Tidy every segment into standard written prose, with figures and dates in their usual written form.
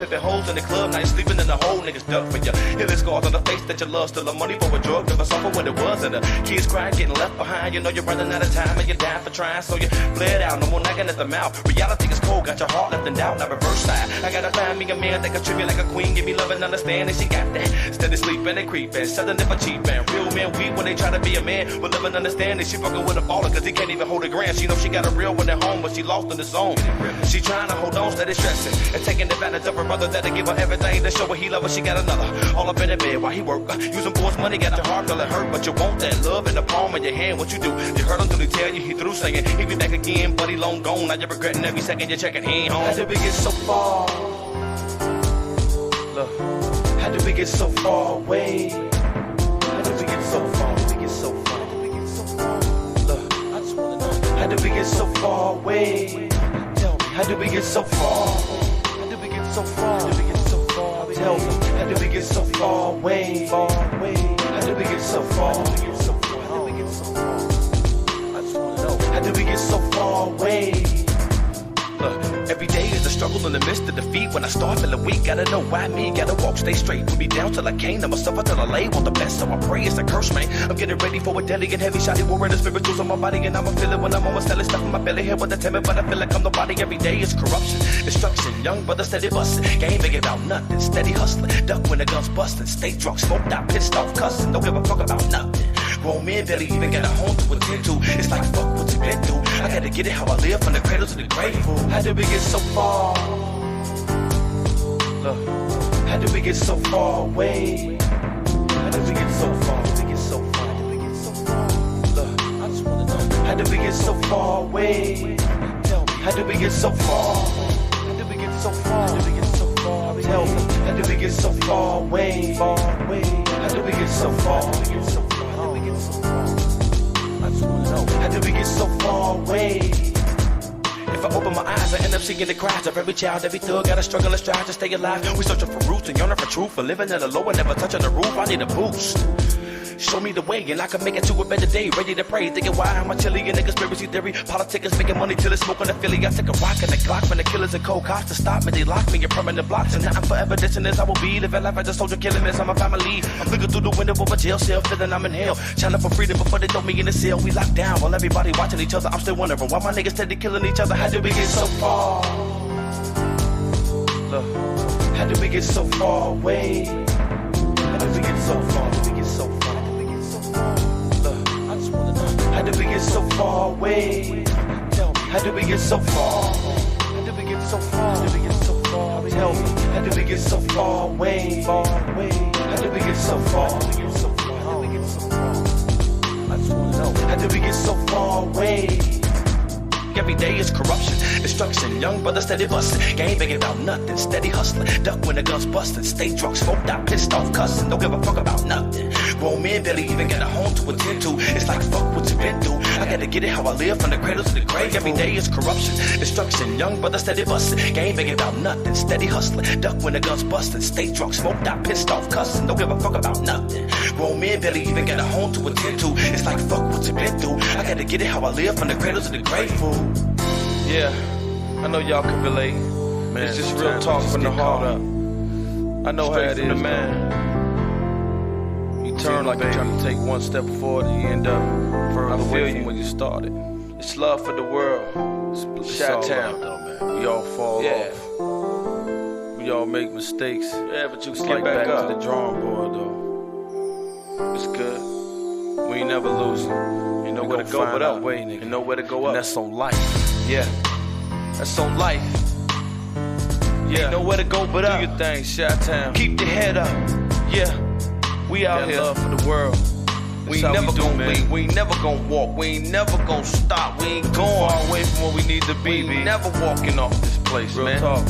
Pippin' holes in the club, now you sleeping in the hole, niggas duck for ya. Healing scars on the face that you love, still the money for a drug, never saw for what it was. And the kids crying, getting left behind. You know you're running out of time and you're down for trying, so you bled out, no more nagging at the mouth. Reality is cold, got your heart left in doubt, now reverse side. I gotta find me a man that can treat me like a queen, give me love and understanding. She got that, steady sleeping and creeping, selling it for cheap and real men weep when they try to be a man. But love and understanding, she fucking with a baller, cause he can't even hold a grand. She know she got a real one at home, but she lost in the zone. She trying to hold on, steady stressing, and taking advantage of her brother that'll give her everything to show her he love her. She got another all up in the bed while he work, using boys money, got your heart feeling hurt, but you want that love in the palm of your hand. What you do? You heard him till he tell you he through singing. He be back again, but he long gone. Now you're regretting every second you're checking he ain't home. How did we get so far? Look, how did we get so far away? How did we get so far? How did we get so far? How did we get so far? Look, I just wanna know. How did we get so far away? Tell me, how did we get so far? How did we get so far? How did we get so far? Tell me, how did we get so far away? Far away. How did we get so far? How did we get so far? How did we get so far? I just wanna know. How did we get so far away? Look, every day is a struggle in the midst of defeat. When I start feeling weak, gotta know why me. Gotta walk, stay straight, put me down till I can't. I'ma suffer till I lay, want the best, so I pray it's a curse, man. I'm getting ready for a deadly and heavy shotty war in the spirituals on my body, and I'ma feel it when I'm almost selling stuff in my belly. Here with the timid, but I feel like I'm nobody. Every day is corruption, destruction. Young brother steady bustin', game big about nothing. Steady hustling, duck when the guns bustin'. Stay drunk, smoked out, pissed off, cussin'. Don't give a fuck about nothing. Grown men barely even got a home to attend to. It's like fuck what you been through. I gotta get it how I live from the cradle to the grave. How did we get so far? Look, how did we get so far away? How did we get so far? How did we get so far? How did we get so far? Look, I just wanna know. How did we get so far away? Tell me, how did we get so far? How did we get so far? How did we get so far? Tell me, how did we get so far away? Far away. How did we get so far? How did we get so far? How did we get so far? I just wanna know. How did we get so far away? If I open my eyes, I end up seeing the cries of every child, every thug gotta struggle and strive to stay alive. We searching for roots and yearning for truth, for living at a low and never touching the roof. I need a boost. Show me the way and I can make it to a better day. Ready to pray, thinking why am I chilly in the conspiracy theory? Politics making money till it's smoking the Philly. I take a rock and a Glock from the killers and cold cops to stop me. They lock me in permanent blocks, and now I'm forever dissing this. I will be living life as a soldier, killing this on my family. I'm looking through the window of a jail cell, feeling I'm in hell. Trying for freedom before they throw me in the cell. We locked down while everybody watching each other. I'm still wondering why my niggas steady killing each other. How did we get so far? Look, how did we get so far away? How did we get so far? How did we get so far? Look, I just wanna know. How did we get so far away? Tell me, how did we get so far? How did we get so far? How did we get so far? Tell me, how did we get so far away? Far away. How did we get so far? How did we get so far? How did we get so far? I just wanna know. How did we get so far away? Every day is corruption, destruction. Young brother steady bustin', game big about nothing. Steady hustling, duck when the guns bustin'. Stay drunk, smoked out, pissed off, cussin'. Don't give a fuck about nothing. Grown men barely even got a home to attend to. It's like fuck what you been through. I gotta get it how I live from the cradle to the grave. Every day is corruption, destruction. Young brother steady bustin', game big about nothing. Steady hustling, duck when the guns bustin'. Stay drunk, smoked out, pissed off, cussin'. Don't give a fuck about nothing. Grown men barely even got a home to attend to. It's like fuck what you been through. I gotta get it how I live from the cradle to the grave. Yeah, I know y'all can relate. Man, it's just real talk from the heart up. I know how it is, man. You turn like you're trying to take one step forward and you end up further away from where you started. It's love for the world. It's Chi-Town. We all fall off. We all make mistakes. Yeah, but you It's get like back back up. to the drawing board, though. It's good. We ain't never losing. You know where to go but up. You know where to go up. And that's on life. Yeah, that's on life. Yeah, Ain't nowhere to go but up. Do your thing, Chi-Town. Keep your head up. Yeah, we out Got here. love for the world. We That's ain't how never we do, gonna man. leave. We ain't never gonna walk. We ain't never gonna stop. We ain't going Far away from where we need to be, We B. never walking off this place, Real man. talk.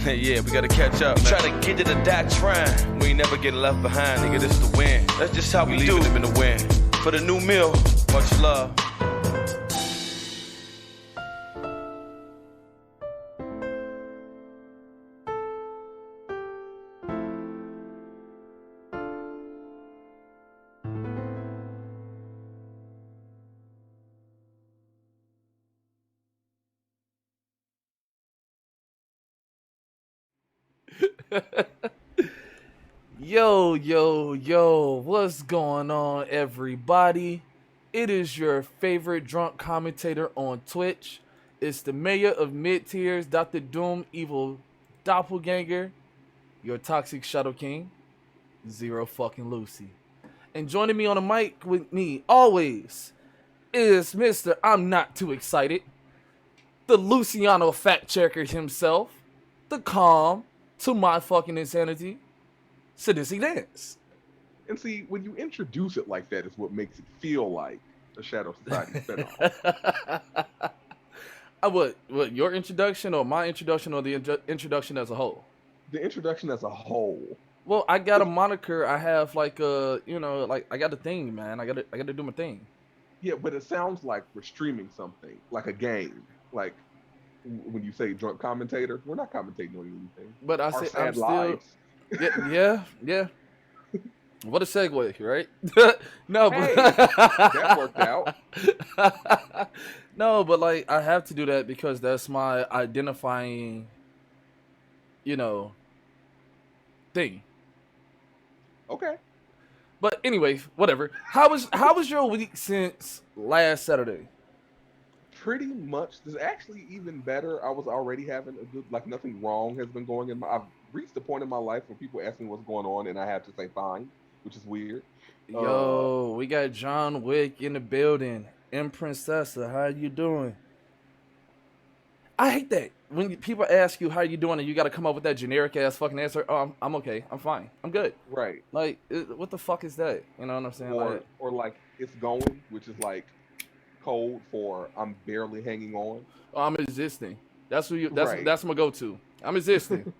Yeah, we gotta catch up, We man. try to get it or die trying. We ain't never getting left behind, nigga. This the win. That's just how we do. Leaving them in the wind. For the new meal. Much love. Yo, what's going on, everybody? It is your favorite drunk commentator on Twitch. It's the mayor of mid-tiers, Dr. Doom, evil doppelganger, your toxic shadow king, Zero fucking Lucy. And joining me on the mic with me, always, is Mr. I'm Not Too Excited, the Luciano fact checker himself, the calm to my fucking insanity, Sidisi Dance. And see, when you introduce it like that is what makes it feel like a Shadow Society spinoff. What, your introduction or my introduction or the introduction as a whole? The introduction as a whole. Well, I got a moniker. I have like like I got a thing, man. I got to do my thing. Yeah, but it sounds like we're streaming something, like a game. Like when you say drunk commentator, we're not commentating on anything. But I Our said sad I'm still, lives. yeah. What a segue, right? No, Hey, but that worked out. No, but like I have to do that because that's my identifying, thing. Okay. But anyway, whatever. How was your week since last Saturday? Pretty much. This is actually even better. I was already having a good, like nothing wrong has been going in my. I've reached a point in my life where people ask me what's going on, and I have to say fine, which is weird. Yo, we got John Wick in the building. M Princessa, how you doing? I hate that when people ask you how you doing and you got to come up with that generic ass fucking answer. Oh, I'm okay. I'm fine. I'm good. Right. Like, what the fuck is that? You know what I'm saying? Or like it's going, which is like code for I'm barely hanging on. Oh, I'm existing. That's what Right. that's my go-to. I'm existing.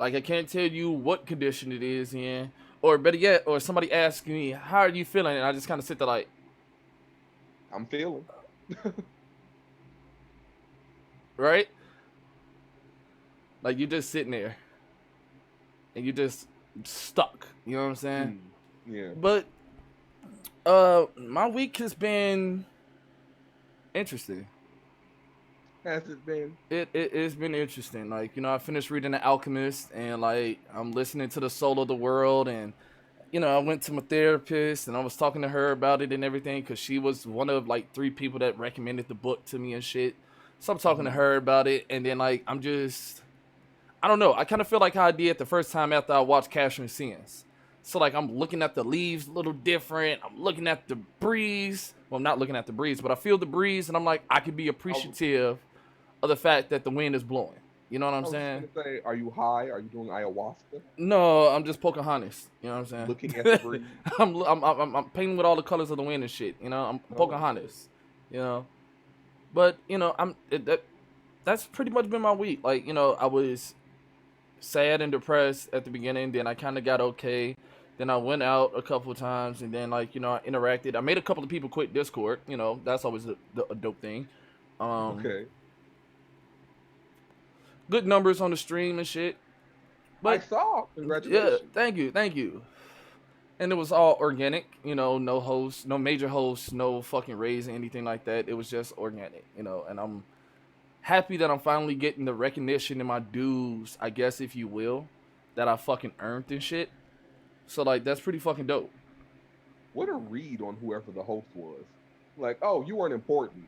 Like I can't tell you what condition it is in, or better yet, or somebody asks me how are you feeling, and I just kind of sit there like I'm feeling. right, like you just sitting there, and you just stuck. You know what I'm saying? Yeah. But my week has been interesting. Has it been? It's been interesting. Like, I finished reading The Alchemist, and like I'm listening to The Soul of the World, and I went to my therapist and I was talking to her about it and everything because she was one of like 3 people that recommended the book to me and shit. So I'm talking to her about it, and then like I don't know. I kind of feel like how I did the first time after I watched Casher and Sins. So like I'm looking at the leaves a little different. I'm looking at the breeze. Well, I'm not looking at the breeze, but I feel the breeze, and I'm like I could be appreciative of the fact that the wind is blowing. You know what I'm saying? I was gonna say, are you high? Are you doing ayahuasca? No, I'm just Pocahontas. You know what I'm saying? Looking at the breeze. I'm painting with all the colors of the wind and shit. I'm Pocahontas. But that's pretty much been my week. Like I was sad and depressed at the beginning. Then I kind of got okay. Then I went out a couple of times, and then I interacted. I made a couple of people quit Discord. That's always a dope thing. Okay. Good numbers on the stream and shit. But I saw. Congratulations. Yeah, thank you. And it was all organic, no hosts, no major hosts, no fucking raise or anything like that. It was just organic, and I'm happy that I'm finally getting the recognition in my dues, I guess, if you will, that I fucking earned and shit. So like that's pretty fucking dope. What a read on whoever the host was. Like, oh, you weren't important.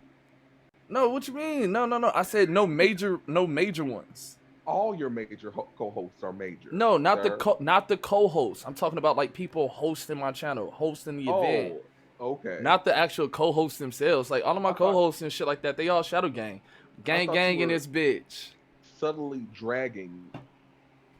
No, what you mean? No. I said no major ones. All your major co-hosts are major. No, not the co-hosts. I'm talking about like people hosting my channel, hosting the event. Okay. Not the actual co-hosts themselves. Like all of my co-hosts and shit like that, they all Shadow Gang in this bitch. Subtly dragging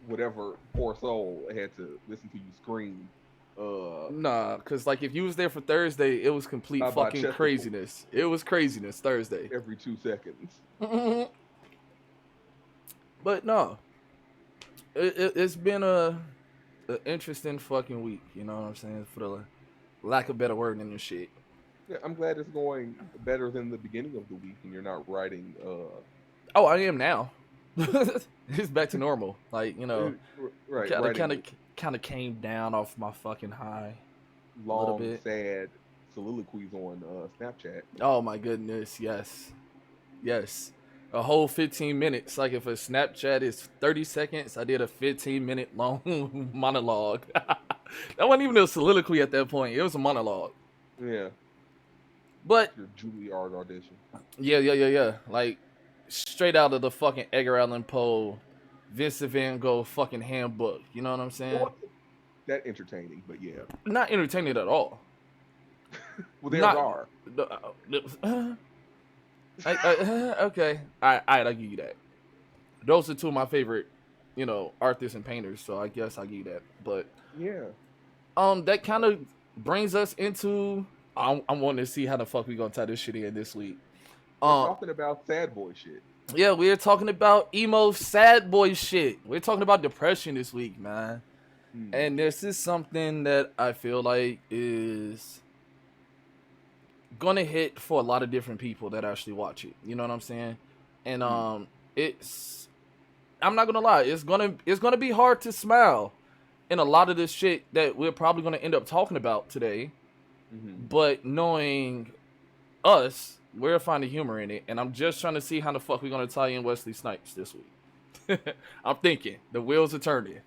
whatever poor soul had to listen to you scream. Nah, cause like if you was there for Thursday, it was complete fucking craziness. It was craziness Thursday. Every 2 seconds. But no, it's been a interesting fucking week. You know what I'm saying? For the lack of better word than this shit. Yeah, I'm glad it's going better than the beginning of the week, and you're not writing. Oh, I am now. It's back to normal. Like right. Kind of came down off my fucking high. Long, sad soliloquies on Snapchat. Oh my goodness, yes. a whole 15 minutes. Like if a Snapchat is 30 seconds, I did a 15-minute long monologue. That wasn't even a soliloquy at that point. It was a monologue. Yeah. But Your Juilliard audition. yeah. Like straight out of the fucking Edgar Allan Poe, Vincent Van Gogh fucking handbook. You know what I'm It saying? wasn't that entertaining, but yeah. Not entertaining at all. Well, theirs Not- are. Okay. All right, I'll give you that. Those are two of my favorite, artists and painters. So I guess I'll give you that. But Yeah. that kind of brings us into. I'm wanting to see how the fuck we gonna tie this shit in this week. We're talking about sad boy shit. Yeah, we're talking about emo sad boy shit. We're talking about depression this week, man. And this is something that I feel like is gonna hit for a lot of different people that actually watch it. You know what I'm saying? And I'm not gonna lie, it's gonna be hard to smile in a lot of this shit that we're probably gonna end up talking about today. But knowing us, we're finding humor in it, and I'm just trying to see how the fuck we're gonna tie in Wesley Snipes this week. I'm thinking the wheels are turning.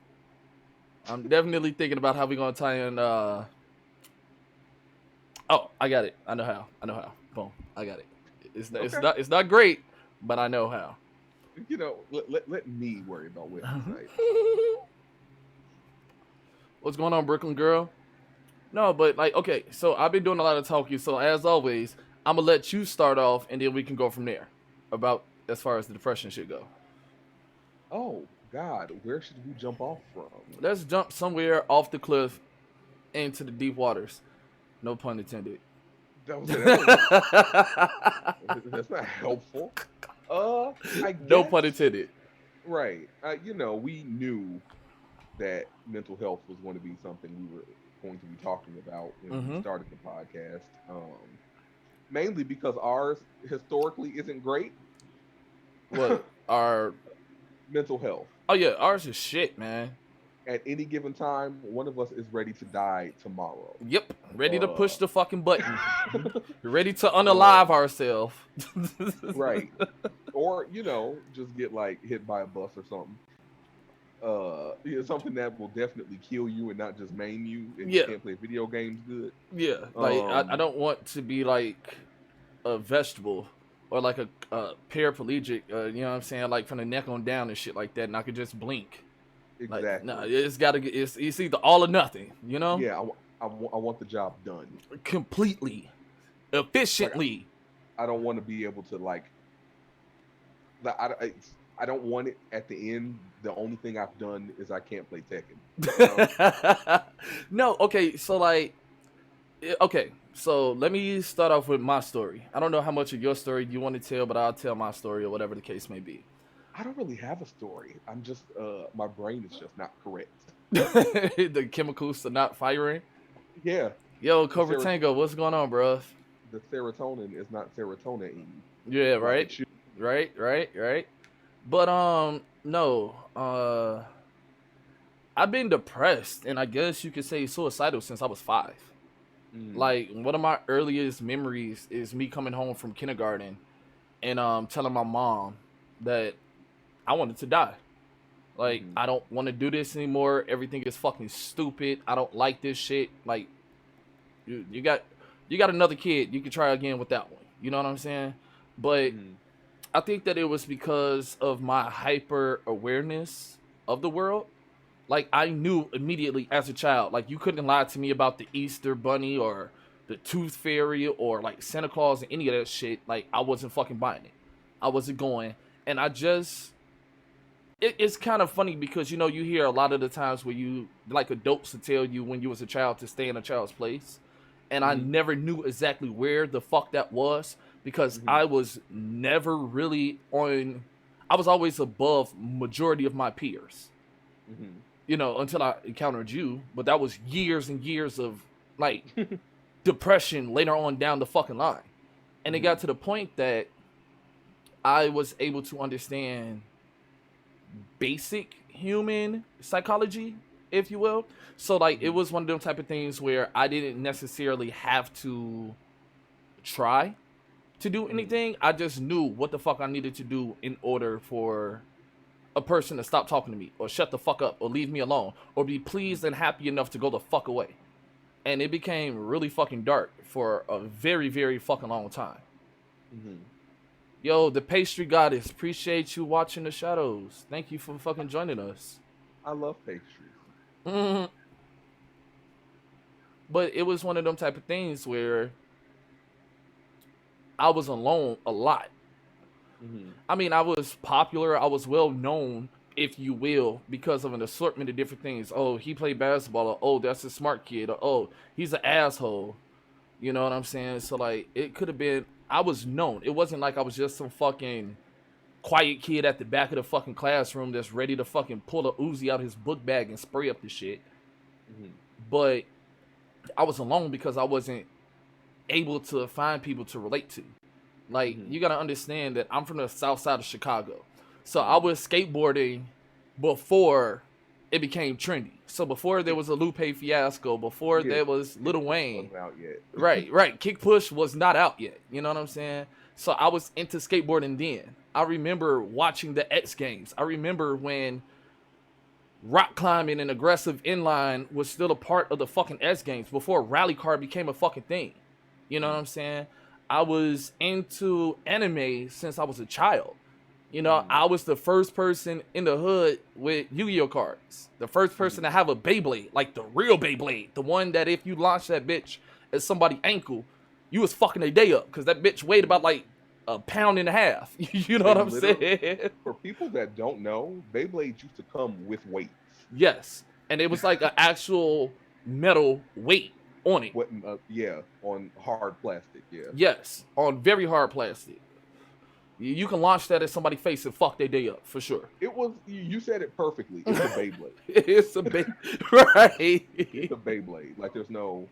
I'm definitely thinking about how we're gonna tie in. Oh, I got it. I know how. Boom, I got it. It's not great, but I know how. Let me worry about Wesley Snipes. What's going on, Brooklyn girl? No, but okay, so I've been doing a lot of talking, so as always, I'm gonna let you start off, and then we can go from there about as far as the depression shit go. Oh God, where should we jump off from? Let's jump somewhere off the cliff into the deep waters. No pun intended. That's not helpful. I guess, no pun intended. Right. We knew that mental health was going to be something we were going to be talking about when we started the podcast. Mainly because ours historically isn't great. What? Our mental health. Oh yeah, ours is shit, man. At any given time, one of us is ready to die tomorrow. Yep, ready to push the fucking button. Ready to unalive ourselves. Right. Or, just get hit by a bus or something. Something that will definitely kill you and not just maim you, and you can't play video games good. Yeah, I don't want to be like a vegetable or like a paraplegic, you know what I'm saying, like from the neck on down and shit like that, and I could just blink. Exactly. It's either all or nothing, you know? Yeah, I want the job done completely, efficiently. I don't want to be able to I don't want it at the end. The only thing I've done is I can't play Tekken. No, okay, so so let me start off with my story. I don't know how much of your story you want to tell, but I'll tell my story or whatever the case may be. I don't really have a story. I'm just, my brain is just not correct. The chemicals are not firing? Yeah. Yo, Cobra Tango, what's going on, bro? The serotonin is not serotonin. Yeah, right? Right. But, no, I've been depressed, and I guess you could say suicidal since I was 5. Like, one of my earliest memories is me coming home from kindergarten and telling my mom that I wanted to die. Like, I don't want to do this anymore. Everything is fucking stupid. I don't like this shit. Like, you got another kid. You can try again with that one. You know what I'm saying? But I think that it was because of my hyper awareness of the world. Like, I knew immediately as a child, like, you couldn't lie to me about the Easter Bunny or the Tooth Fairy or, like, Santa Claus and any of that shit. Like, I wasn't fucking buying it. I wasn't going. And I just... It's kind of funny because, you hear a lot of the times where adults to tell you when you was a child to stay in a child's place. And I never knew exactly where the fuck that was because I was never really on... I was always above majority of my peers. Until I encountered you. But that was years and years of, like, depression later on down the fucking line. And it got to the point that I was able to understand basic human psychology, if you will. So, like, it was one of them type of things where I didn't necessarily have to try to do anything. I just knew what the fuck I needed to do in order for a person to stop talking to me or shut the fuck up or leave me alone or be pleased and happy enough to go the fuck away. And it became really fucking dark for a very, very fucking long time. Yo, the pastry goddess, appreciate you watching the shadows. Thank you for fucking joining us. I love pastries. But it was one of them type of things where I was alone a lot. I mean, I was popular. I was well known, if you will, because of an assortment of different things. Oh, he played basketball. Or, oh, that's a smart kid. Or, oh, he's an asshole. You know what I'm saying? So, like, it could have been, I was known. It wasn't like I was just some fucking quiet kid at the back of the fucking classroom that's ready to fucking pull a Uzi out his book bag and spray up the shit. But I was alone because I wasn't able to find people to relate to. Like, you gotta understand that I'm from the south side of Chicago. So I was skateboarding before it became trendy. So before there was a Lupe Fiasco, before there was Lil Wayne. Wasn't out yet. Right. Kick Push was not out yet. You know what I'm saying? So I was into skateboarding then. I remember watching the X Games. I remember when rock climbing and aggressive inline was still a part of the fucking X Games before rally car became a fucking thing. You know what I'm saying? I was into anime since I was a child. You know, I was the first person in the hood with Yu-Gi-Oh cards. The first person to have a Beyblade, like the real Beyblade. The one that if you launch that bitch at somebody's ankle, you was fucking a day up because that bitch weighed about like a pound and a half. You know what I'm saying? For people that don't know, Beyblades used to come with weights. Yes. And it was like an actual metal weight on it. On hard plastic, Yes, on very hard plastic. You can launch that at somebody's face and fuck their day up, for sure. It was, you said it perfectly. It's a Beyblade. It's a Beyblade. Right. It's a Beyblade. Like, there's no,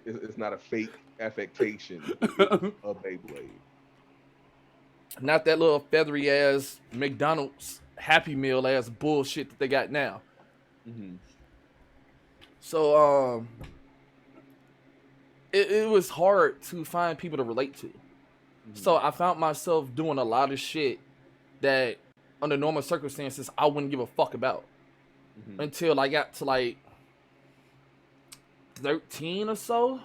it's not a fake affectation. It's a Beyblade. Not that little feathery ass McDonald's Happy Meal ass bullshit that they got now. So, it was hard to find people to relate to. So I found myself doing a lot of shit that under normal circumstances I wouldn't give a fuck about until I got to like 13 or so.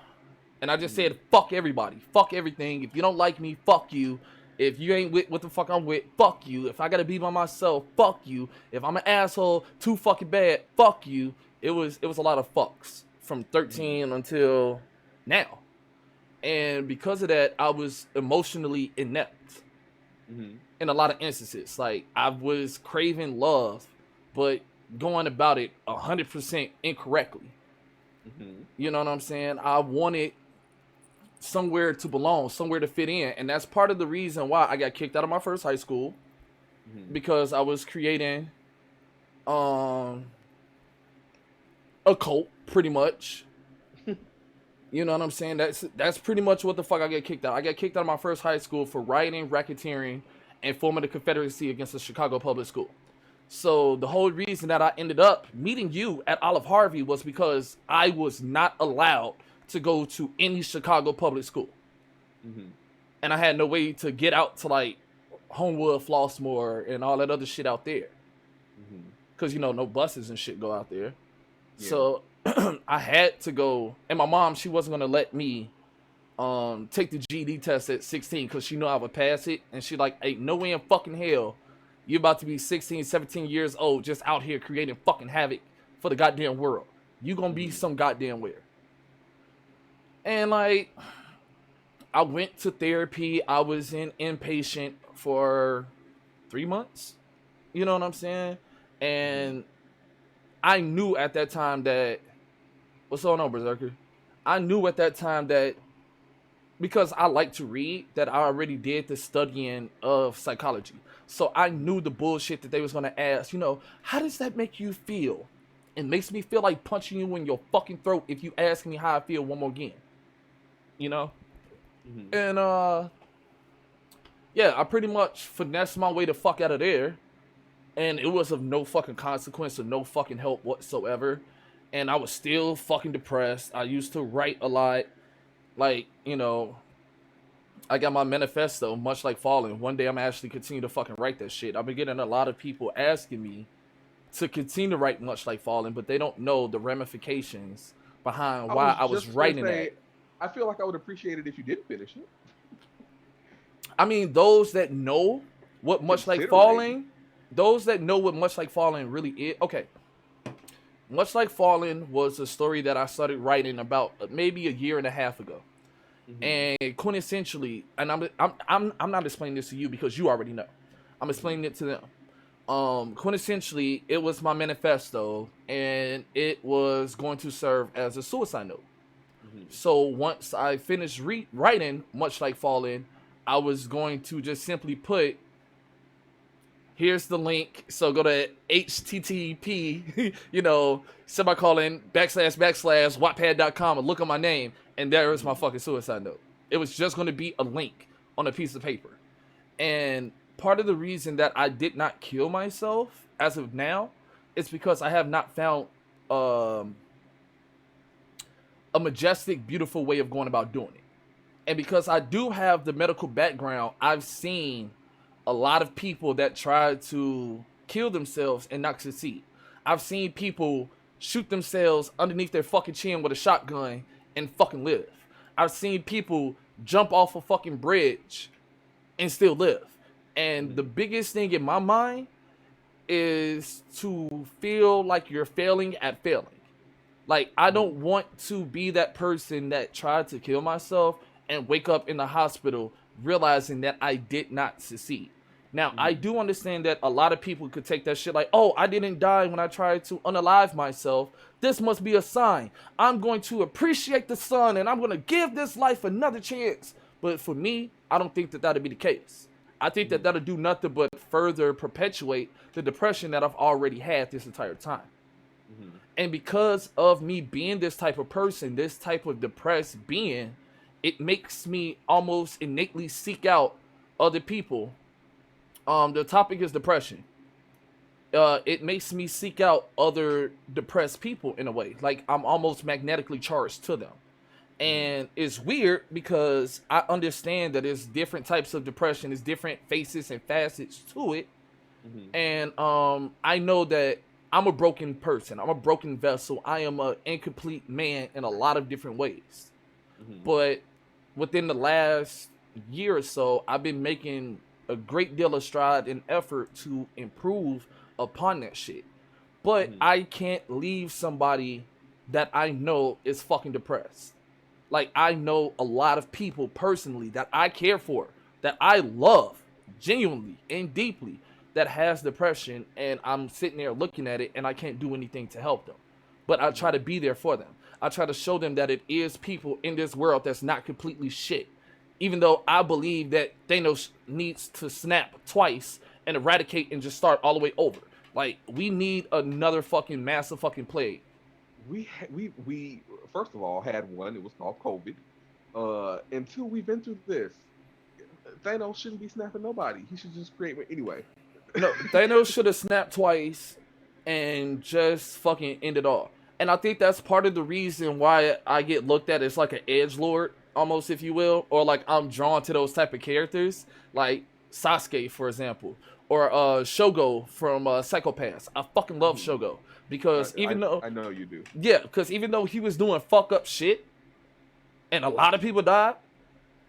And I just said, fuck everybody, fuck everything. If you don't like me, fuck you. If you ain't with what the fuck I'm with, fuck you. If I gotta be by myself, fuck you. If I'm an asshole too fucking bad, fuck you. It was a lot of fucks from 13 until now. And because of that, I was emotionally inept in a lot of instances. Like, I was craving love, but going about it 100% incorrectly. You know what I'm saying? I wanted somewhere to belong, somewhere to fit in. And that's part of the reason why I got kicked out of my first high school. Because I was creating a cult, pretty much. You know what I'm saying? That's pretty much what the fuck I get kicked out. I got kicked out of my first high school for rioting, racketeering, and forming the Confederacy against the Chicago public school. So the whole reason that I ended up meeting you at Olive Harvey was because I was not allowed to go to any Chicago public school. And I had no way to get out to like Homewood, Flossmoor, and all that other shit out there. Because, you know, no buses and shit go out there. Yeah. So I had to go, and my mom, she wasn't gonna let me take the GED test at 16 because she knew I would pass it, and she like, hey, no way in fucking hell you're about to be 16, 17 years old just out here creating fucking havoc for the goddamn world. You gonna be some goddamn where. And like, I went to therapy. I was in inpatient for 3 months. You know what I'm saying? And I knew at that time that, what's going on, Berserker? I knew at that time that, because I like to read, that I already did the studying of psychology. So I knew the bullshit that they was going to ask, you know, how does that make you feel? It makes me feel like punching you in your fucking throat if you ask me how I feel one more again. You know? And, yeah, I pretty much finessed my way the fuck out of there. And it was of no fucking consequence or no fucking help whatsoever. And I was still fucking depressed. I used to write a lot. Like, you know, I got my manifesto, much like Fallen. One day I'm actually continue to fucking write that shit. I've been getting a lot of people asking me to continue to write much like Fallen, but they don't know the ramifications behind I why was I was just gonna writing say, that. I feel like I would appreciate it if you didn't finish it. I mean, those that know what much like Considering. Fallen, those that know what much like Fallen really is. Okay, much like Fallen was a story that I started writing about maybe a year and a half ago. Mm-hmm. And quintessentially, and I'm not explaining this to you because you already know. I'm Mm-hmm. explaining it to them. Quintessentially, it was my manifesto, and it was going to serve as a suicide note. Mm-hmm. So once I finished writing, much like Fallen, I was going to just simply put, here's the link. So go to http, semicolon, / wattpad.com and look at my name. And there is my Mm-hmm. fucking suicide note. It was just going to be a link on a piece of paper. And part of the reason that I did not kill myself as of now is because I have not found um, a majestic, beautiful way of going about doing it. And because I do have the medical background, I've seen a lot of people that try to kill themselves and not succeed. I've seen people shoot themselves underneath their fucking chin with a shotgun and fucking live. I've seen people jump off a fucking bridge and still live. And the Mm-hmm. biggest thing in my mind is to feel like you're failing at failing. Like, I don't want to be that person that tried to kill myself and wake up in the hospital realizing that I did not succeed. Now, I Mm-hmm. do understand that a lot of people could take that shit like, oh, I didn't die when I tried to unalive myself. This must be a sign. I'm going to appreciate the sun and I'm going to give this life another chance. But for me, I don't think that that'll be the case. I think that Mm-hmm. that'll do nothing but further perpetuate the depression that I've already had this entire time. Mm-hmm. And because of me being this type of person, this type of depressed being, it makes me almost innately seek out other people. The topic is depression. It makes me seek out other depressed people in a way. Like I'm almost magnetically charged to them. Mm-hmm. And it's weird because I understand that there's different types of depression, there's different faces and facets to it. Mm-hmm. And I know that I'm a broken person. I'm a broken vessel. I am an incomplete man in a lot of different ways. Mm-hmm. But within the last year or so, I've been making a great deal of stride and effort to improve upon that shit. But Mm-hmm. I can't leave somebody that I know is fucking depressed. Like, I know a lot of people personally that I care for, that I love genuinely and deeply, that has depression, and I'm sitting there looking at it and I can't do anything to help them. But I try Mm-hmm. to be there for them. I try to show them that it is people in this world that's not completely shit. Even though I believe that Thanos needs to snap twice and eradicate and just start all the way over. Like, we need another fucking massive fucking plague. We first of all had one. It was called COVID. And two, we've been through this. Thanos shouldn't be snapping nobody. He should just create. Anyway. No, Thanos should have snapped twice and just fucking end it all. And I think that's part of the reason why I get looked at as like an edge lord, almost if you will, or like I'm drawn to those type of characters, like Sasuke, for example, or Shogo from Psychopaths. I fucking love Mhm. Shogo I, because I even though, I know you do. yeah, because even though he was doing fuck up shit and a lot of people died,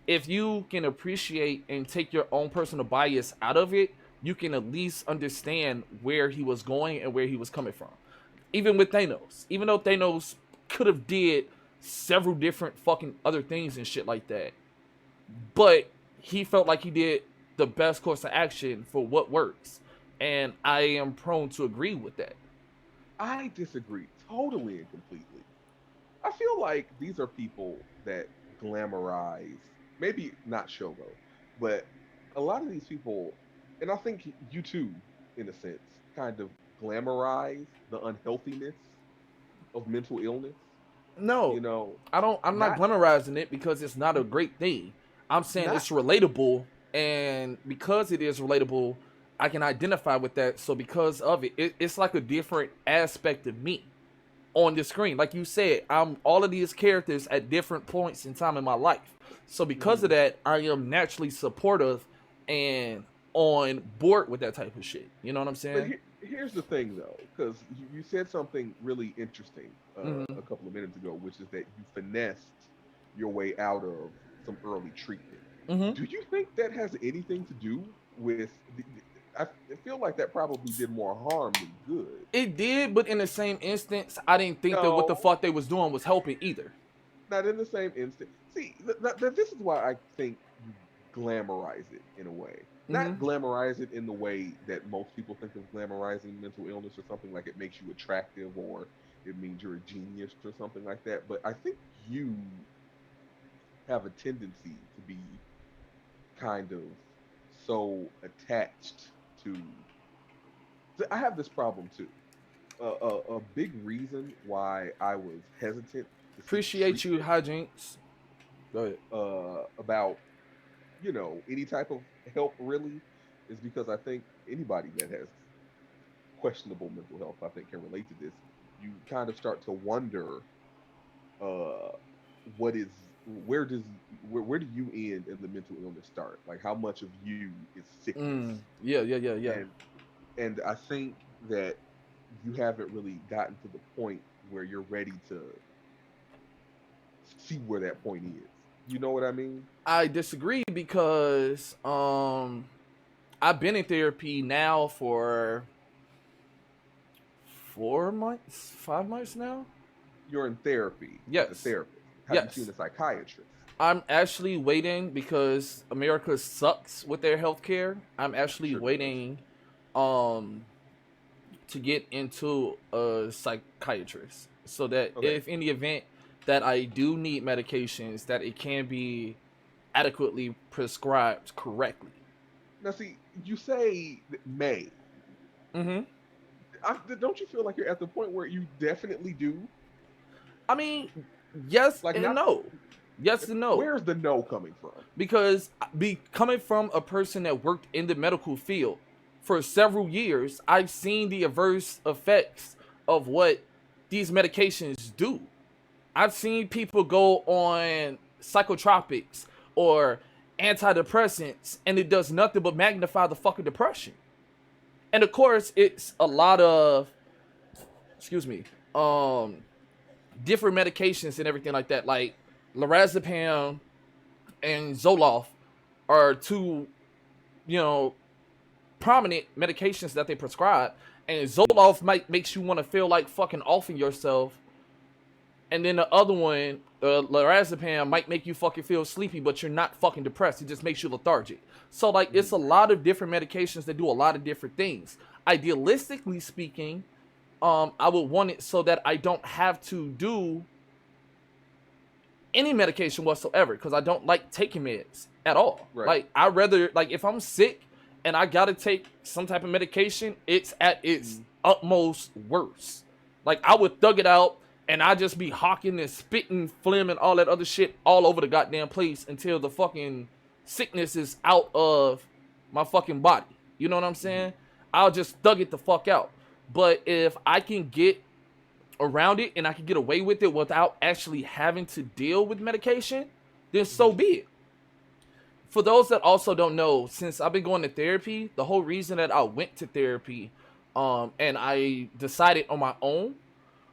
if you can appreciate and take your own personal bias out of it, you can at least understand where he was going and where he was coming from. Even with Thanos, even though Thanos could have did several different fucking other things and shit like that, but he felt like he did the best course of action for what works, and I am prone to agree with that. I disagree totally and completely. I feel like these are people that glamorize, maybe not Shogo, but a lot of these people, and I think you too, in a sense, kind of glamorize the unhealthiness of mental illness. No, You know, I don't. I'm not not glamorizing it because it's not a great thing. I'm saying not it's relatable, and because it is relatable, I can identify with that. So because of it, it's like a different aspect of me. on the screen. Like you said, I'm all of these characters at different points in time in my life. So because of that, I am naturally supportive and on board with that type of shit. You know what I'm But saying? here's the thing, though, because you said something really interesting Mm-hmm. a couple of minutes ago, which is that you finessed your way out of some early treatment. Mm-hmm. Do you think that has anything to do with? I feel like that probably did more harm than good. It did, but in the same instance, I didn't think that what the No, fuck they was doing was helping either. not in the same instant. See, this is why I think you glamorize it in a way. Mm-hmm. Not glamorize it in the way that most people think of glamorizing mental illness or something like it makes you attractive or it means you're a genius or something like that. But I think you have a tendency to be kind of so attached to. I have this problem too. A big reason why I was hesitant to seek Appreciate you, treatment hijinks. Go ahead. about any type of help really is because I think anybody that has questionable mental health I think can relate to this. You kind of start to wonder uh what is where do you end and the mental illness start? Like how much of you is sickness? Yeah, yeah, yeah, yeah. And I think that you haven't really gotten to the point where you're ready to see where that point is. You know what I mean? I disagree because I've been in therapy now for 4 months, 5 months now. You're in therapy as a Yes, therapist. Have you yes. seen a psychiatrist? I'm actually waiting because America sucks with their healthcare. I'm actually Sure does. waiting um to get into a psychiatrist so that Okay. if in the event that I do need medications that it can be adequately prescribed correctly. Now, see, you say May. Mm-hmm. Don't you feel like you're at the point where you definitely do? I mean, yes Like, and not no. Yes and no. where's the no coming from? Because coming from a person that worked in the medical field for several years, I've seen the adverse effects of what these medications do. I've seen people go on psychotropics or antidepressants and it does nothing but magnify the fucking depression. And of course, it's a lot of excuse me, different medications and everything like that. Like lorazepam and Zoloft are two, you know, prominent medications that they prescribe. And Zoloft might makes you want to feel like fucking offing yourself. And then the other one, lorazepam, might make you fucking feel sleepy, but you're not fucking depressed. It just makes you lethargic. So, like, it's a lot of different medications that do a lot of different things. Idealistically speaking, I would want it so that I don't have to do any medication whatsoever because I don't like taking meds at all. Right. Like, I rather, like, if I'm sick and I gotta take some type of medication, it's at its utmost worst. Like, I would thug it out and I just be hawking and spitting phlegm and all that other shit all over the goddamn place until the fucking sickness is out of my fucking body. You know what I'm saying? I'll just thug it the fuck out. But if I can get around it and I can get away with it without actually having to deal with medication, then so be it. For those that also don't know, since I've been going to therapy, the whole reason that I went to therapy and I decided on my own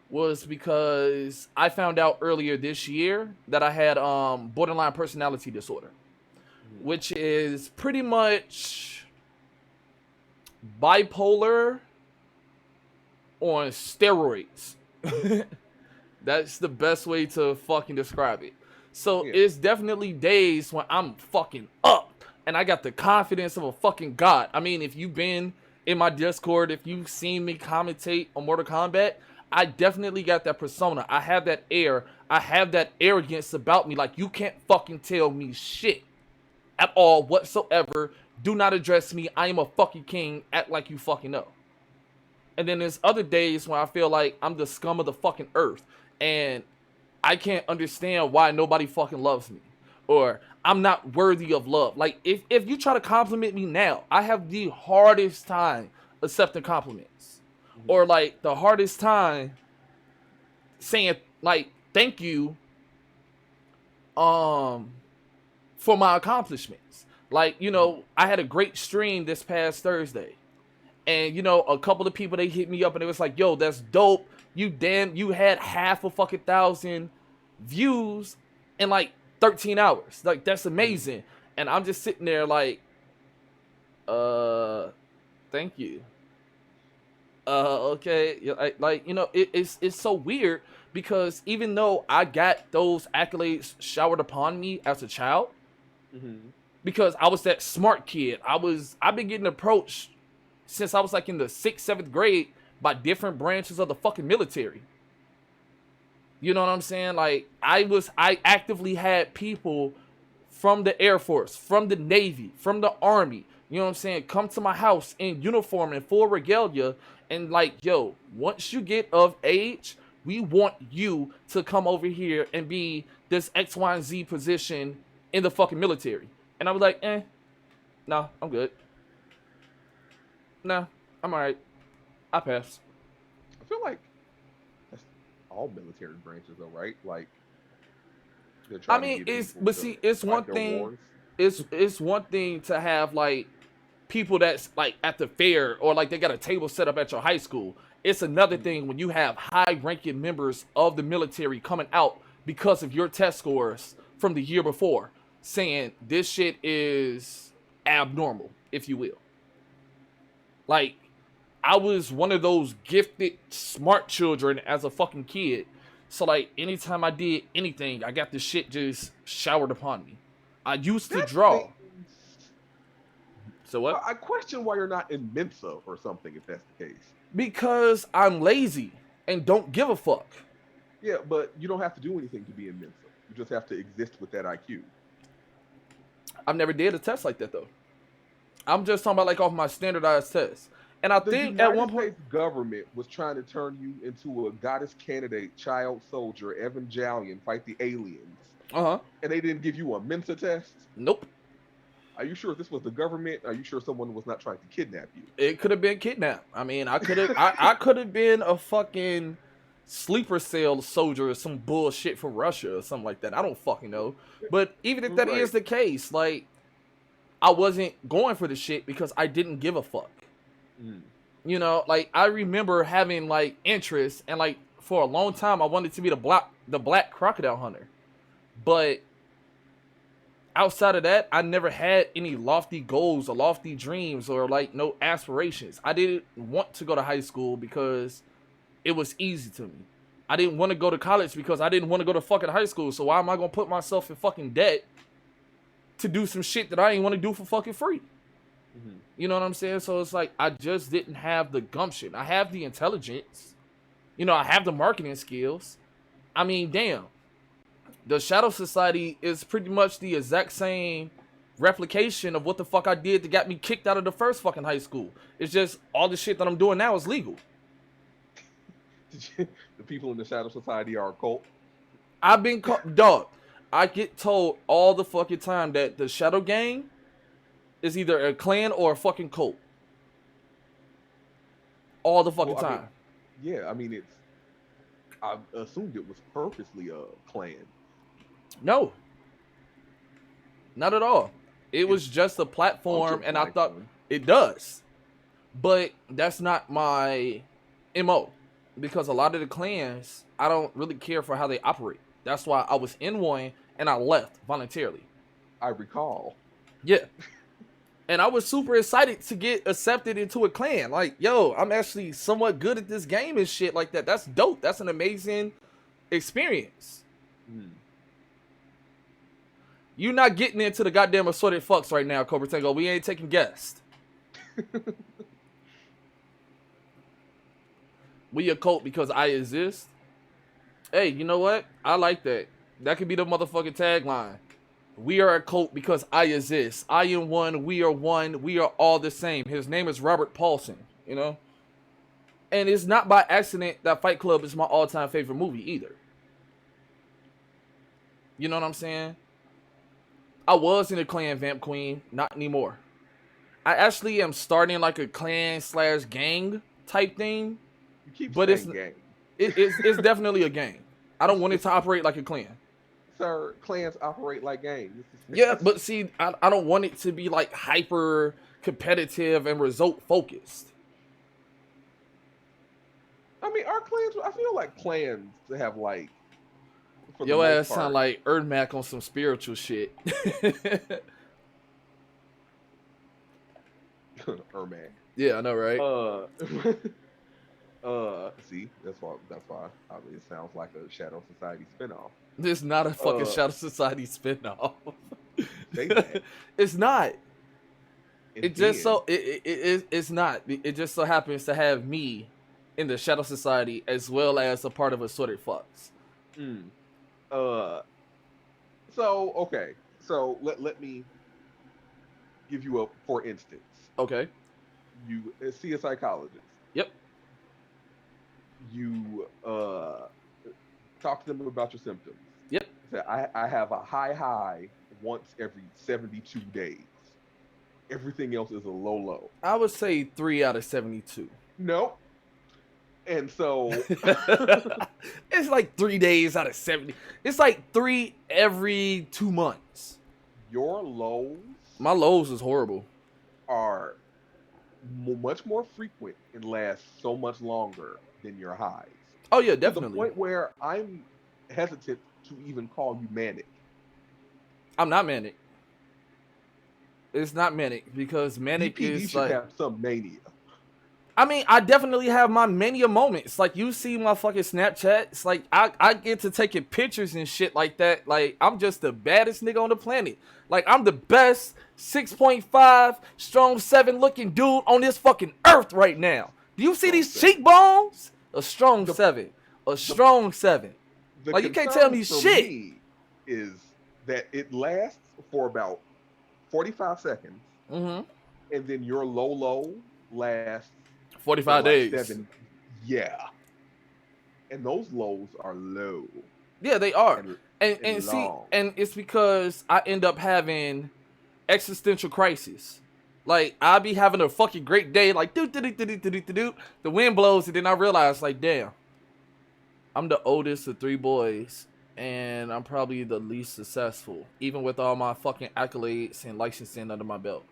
was because I found out earlier this year that I had borderline personality disorder, which is pretty much bipolar on steroids. That's the best way to fucking describe it. So it's definitely days when I'm fucking up and I got the confidence of a fucking god. I mean, if you've been in my Discord, if you've seen me commentate on Mortal Kombat, I definitely got that persona. I have that air. I have that arrogance about me. Like, you can't fucking tell me shit at all whatsoever. Do not address me. I am a fucking king. Act like you fucking know. And then there's other days when I feel like I'm the scum of the fucking earth. And I can't understand why nobody fucking loves me. Or I'm not worthy of love. Like, if you try to compliment me now, I have the hardest time accepting compliments. Or, like, the hardest time saying like thank you for my accomplishments. Like, you know, I had a great stream this past Thursday. And, you know, a couple of people, they hit me up and it was like, yo, that's dope. You had half a fucking 1,000 views in like 13 hours. Like, that's amazing. And I'm just sitting there like, thank you. Okay. Like, you know, it's so weird because even though I got those accolades showered upon me as a child, because I was that smart kid, I've been getting approached since I was like in the 6th, 7th grade by different branches of the fucking military. You know what I'm saying? Like, I actively had people from the Air Force, from the Navy, from the Army, you know what I'm saying, come to my house in uniform and full regalia and like, yo, once you get of age, we want you to come over here and be this X, Y, and Z position in the fucking military. And I was like, no, I'm good. No, I'm alright. I pass. I feel like that's all military branches, though, right? Like, I mean, it's one thing. It's one thing to have like people that's like at the fair or like they got a table set up at your high school. It's another thing when you have high-ranking members of the military coming out because of your test scores from the year before, saying this shit is abnormal, if you will. Like, I was one of those gifted, smart children as a fucking kid. So, like, anytime I did anything, I got this shit just showered upon me. I used to draw. So what? I question why you're not in Mensa or something, if that's the case. Because I'm lazy and don't give a fuck. Yeah, but you don't have to do anything to be in Mensa. You just have to exist with that IQ. I've never did a test like that, though. I'm just talking about, like, off my standardized test. And I think at one point, the government was trying to turn you into a goddess candidate, child soldier, Evangelion, fight the aliens. And they didn't give you a Mensa test? Nope. Are you sure this was the government? Are you sure someone was not trying to kidnap you? It could have been kidnapped. I mean, I could have I could have been a fucking sleeper cell soldier or some bullshit from Russia or something like that. I don't fucking know. But even if that is the case, like, I wasn't going for the shit because I didn't give a fuck. You know, like, I remember having like interest and like for a long time I wanted to be the black crocodile hunter. But outside of that, I never had any lofty goals or lofty dreams or like no aspirations. I didn't want to go to high school because it was easy to me. I didn't want to go to college because I didn't want to go to fucking high school. So why am I going to put myself in fucking debt to do some shit that I ain't want to do for fucking free? You know what I'm saying? So it's like, I just didn't have the gumption. I have the intelligence. You know, I have the marketing skills. I mean, damn. The Shadow Society is pretty much the exact same replication of what the fuck I did that got me kicked out of the first fucking high school. It's just all the shit that I'm doing now is legal. The people in the Shadow Society are a cult? I've been dog. I get told all the fucking time that the Shadow Gang is either a clan or a fucking cult. All the fucking time. I mean, I assumed it was purposely a clan. No. Not at all. It was just a platform, and I thought it does. But that's not my MO. Because a lot of the clans, I don't really care for how they operate. That's why I was in one, and I left voluntarily. I recall. Yeah. And I was super excited to get accepted into a clan. Like, yo, I'm actually somewhat good at this game and shit like that. That's dope. That's an amazing experience. You're not getting into the goddamn assorted fucks right now, Cobra Tango. We ain't taking guests. We a cult because I exist. Hey, you know what? I like that. That could be the motherfucking tagline. We are a cult because I exist. I am one. We are one. We are all the same. His name is Robert Paulson, you know? And it's not by accident that Fight Club is my all-time favorite movie either. You know what I'm saying? I was in a clan, Vamp Queen. Not anymore. I actually am starting like a clan/gang type thing. You keep but saying gang. It's definitely a gang. I don't want it to operate like a clan. Sir, clans operate like gangs. Yeah, but see, I don't want it to be like hyper competitive and result focused. I mean, our clans. I feel like clans have like, for the Your most ass part, sound like Erdmac on some spiritual shit. Ermac. Yeah, I know, right? See, that's why. I mean, it sounds like a Shadow Society spinoff. This is not a fucking uh, Shadow Society spinoff. Say that. It's not. And It just then, so it's not. It just so happens to have me in the Shadow Society as well as a part of Assorted Ph. mm, uh, so okay, so let me give you a for instance. Okay. You see a psychologist. Yep. You talk to them about your symptoms. Yep. Say, I have a high once every 72 days. Everything else is a low. I would say 3 out of 72. Nope. And so It's like 3 days out of 70. It's like 3 every 2 months. your lows My lows is horrible. are much more frequent and last so much longer than your highs. Oh yeah, To the definitely. point where I'm hesitant to even call you manic. I'm not manic. It's not manic because manic BPD is should like. have some mania. I mean, I definitely have my mania moments. Like, you see my fucking Snapchat. It's like, I get to taking pictures and shit like that. Like, I'm just the baddest nigga on the planet. Like, I'm the best 6.5, strong 7 looking dude on this fucking earth right now. Do you see Strong these 7. cheekbones? A strong 7. A strong 7. The Like, you can't tell me concern for shit. me is that it lasts for about 45 seconds, Mm-hmm. and then your low lasts 45 for like days. 7. Yeah. And those lows are low. Yeah, they are. And And see, long. and it's because I end up having existential crisis. Like, I be having a fucking great day, like, the wind blows, and then I realize, like, damn, I'm the oldest of 3 boys, and I'm probably the least successful, even with all my fucking accolades and licensing under my belt.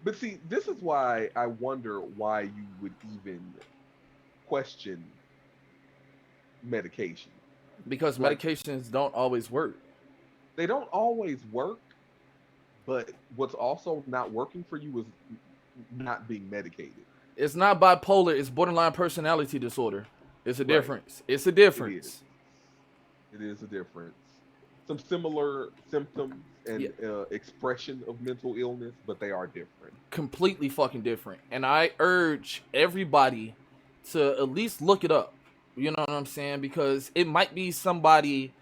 But see, this is why I wonder why you would even question medication. Because Like, medications don't always work. they don't always work, but what's also not working for you is not being medicated. It's not bipolar, it's borderline personality disorder. It's a Right. difference. It's a difference. It is a difference. Some similar symptoms and expression of mental illness, but they are different. Completely fucking different. And I urge everybody to at least look it up. You know what I'm saying? Because it might be somebody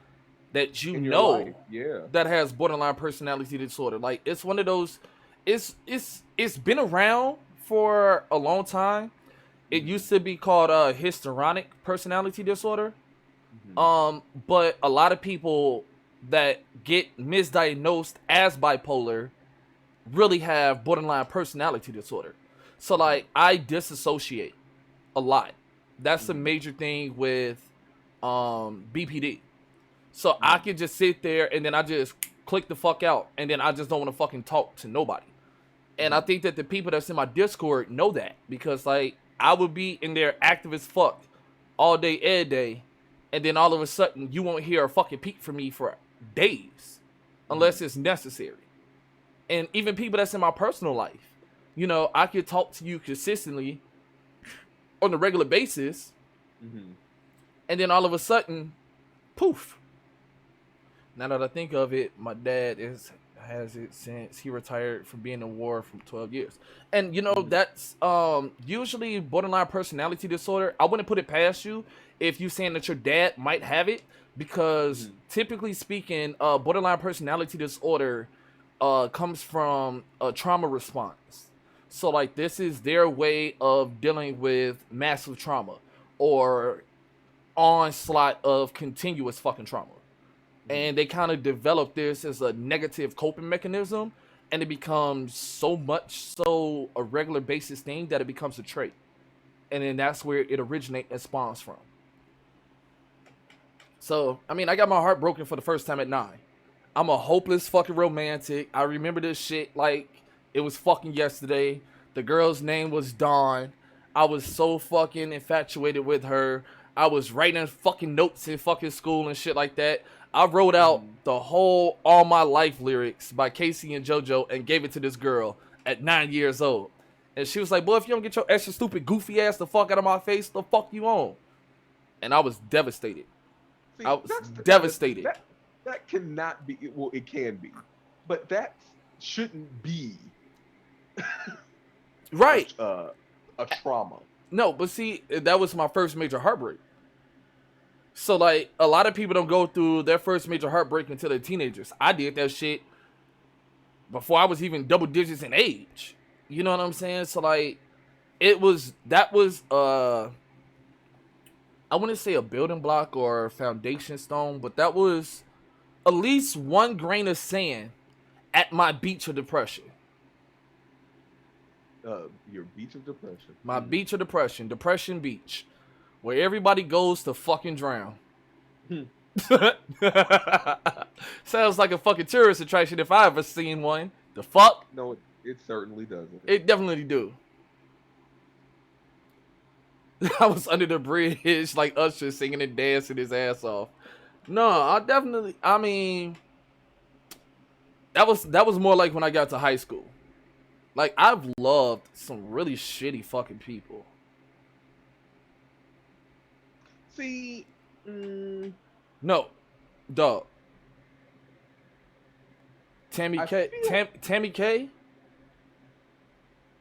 that you In your know life, yeah. that has borderline personality disorder. Like, it's one of those. It's been around for a long time. It used to be called histrionic personality disorder. Mhm. But a lot of people that get misdiagnosed as bipolar really have borderline personality disorder. So like, I disassociate a lot. That's the major thing with BPD. So I can just sit there and then I just click the fuck out, and then I just don't want to fucking talk to nobody. And I think that the people that's in my Discord know that, because like, I would be in there active as fuck all day, every day, and then all of a sudden you won't hear a fucking peep from me for days unless it's necessary. And even people that's in my personal life, you know, I could talk to you consistently on a regular basis, and then all of a sudden, poof. Now that I think of it, my dad has it since he retired from being in war from 12 years. And you know, that's usually borderline personality disorder. I wouldn't put it past you if you saying that your dad might have it, because typically speaking, borderline personality disorder comes from a trauma response. So like, this is their way of dealing with massive trauma or onslaught of continuous fucking trauma. And they kind of develop this as a negative coping mechanism, and it becomes so much so a regular basis thing that it becomes a trait. and then that's where it originates and spawns from. So, I mean, I got my heart broken for the first time at 9. I'm a hopeless fucking romantic. I remember this shit like it was fucking yesterday. The girl's name was Dawn. I was so fucking infatuated with her. I was writing fucking notes in fucking school and shit like that. I wrote out the whole All My Life lyrics by Casey and JoJo and gave it to this girl at 9 years old. And she was like, boy, if you don't get your extra stupid goofy ass the fuck out of my face, the fuck you on? And I was devastated. See, I was devastated. That cannot be. Well, it can be, but that shouldn't be right. A trauma. No, but see, that was my first major heartbreak. So, like, a lot of people don't go through their first major heartbreak until they're teenagers. I did that shit before I was even double digits in age. You know what I'm saying? So, like, that was I wouldn't say a building block or a foundation stone, but that was at least one grain of sand at my beach of depression. Your beach of depression. My beach of depression. Depression Beach. Where everybody goes to fucking drown. Sounds like a fucking tourist attraction if I ever seen one. The fuck? No, it certainly doesn't. It definitely do. I was under the bridge like Usher singing and dancing his ass off. No, I mean, that was more like when I got to high school. Like, I've loved some really shitty fucking people. See, no, dog. Tammy K.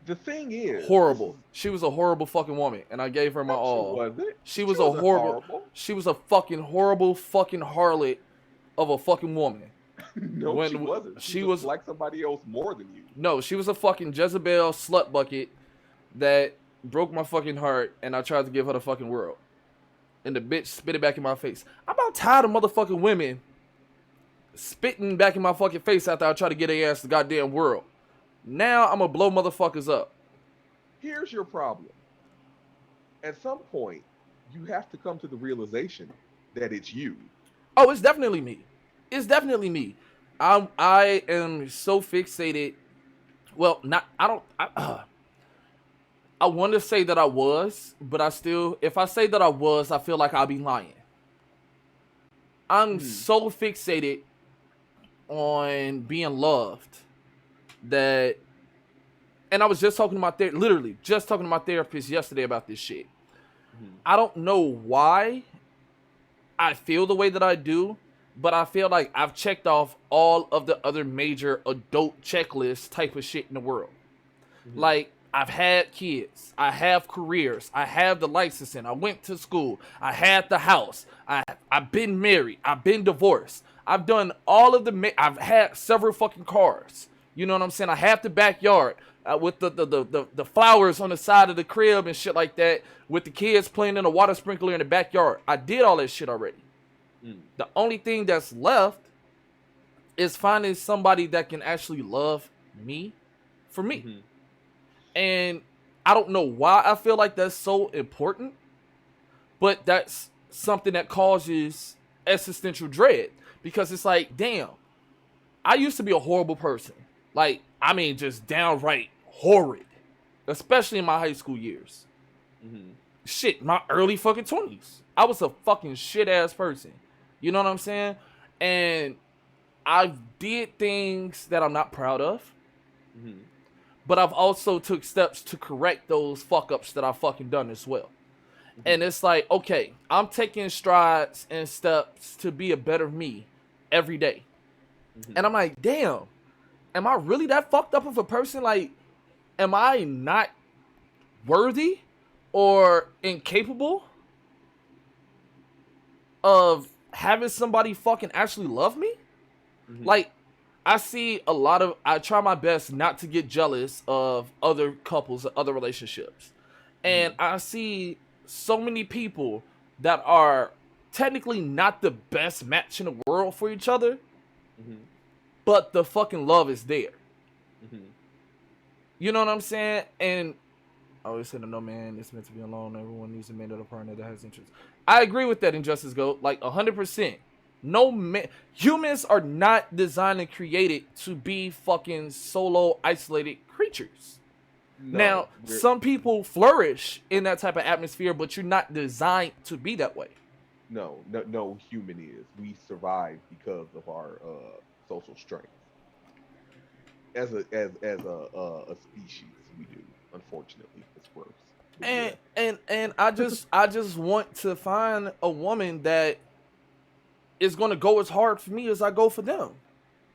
The thing is, horrible. She was a horrible fucking woman, and I gave her my all. She was a horrible. She was a fucking horrible fucking harlot of a fucking woman. No, she wasn't. She was like somebody else more than you. No, she was a fucking Jezebel slut bucket that broke my fucking heart, and I tried to give her the fucking world. And the bitch spit it back in my face. I'm about tired of motherfucking women spitting back in my fucking face after I try to get their ass the goddamn world. Now I'm gonna blow motherfuckers up. Here's your problem. At some point, you have to come to the realization that it's you. Oh, it's definitely me. It's definitely me. I am so fixated. Well, I want to say that I was, but if I say that I was, I feel like I'll be lying. I'm so fixated on being loved that, and I was just talking to my therapist yesterday about this shit. I don't know why I feel the way that I do, but I feel like I've checked off all of the other major adult checklist type of shit in the world. Like, I've had kids, I have careers, I have the licensing, I went to school, I had the house, I've been married, I've been divorced, I've done all of I've had several fucking cars. You know what I'm saying? I have the backyard with the flowers on the side of the crib and shit like that, with the kids playing in a water sprinkler in the backyard. I did all that shit already. The only thing that's left is finding somebody that can actually love me for me. And I don't know why I feel like that's so important, but that's something that causes existential dread, because it's like, damn, I used to be a horrible person. Like, I mean, just downright horrid, especially in my high school years. Shit, my early fucking 20s. I was a fucking shit ass person. You know what I'm saying? And I did things that I'm not proud of. But I've also took steps to correct those fuck ups that I fucking done as well. And it's like, okay, I'm taking strides and steps to be a better me every day. And I'm like, damn, am I really that fucked up of a person? Like, am I not worthy or incapable of having somebody fucking actually love me? Like, I try my best not to get jealous of other couples, other relationships. And I see so many people that are technically not the best match in the world for each other, but the fucking love is there. You know what I'm saying? And I always say that no man is meant to be alone. Everyone needs a man or a partner that has interests. I agree with that, Injustice Goat, like 100%. No man, humans are not designed and created to be fucking solo, isolated creatures. No, Now, some people flourish in that type of atmosphere, but you're not designed to be that way. no human is. We survive because of our social strength. As a species, we do. Unfortunately, it's gross. But And yeah. and I just want to find a woman that is going to go as hard for me as I go for them.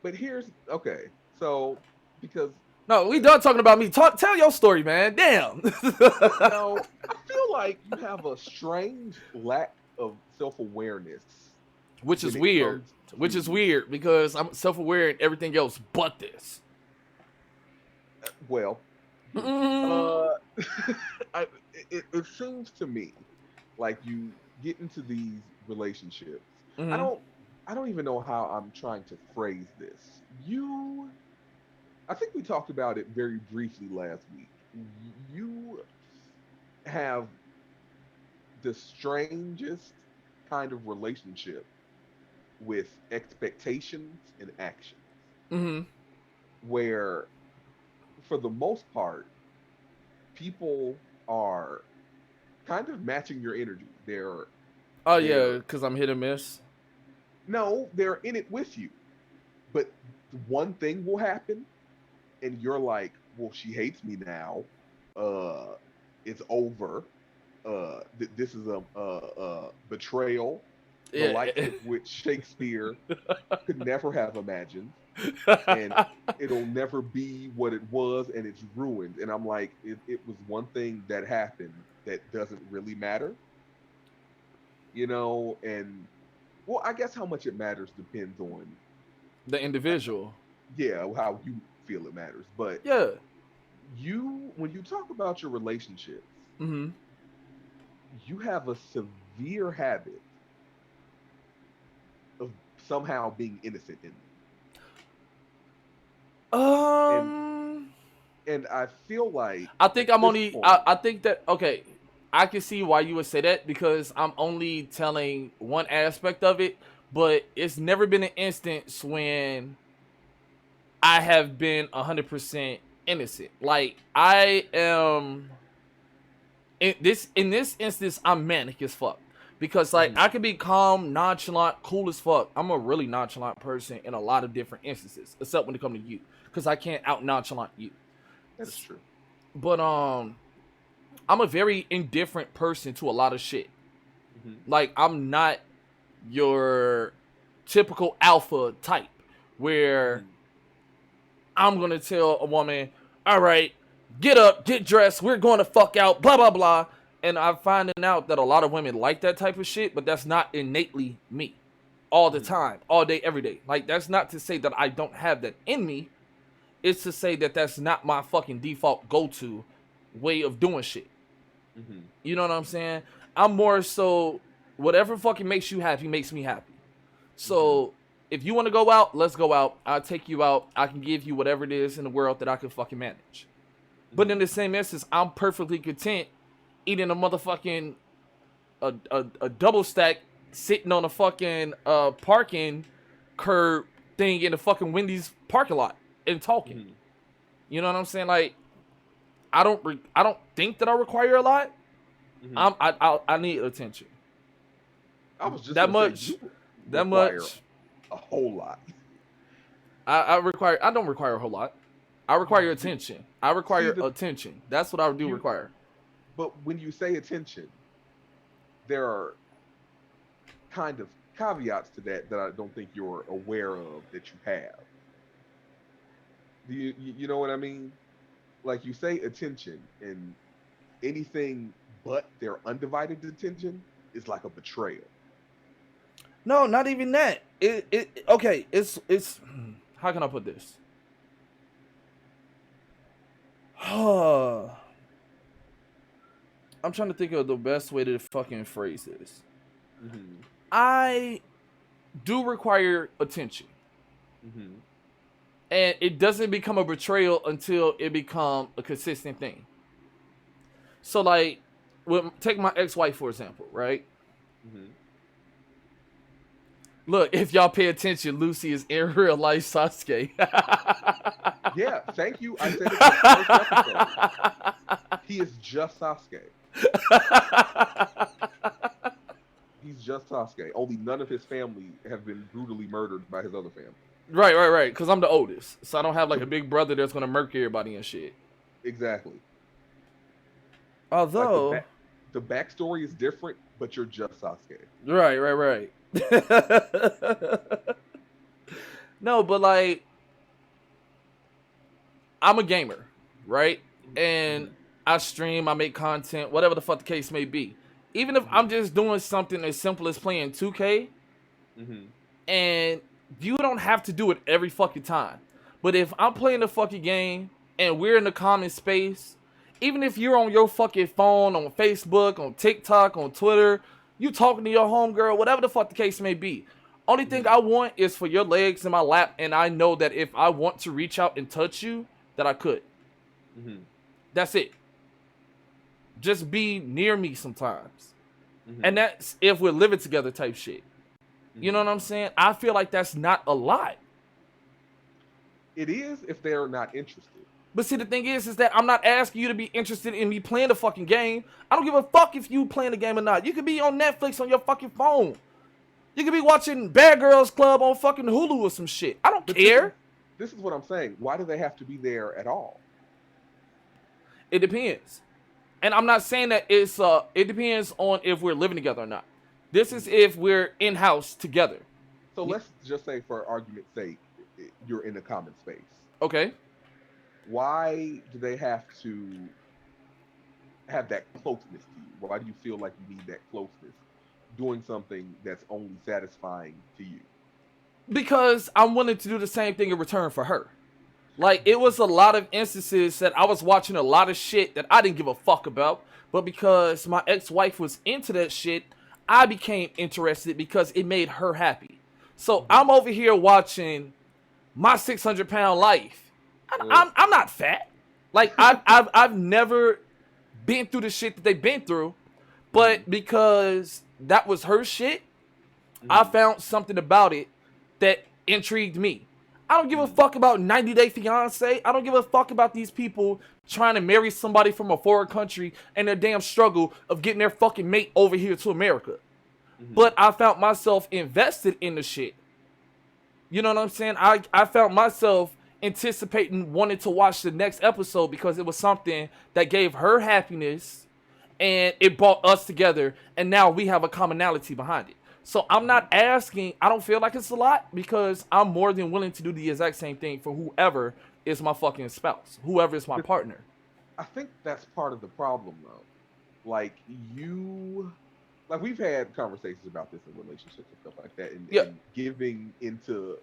But here's okay. So because No, we done talking about me. Tell your story, man. Damn. no, I feel like you have a strange lack of self awareness Which when is it weird. comes Which is to weird because I'm self-aware in everything else but this. well, Mm-hmm. uh, it seems to me like you get into these relationships. I Mm-hmm. don't I don't even know how I'm trying to phrase this. I think we talked about it very briefly last week. You have the strangest kind of relationship with expectations and actions, Mm-hmm. where for the most part, people are kind of matching your energy. Oh yeah, They're because I'm hit or miss. no, they're in it with you. But one thing will happen and you're like, well, she hates me now. Uh it's over. This is a betrayal, the Yeah. likes of which Shakespeare could never have imagined, and it'll never be what it was, and it's ruined. And I'm like, it was one thing that happened that doesn't really matter, and well, I guess how much it matters depends on, The individual. yeah, how you feel it matters. But Yeah. when you talk about your relationships, Mm-hmm. you have a severe habit of somehow being innocent in them. Um. And I feel like I at think I'm this only. point, I think that okay. I can see why you would say that because I'm only telling one aspect of it, but it's never been an instance when I have been 100% innocent. Like I am in this instance, I'm manic as fuck because like mhm, I can be calm, nonchalant, cool as fuck. I'm a really nonchalant person in a lot of different instances, except when it comes to you, because I can't out nonchalant you. that's true. But I'm a very indifferent person to a lot of shit. Hmm. Like I'm not your typical alpha type where Hmm. I'm gonna tell a woman, all right, get up, get dressed, we're going to fuck out, blah blah blah. And I'm finding out that a lot of women like that type of shit, but that's not innately me. All the Hmm. time, all day, every day. Like that's not to say that I don't have that in me. It's to say that that's not my fucking default go-to way of doing shit. Hmm. You know what I'm saying? I'm more so whatever fucking makes you happy makes me happy. Hmm. So if you want to go out, let's go out. I'll take you out. I can give you whatever it is in the world that I can fucking manage. But in Hmm. the same instance, I'm perfectly content eating a motherfucking a double stack sitting on a fucking parking curb thing in the fucking Wendy's parking lot and talking. Hmm. You know what I'm saying? Like I don't think that I require a lot. Hmm. I need attention. I was just That gonna say much. you That require much. a whole lot. I don't require a whole lot. I require You attention. I see require the attention. That's what I do you, require. but when you say attention, there are kind of caveats to that I don't think you're aware of that you have. Do you know what I mean? Like you say attention, and anything but their undivided attention is like a betrayal. No, not even that. It okay. It's how can I put this? I'm trying to think of the best way to fucking phrase this. Hmm. I do require attention, Hmm. and it doesn't become a betrayal until it become a consistent thing. So like, take my ex-wife for example, right? Mm-hmm. Look, if y'all pay attention, Lucy is in real life Sasuke. Yeah, thank you. I said it in the first episode. He is just Sasuke. He's just Sasuke. Only none of his family have been brutally murdered by his other family. Right. Because I'm the oldest, so I don't have like So, a big brother that's gonna murk everybody and shit. exactly. Like Although, the backstory is different, but you're just Sasuke. right. No, but like, I'm a gamer, right? And I stream, I make content, whatever the fuck the case may be. Even if I'm just doing something as simple as playing 2K, Mm-hmm. and you don't have to do it every fucking time. But if I'm playing the fucking game and we're in the common space, even if you're on your fucking phone, on Facebook, on TikTok, on Twitter, you talking to your homegirl, whatever the fuck the case may be. Only thing I want is for your legs in my lap, and I know that if I want to reach out and touch you, that I could. Mm-hmm. That's it. Just be near me sometimes. Mm-hmm. And that's if we're living together type shit. You know what I'm saying? I feel like that's not a lot. It is if they're not interested. But see, the thing is that I'm not asking you to be interested in me playing the fucking game. I don't give a fuck if you playing the game or not. You could be on Netflix on your fucking phone. You could be watching Bad Girls Club on fucking Hulu or some shit. I don't care. This is what I'm saying. Why do they have to be there at all? It depends. And I'm not saying that it depends on if we're living together or not. This is if we're in-house together. So let's just say, for argument's sake, you're in a common space. Okay. Why do they have to have that closeness to you? Why do you feel like you need that closeness doing something that's only satisfying to you? Because I'm willing to do the same thing in return for her. Like, it was a lot of instances that I was watching a lot of shit that I didn't give a fuck about. But because my ex-wife was into that shit, I became interested because it made her happy. So I'm over here watching My 600-Pound Life. I'm not fat. Like, I've never been through the shit that they've been through. But because that was her shit, I found something about it that intrigued me. I don't give a fuck about 90 Day Fiance. I don't give a fuck about these people trying to marry somebody from a foreign country and their damn struggle of getting their fucking mate over here to America. But I found myself invested in the shit. You know what I'm saying? I found myself anticipating wanting to watch the next episode because it was something that gave her happiness and it brought us together, and now we have a commonality behind it. So I'm not asking, I don't feel like it's a lot because I'm more than willing to do the exact same thing for whoever is my fucking spouse, whoever is my partner. I think that's part of the problem, though. Like, we've had conversations about this in relationships and stuff like that, and giving into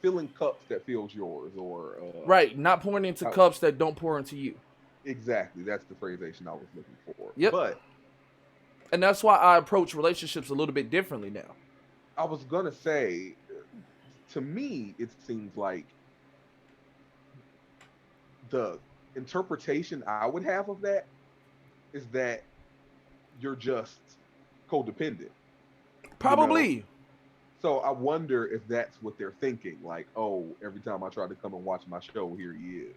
filling cups that fills yours, or right, not pouring into cups that don't pour into you. Exactly, that's the phrasation I was looking for. Yep. And that's why I approach relationships a little bit differently now. I was gonna say, to me, it seems like the interpretation I would have of that is that you're just codependent. Probably. You know? So I wonder if that's what they're thinking. Like, oh, every time I try to come and watch my show, here he is.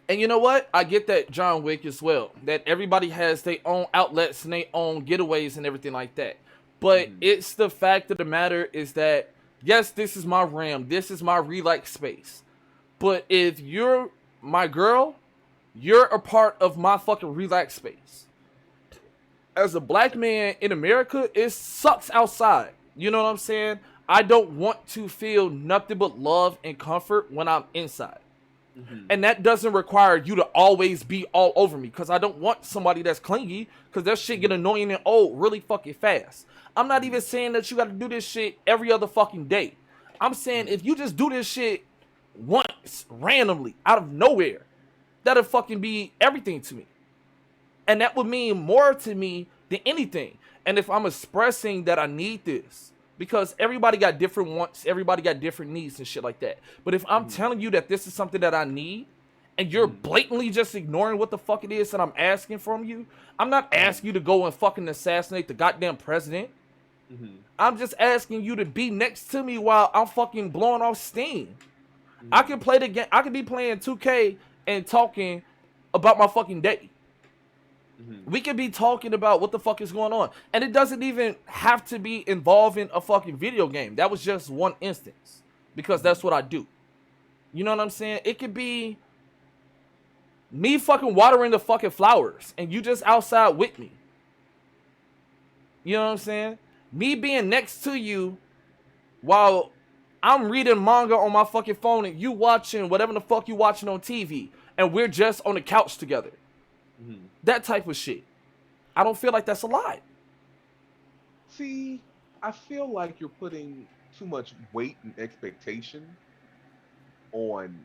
And you know what? I get that John Wick as well. That everybody has their own outlets and their own getaways and everything like that. But it's the fact of the matter is that, yes, this is my realm. This is my relax space. But if you're my girl, you're a part of my fucking relax space. As a black man in America, it sucks outside. You know what I'm saying? I don't want to feel nothing but love and comfort when I'm inside. And that doesn't require you to always be all over me, because I don't want somebody that's clingy, because that shit get annoying and old really fucking fast. I'm not even saying that you got to do this shit every other fucking day. I'm saying if you just do this shit once, randomly, out of nowhere, that'll fucking be everything to me. And that would mean more to me than anything. And if I'm expressing that I need this, because everybody got different wants, everybody got different needs and shit like that. But if I'm telling you that this is something that I need, and you're blatantly just ignoring what the fuck it is that I'm asking from you. I'm not asking you to go and fucking assassinate the goddamn president. I'm just asking you to be next to me while I'm fucking blowing off steam. I can play the game. I can be playing 2K and talking about my fucking day. We could be talking about what the fuck is going on. And it doesn't even have to be involving a fucking video game. That was just one instance. Because that's what I do. You know what I'm saying? It could be me fucking watering the fucking flowers and you just outside with me. You know what I'm saying? Me being next to you while I'm reading manga on my fucking phone and you watching whatever the fuck you watching on TV and we're just on the couch together. That type of shit. I don't feel like that's a lot. See, I feel like you're putting too much weight and expectation on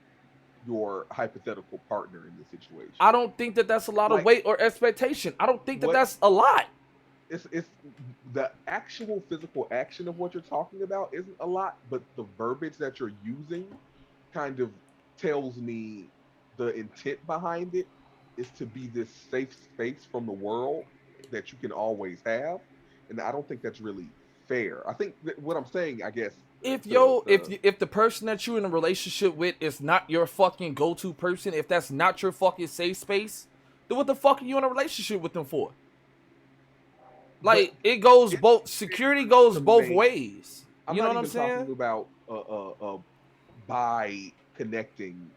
your hypothetical partner in this situation. I don't think that that's a lot of weight or expectation. I don't think that that's a lot. It's the actual physical action of what you're talking about isn't a lot, but the verbiage that you're using kind of tells me the intent behind it is to be this safe space from the world that you can always have, and I don't think that's really fair. I think that what I'm saying, I guess, if the person that you're in a relationship with is not your fucking go-to person, if that's not your fucking safe space, then what the fuck are you in a relationship with them for? Like, it goes both. Security goes both ways. You know what I'm saying? I'm not even talking about by connecting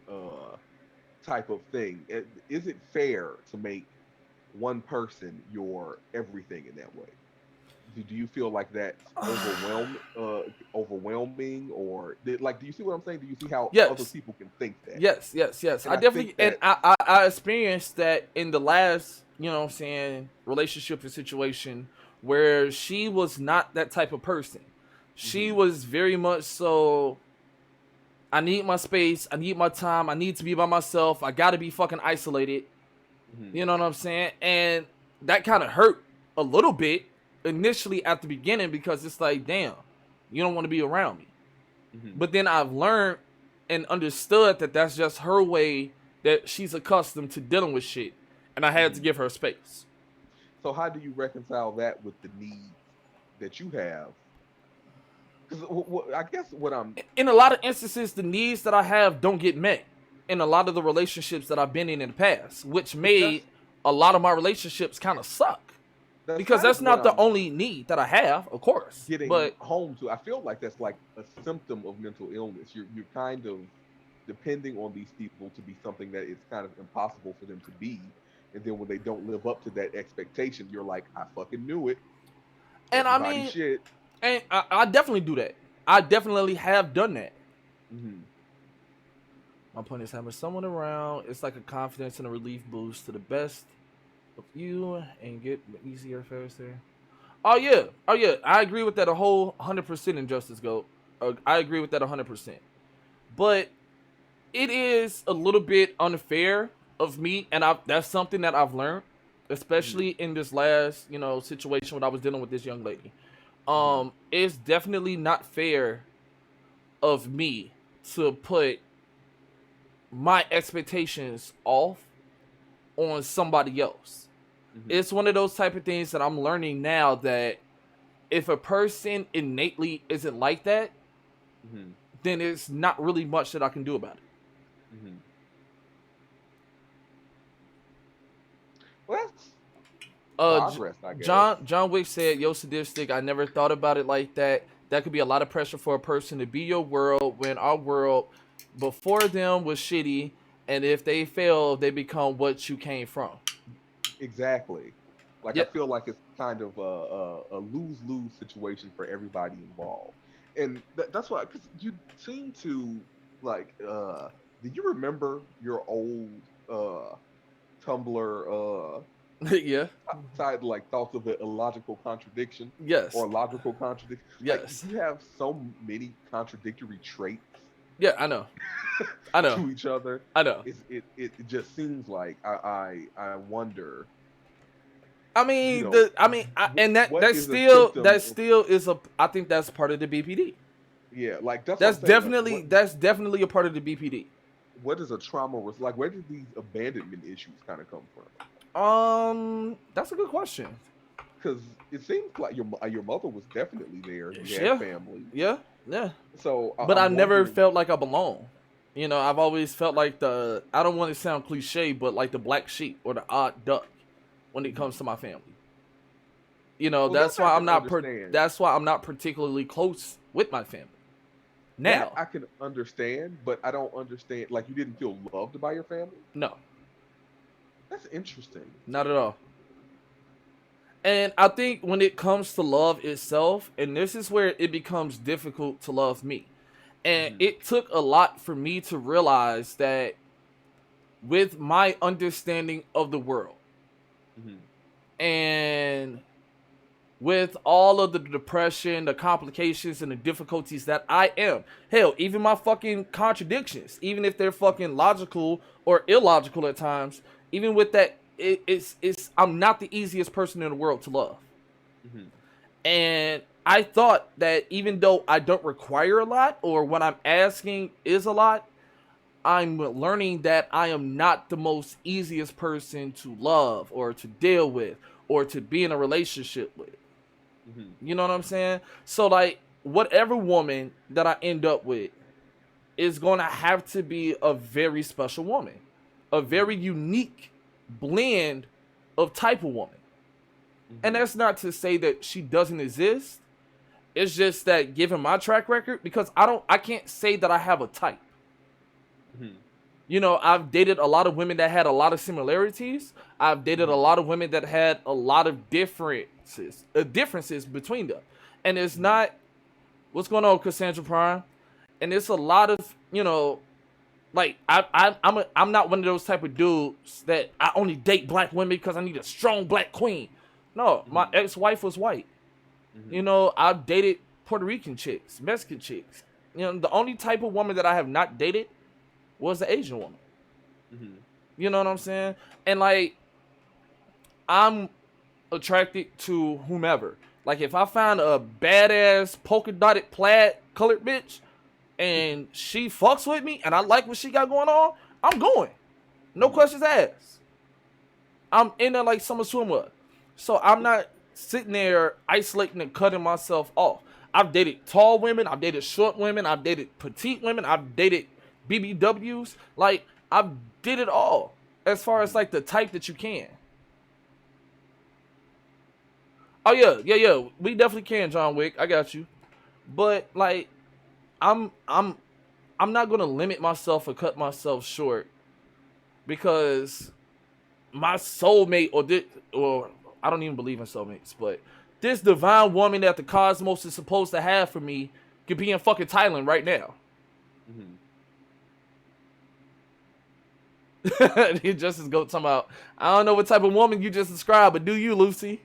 type of thing. Is it fair to make one person your everything in that way? Do you feel like that's overwhelming, or do you see what I'm saying? Do you see how other people can think that? Yes. I definitely, and I experienced that in the last, you know what I'm saying, relationship and situation where she was not that type of person. She was very much so, I need my space, I need my time, I need to be by myself, I gotta be fucking isolated. You know what I'm saying? And that kind of hurt a little bit initially at the beginning because it's like, damn, you don't want to be around me. But then I've learned and understood that that's just her way that she's accustomed to dealing with shit. And I had to give her space. So how do you reconcile that with the needs that you have? Because I guess what I'm... In a lot of instances, the needs that I have don't get met in a lot of the relationships that I've been in the past, which made a lot of my relationships kind of suck. Because that's not the only need that I have, of course. But home to, I feel like that's like a symptom of mental illness. You're kind of depending on these people to be something that is kind of impossible for them to be. And then when they don't live up to that expectation, you're like, I fucking knew it. And everybody I mean, shit. And I definitely do that. I definitely have done that. My point is having someone around. It's like a confidence and a relief boost to the best of you and get easier, faster. Oh yeah. I agree with that a whole 100% Injustice Goat. I agree with that 100%. But it is a little bit unfair of me, and that's something that I've learned, especially in this last, situation when I was dealing with this young lady. It's definitely not fair of me to put my expectations off on somebody else. It's one of those type of things that I'm learning now that if a person innately isn't like that, then it's not really much that I can do about it. Well, that's progress, I guess. John Wick said, "Yo, sadistic. I never thought about it like that. That could be a lot of pressure for a person to be your world when our world before them was shitty, and if they fail, they become what you came from." Exactly. I feel like it's kind of a lose-lose situation for everybody involved, and that's why. Because you seem to do you remember your old Tumblr? Yeah. Titled thoughts of an illogical contradiction. Yes. Or logical contradiction. Yes. You have so many contradictory traits. Yeah, I know. To each other. I know. It just seems like I wonder. I mean, I think that's part of the BPD. Yeah, that's definitely a part of the BPD. what is a trauma like? Where did these abandonment issues kind of come from? That's a good question. Because it seems like your mother was definitely there. You had Yeah, family, yeah, yeah. so But I I'm never wondering. felt like I belong. You know, I've always felt like I don't want to sound cliche, but like the black sheep or the odd duck when it comes to my family. You know, Well, that that's I why can understand. that's why I'm not particularly close with my family. That Now, I can understand, but I don't understand. Like you didn't feel loved by your family. no, That's interesting. not at all. And I think when it comes to love itself, and this is where it becomes difficult to love me. And Hmm. it took a lot for me to realize that with my understanding of the world Hmm. and with all of the depression, the complications, and the difficulties that I am, hell, even my fucking contradictions, even if they're fucking logical or illogical at times, even with that, it's I'm not the easiest person in the world to love. Hmm. And I thought that even though I don't require a lot, or what I'm asking is a lot, I'm learning that I am not the most easiest person to love or to deal with or to be in a relationship with. Hmm. You know what I'm saying? So like whatever woman that I end up with is going to have to be a very special woman, a very Hmm. unique blend of type of woman. And Hmm. that's not to say that she doesn't exist. It's just that given my track record, because I can't say that I have a type. Hmm. You know, I've dated a lot of women that had a lot of similarities. I've dated a Hmm. lot of women that had a lot of differences between them. And it's Hmm. not what's going on, Cassandra Prime. And it's a lot of, you know, like I'm not one of those type of dudes that I only date black women because I need a strong black queen. No, my Hmm. ex-wife was white. You Hmm. know, I've dated Puerto Rican chicks, Mexican chicks. You know, the only type of woman that I have not dated was the Asian woman. Hmm. You know what I'm saying? And like, I'm attracted to whomever. Like, if I find a badass polka dotted plaid colored bitch and she fucks with me and I like what she got going on, I'm going. No Hmm. questions asked. I'm in there like summer swimwear. So I'm not sitting there isolating and cutting myself off. I've dated tall women, I've dated short women, I've dated petite women, I've dated BBWs. Like, I've did it all as far as Hmm. like the type that you can. Oh yeah, yeah, yeah. We definitely can, John Wick. I got you. But like, I'm I'm I'm not gonna limit myself or cut myself short because my soulmate or I don't even believe in soulmates, but this divine woman that the cosmos is supposed to have for me could be in fucking Thailand right now. Hmm. He just is go talking about I don't know what type of woman you just described, but do you, Lucy?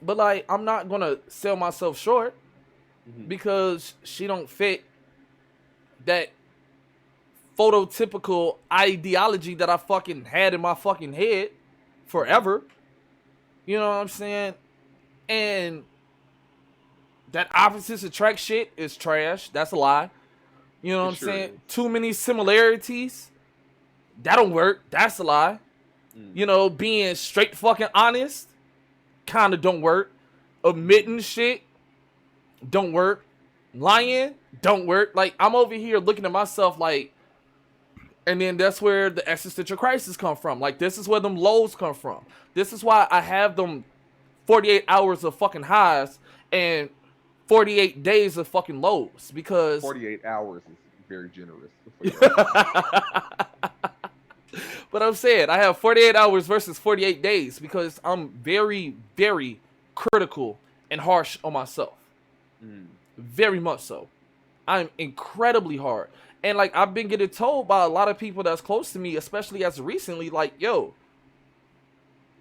But like, I'm not gonna sell myself short Hmm. because she don't fit that phototypical ideology that I fucking had in my fucking head Hmm. forever. You know what I'm saying? And that opposites attract shit is trash. That's a lie. You know what It I'm sure saying? is. Too many similarities. That don't work. That's a lie. Mm. You know, being straight fucking honest kind of don't work. Hmm. Admitting shit don't work. Hmm. Lying don't work. Like, I'm over here looking at myself like, and then that's where the existential crisis come from. Like, this is where them lows come from. This is why I have them 48 hours of fucking highs and 48 days of fucking lows because 48 hours is very generous for your highs. but I'm saying I have 48 hours versus 48 days because I'm very, very critical and harsh on myself. Mm. Very much so. I'm incredibly hard. And like, I've been getting told by a lot of people that's close to me, especially as recently, like, yo,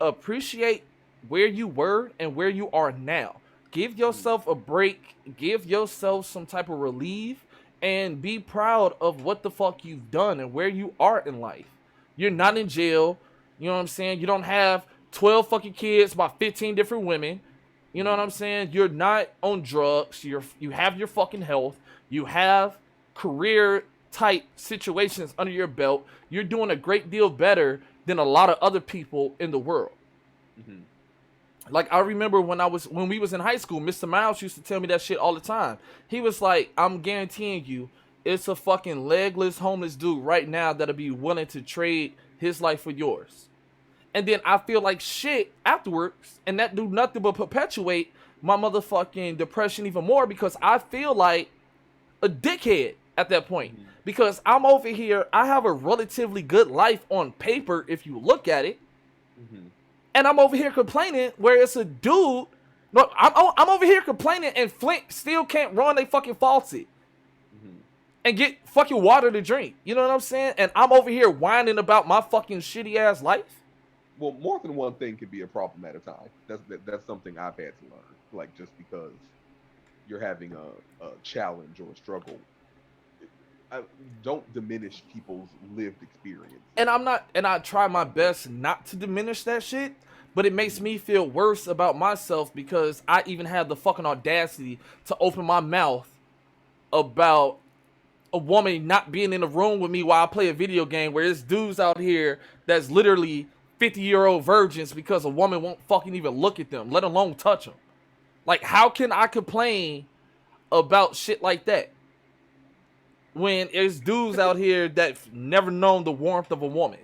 appreciate where you were and where you are now. Give Mm. yourself a break, give yourself some type of relief, and be proud of what the fuck you've done and where you are in life. You're not Mm. in jail. You know what I'm saying? You don't have 12 fucking kids by 15 different women. You know what Mm. I'm saying? You're not on drugs. You have your fucking health. You have career type situations under your belt. You're doing a great deal better than a lot of other people in the world. Mm-hmm. Like, I remember when we was in high school, Mr. Miles used to tell me that shit all the time. He was like, I'm guaranteeing you, it's a fucking legless homeless dude right now that'll be willing to trade his life for yours. And then I feel like shit afterwards, and that do nothing but perpetuate my motherfucking depression even more, because I feel like a dickhead at that point. Mm-hmm. Because I'm over here, I have a relatively good life on paper if you look at it. Mm-hmm. And I'm over here complaining where it's a dude. No, I'm over here complaining and Flint still can't run a fucking faucet and get fucking water to drink. You know what I'm saying? And I'm over here whining about my fucking shitty ass life. Well, more than one thing can be a problem at a time. That's something I've had to learn. Like, just because you're having a challenge or a struggle, don't diminish people's lived experience. And I try my best not to diminish that shit, but it makes me feel worse about myself because I even have the fucking audacity to open my mouth about a woman not being in the room with me while I play a video game where there's dudes out here that's literally 50-year-old virgins because a woman won't fucking even look at them, let alone touch them. Like, how can I complain about shit like that when there's dudes out here that's never known the warmth of a woman?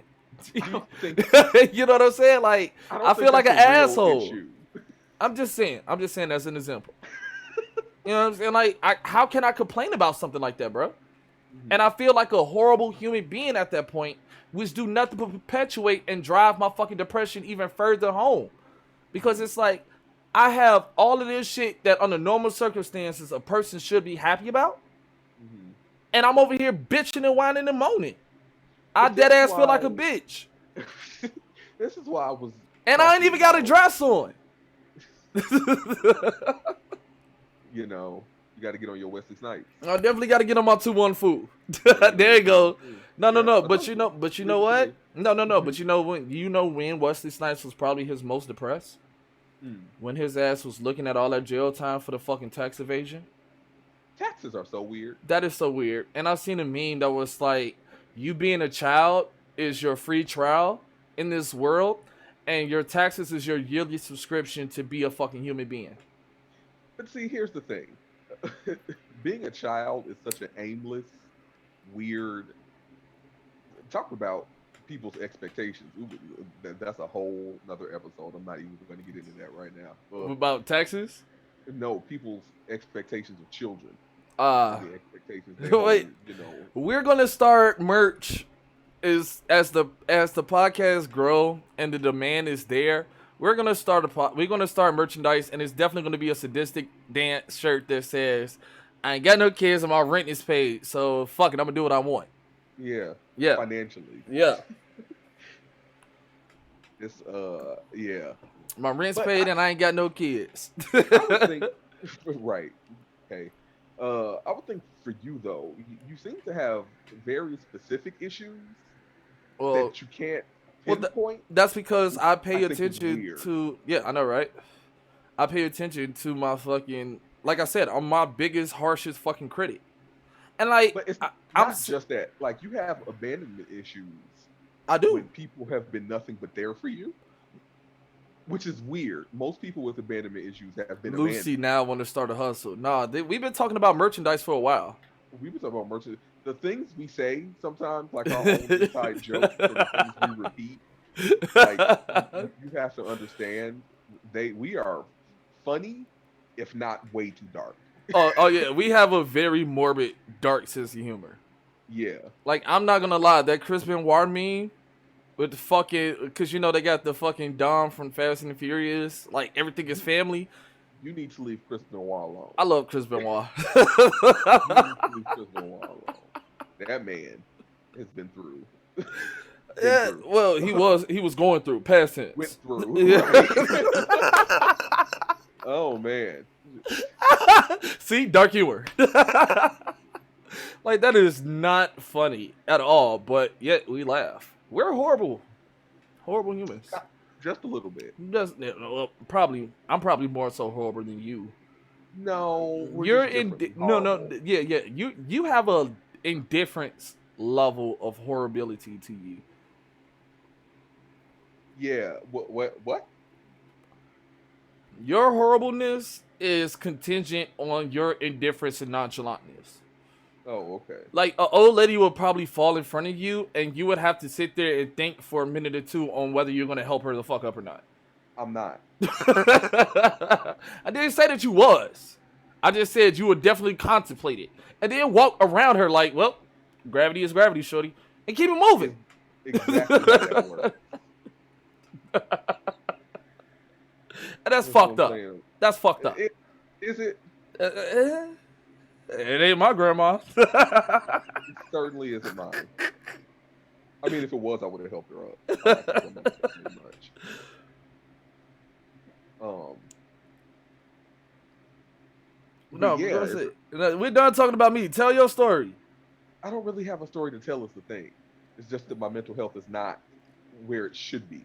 You know what I'm saying? Like, I feel like an asshole. I'm just saying as an example. You know what I'm saying? Like, how can I complain about something like that, bro? Mm-hmm. And I feel like a horrible human being at that point, which do nothing but perpetuate and drive my fucking depression even further home. Because it's like, I have all of this shit that under normal circumstances a person should be happy about. Mm-hmm. And I'm over here bitching and whining and moaning. I dead ass feel like a bitch. This is why I was... And I ain't even got a dress on. You know, you got to get on your Wesley Snipes. I definitely got to get on my 2-1 food. There you go. No. But you know what? No. But you know when Wesley Snipes was probably his most depressed? When his ass was looking at all that jail time for the fucking tax evasion. Taxes are so weird. That is so weird. And I've seen a meme that was like, you being a child is your free trial in this world, and your taxes is your yearly subscription to be a fucking human being. But see, here's the thing. Being a child is such an aimless, weird... Talk about people's expectations. That's a whole another episode. I'm not even going to get into that right now. About taxes? No, people's expectations of children. The expectations wait, we're gonna start merch as the podcast grow and the demand is there. We're gonna start merchandise, and it's definitely gonna be a sadistic dance shirt that says, "I ain't got no kids and my rent is paid, so fuck it, I'm gonna do what I want." Yeah. Financially. Yeah. It's yeah. My rent's paid and I ain't got no kids. I would think, right. Okay. I would think for you though, you seem to have very specific issues that you can't pinpoint. That's because I pay attention to. Yeah, I know, right? I pay attention to my fucking. Like I said, I'm my biggest, harshest fucking critic. And like, but it's not just that. Like, you have abandonment issues. I do. When people have been nothing but there for you. Which is weird. Most people with abandonment issues have been Lucy abandoned. Now want to start a hustle. Nah, we've been talking about merchandise for a while. We've been talking about merchandise. The things we say sometimes, like our own inside jokes, or the things we repeat, like you have to understand, we are funny, if not way too dark. Oh yeah, we have a very morbid, dark sense of humor. Yeah. Like, I'm not gonna lie, that Chris Benoit meme with the fucking, because you know they got the fucking Dom from Fast and the Furious, like everything is family. You need to leave Chris Benoit alone. I love Chris Benoit. You need to leave Chris Benoit alone. That man has been through. Yeah, well, he was going through, past tense. Went through. Yeah. Right? Oh man. See, dark humor. Like, that is not funny at all, but yet we laugh. We're horrible humans. Just a little bit. I'm probably more so horrible than you, No, we're You're just in differently no horrible. yeah. You have a indifference level of horribility to you. Yeah. What? Your horribleness is contingent on your indifference and nonchalantness. Oh, okay. Like an old lady would probably fall in front of you, and you would have to sit there and think for a minute or two on whether you're gonna help her the fuck up or not. I'm not. I didn't say that you was. I just said you would definitely contemplate it, and then walk around her like, well, gravity is gravity, shorty, and keep it It's moving. exactly how that works. And that's That's what fucked I'm up. saying. That's fucked up. Is it? It ain't my grandma. It certainly isn't mine. I mean, if it was, I would have helped her up. I like my grandmother very much. Um, No, but yeah, we're done talking about me. Tell your story. I don't really have a story to tell. Is the thing. It's just that my mental health is not where it should be.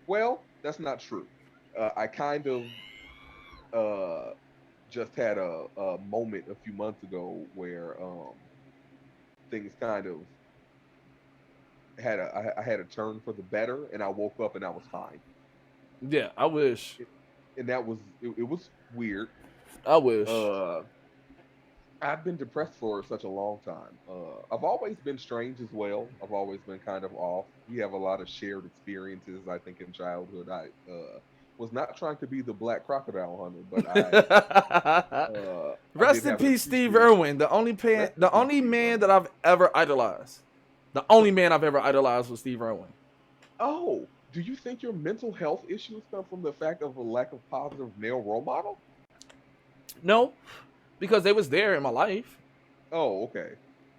Well, that's not true. I kind of just had a moment a few months ago where things kind of I had a turn for the better, and I woke up and I was fine. Yeah, I wish. It, and that was it was weird. I wish. Uh, I've been depressed for such a long time. I've always been strange as well. I've always been kind of off. We have a lot of shared experiences. I think in childhood, I was not trying to be the black crocodile hunter, but I did Rest in have an peace, Steve appreciation. Irwin. The only Rest in the peace, only Steve man that Irwin. I've ever idolized. The only man I've ever idolized was Steve Irwin. Oh, do you think your mental health issues come from the fact of a lack of positive male role model? No, because they was there in my life. Oh, okay.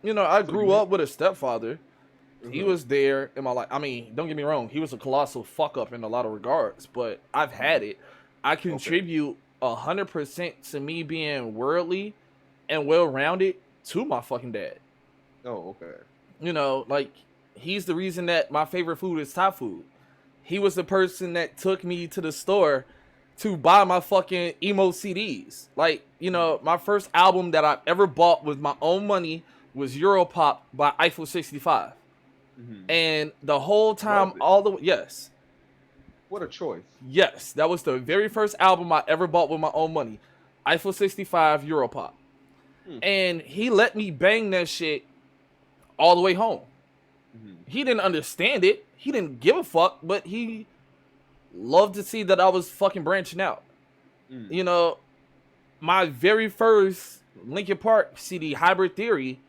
You know, I So grew up with a stepfather. He uh was there in my life. I mean, don't get me wrong. He was a colossal fuck up in a lot of regards, but I've had it. I okay. contribute 100% to me being worldly and well rounded to my fucking dad. Oh, okay. You know, like he's the reason that my favorite food is Thai food. He was the person that took me to the store to buy my fucking emo CDs. Like, you Mhm. know, my first album that I ever bought with my own money was Europop by Eiffel 65. Mhm. And the whole time, Was it? all the yes, What a choice. yes, that was the very first album I ever bought with my own money. Eiffel 65 Europop. Hmm. And he let me bang that shit all the way home. Mhm. He didn't understand it. He didn't give a fuck, but he loved to see that I was fucking branching out. Mm. You know, my very first Linkin Park CD, Hybrid Theory,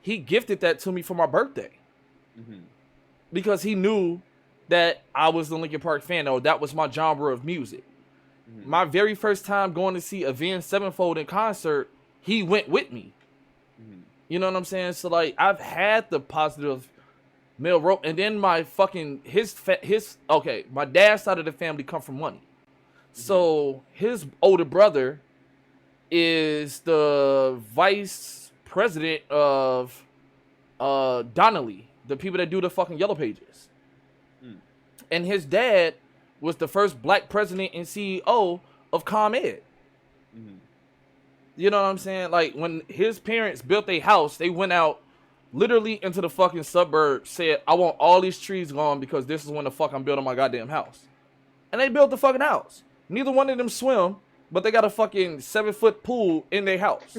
he gifted that to me for my birthday Mhm. because he knew that I was the Linkin Park fan, or that was my genre of music. Mhm. My very first time going to see Avenged Sevenfold in concert, he went with me. Mhm. You know what I'm saying? So like, I've had the positive male role, and then my fucking his okay, my dad's side of the family come from money, Mhm. so his older brother is the vice president of Donnelly, the people that do the fucking Yellow Pages. Mm. And his dad was the first black president and CEO of ComEd. Mhm. You know what I'm saying? Like when his parents built a house, they went out literally into the fucking suburbs, said, I want all these trees gone because this is when the fuck I'm building my goddamn house. And they built the fucking house. Neither one of them swim, but they got a fucking 7-foot pool in their house.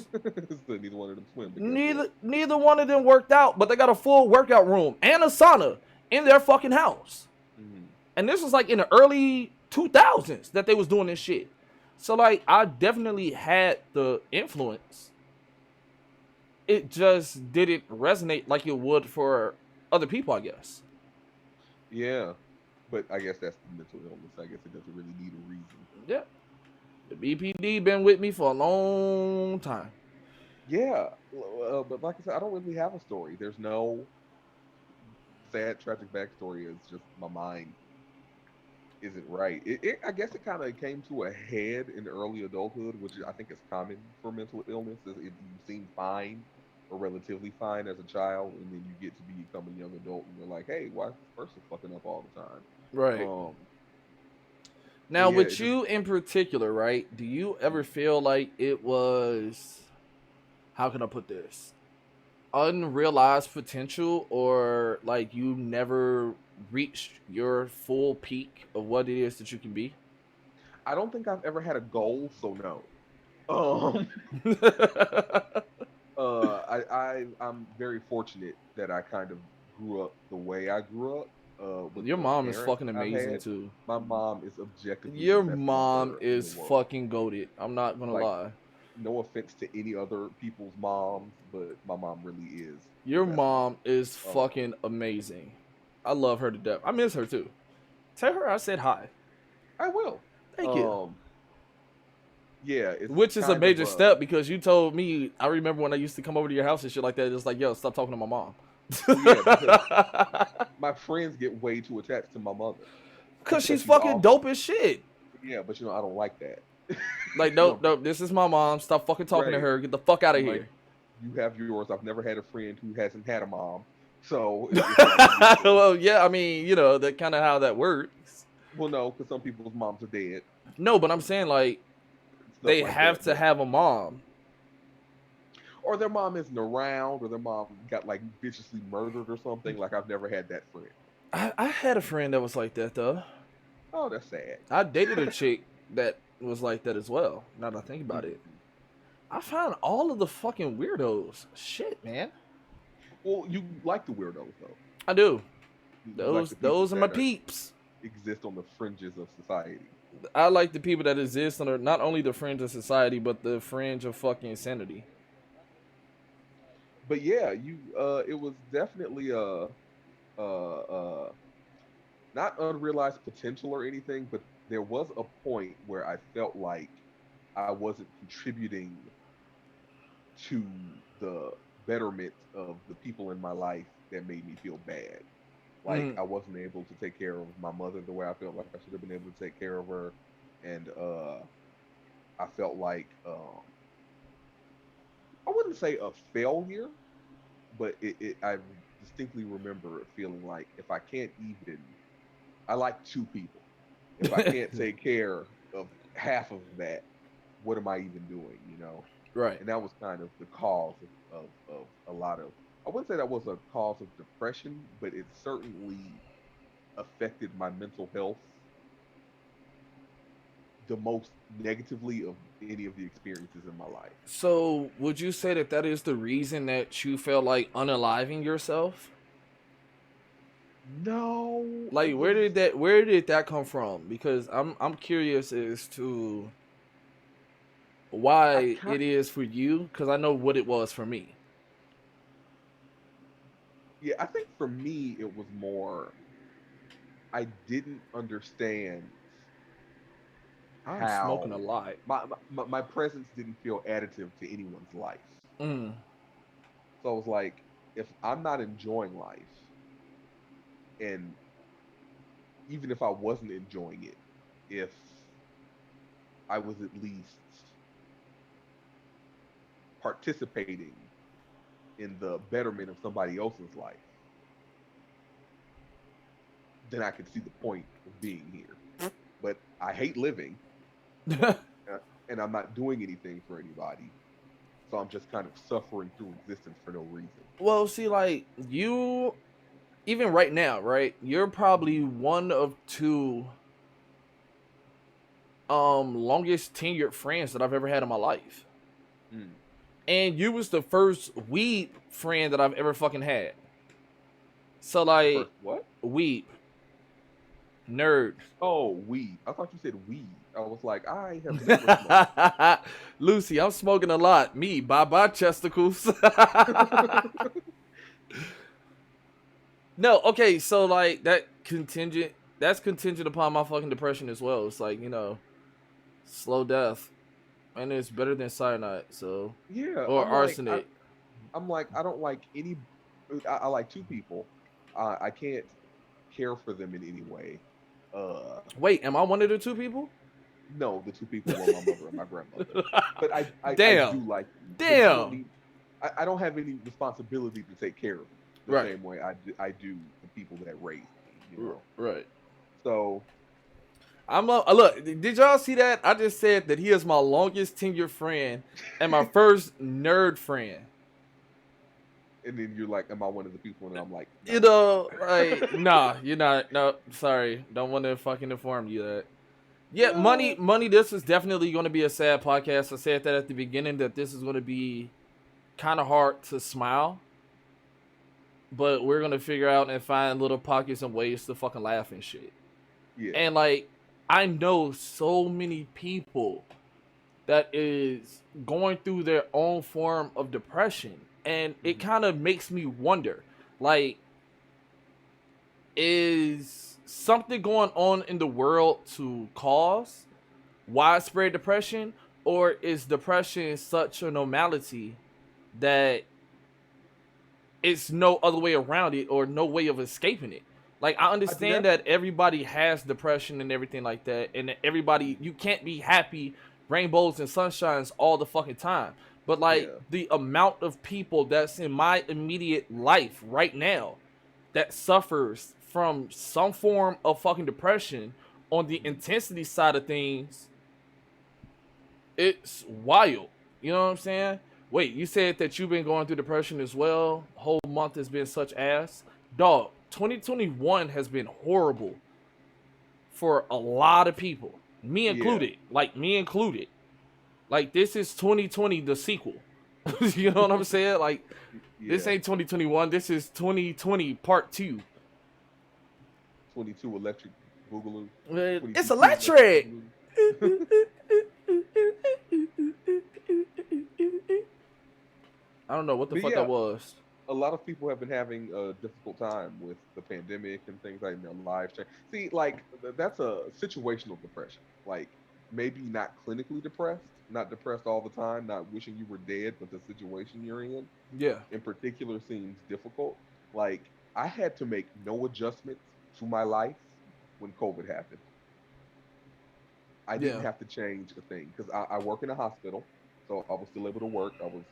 So neither one of them swim, but guess what? Neither one of them worked out, but they got a full workout room and a sauna in their fucking house. Mhm. And this was like in the early 2000s that they was doing this shit. So like I definitely had the influence. It just didn't resonate like it would for other people, I guess. Yeah, but I guess that's the mental illness. I guess it doesn't really need a reason. Yeah. The BPD been with me for a long time. Yeah, but like I said, I don't really have a story. There's no sad, tragic backstory. It's just my mind isn't right. I guess it kind of came to a head in early adulthood, which I think is common for mental illness. Is you seem fine or relatively fine as a child, and then you get to become a young adult, and you're like, hey, why is this person fucking up all the time? Right. Um, Now, yeah, with you in particular, right? Do you ever feel like it was, how can I put this, unrealized potential, or like you never reached your full peak of what it is that you can be? I don't think I've ever had a goal, so no. Um, I'm very fortunate that I kind of grew up the way I grew up. With Your the mom is parents fucking I've amazing had. too. My mom is objectively the Your best mom mother in the is world. fucking goated. I'm not gonna Like, lie. no offense to any other people's moms, but my mom really is the Your best mother. mom is Um, fucking amazing. I love her to death. I miss her too. Tell her I said hi. I will. Thank you. Um, yeah, it's Which is a kind of major step because you told me. I remember when I used to come over to your house and shit like that. It's like, yo, stop talking to my mom. well, yeah, because my friends get way too attached to my mother Cause because she's she's fucking awesome. dope as shit. Yeah, but I don't like that. Like, You nope, know, nope. This is my mom. Stop fucking talking to right? her. Get the fuck out of I'm like, here. you have yours. I've never had a friend who hasn't had a mom, so it's not a big deal. Well, yeah. I mean, that kind of how that works. Well, no, because some people's moms are dead, No, but I'm saying like stuff they like have that. to But have a mom. or their mom isn't around, or their mom got like viciously murdered or something. Like I've never had that friend. I had a friend that was like that though. Oh, that's sad. I dated a chick that was like that as well. Now that I think about it, Mhm. I found all of the fucking weirdos. Shit, man. Well, you like the weirdos though. I do. You like Those the people those are my that are, peeps. exist on the fringes of society. I like the people that exist on not only the fringe of society, but the fringe of fucking sanity. But yeah, it was definitely not unrealized potential or anything, but there was a point where I felt like I wasn't contributing to the betterment of the people in my life that made me feel bad. Like Mm. I wasn't able to take care of my mother the way I felt like I should have been able to take care of her, and I felt like I wouldn't say a failure, but I distinctly remember feeling like if I can't even, I like two people. If I can't take care of half of that, what am I even doing? Right. And that was kind of the cause of a lot of. I wouldn't say that was a cause of depression, but it certainly affected my mental health the most negatively of any of the experiences in my life. So, would you say that that is the reason that you felt like unaliving yourself? No, it Like, was where did that come from? Because I'm curious as to I why can't. it is for you. Because I know what it was for me. Yeah, I think for me it was more I didn't understand I'm smoking a how lot. my presence didn't feel additive to anyone's life. Mm. So I was like, if I'm not enjoying life, and even if I wasn't enjoying it, if I was at least participating in the betterment of somebody else's life, then I could see the point of being here. But I hate living, uh, and I'm not doing anything for anybody. So I'm just kind of suffering through existence for no reason. Well, see, like you, even right now, right? You're probably one of two longest tenured friends that I've ever had in my life. Mm. And you was the first weed friend that I've ever fucking had. So The like first what? weed nerd. Oh, weed. I thought you said weed. I was like, I have never smoked. Lucy, I'm smoking a lot. Me, bye bye chesticles. No, okay, so like that's contingent upon my fucking depression as well. It's like, slow death. And it's better than cyanide, so Yeah, or I'm like, arsenic. I don't like any. I like two people. I can't care for them in any way. Uh, Wait, am I one of the two people? no, the two people were my mother and my grandmother. But I Damn. do like them. But you don't Damn. need. I don't have any responsibility to take care of them the Right. same way I do the people that raised me. Right. So Look, did y'all see that? I just said that he is my longest tenured friend and my first nerd friend. And then you're like, am I one of the people? And I'm like, no. You know, like, nah, you're not. No, sorry. Don't want to fucking inform you that. Yeah, No. money. This is definitely going to be a sad podcast. I said that at the beginning that this is going to be kind of hard to smile, but we're going to figure out and find little pockets and ways to fucking laugh and shit. Yeah. And like, I know so many people that is going through their own form of depression, and it kind of makes me wonder, like, is something going on in the world to cause widespread depression, or is depression such a normality that it's no other way around it or no way of escaping it? Like, I understand that everybody has depression and everything like that, and everybody, you can't be happy, rainbows and sunshines all the fucking time. But like, the amount of people that's in my immediate life right now that suffers from some form of fucking depression on the intensity side of things, it's wild. You know what I'm saying? Wait, you said that you've been going through depression as well? Whole month has been such ass. Dog, 2021 has been horrible for a lot of people. Me included. Like, me included. Like, this is 2020, the sequel. You know what I'm saying? Like, this ain't 2021. This is 2020 part 2. 22 electric boogaloo. It's electric. I don't know what the fuck that was. A lot of people have been having a difficult time with the pandemic and things like their lives change. See, like, that's a situational depression. Like, maybe not clinically depressed, not depressed all the time, not wishing you were dead, but the situation you're in particular seems difficult. Like, I had to make no adjustments to my life when COVID happened. I didn't have to change a thing because I work in a hospital, so I was still able to work. I was,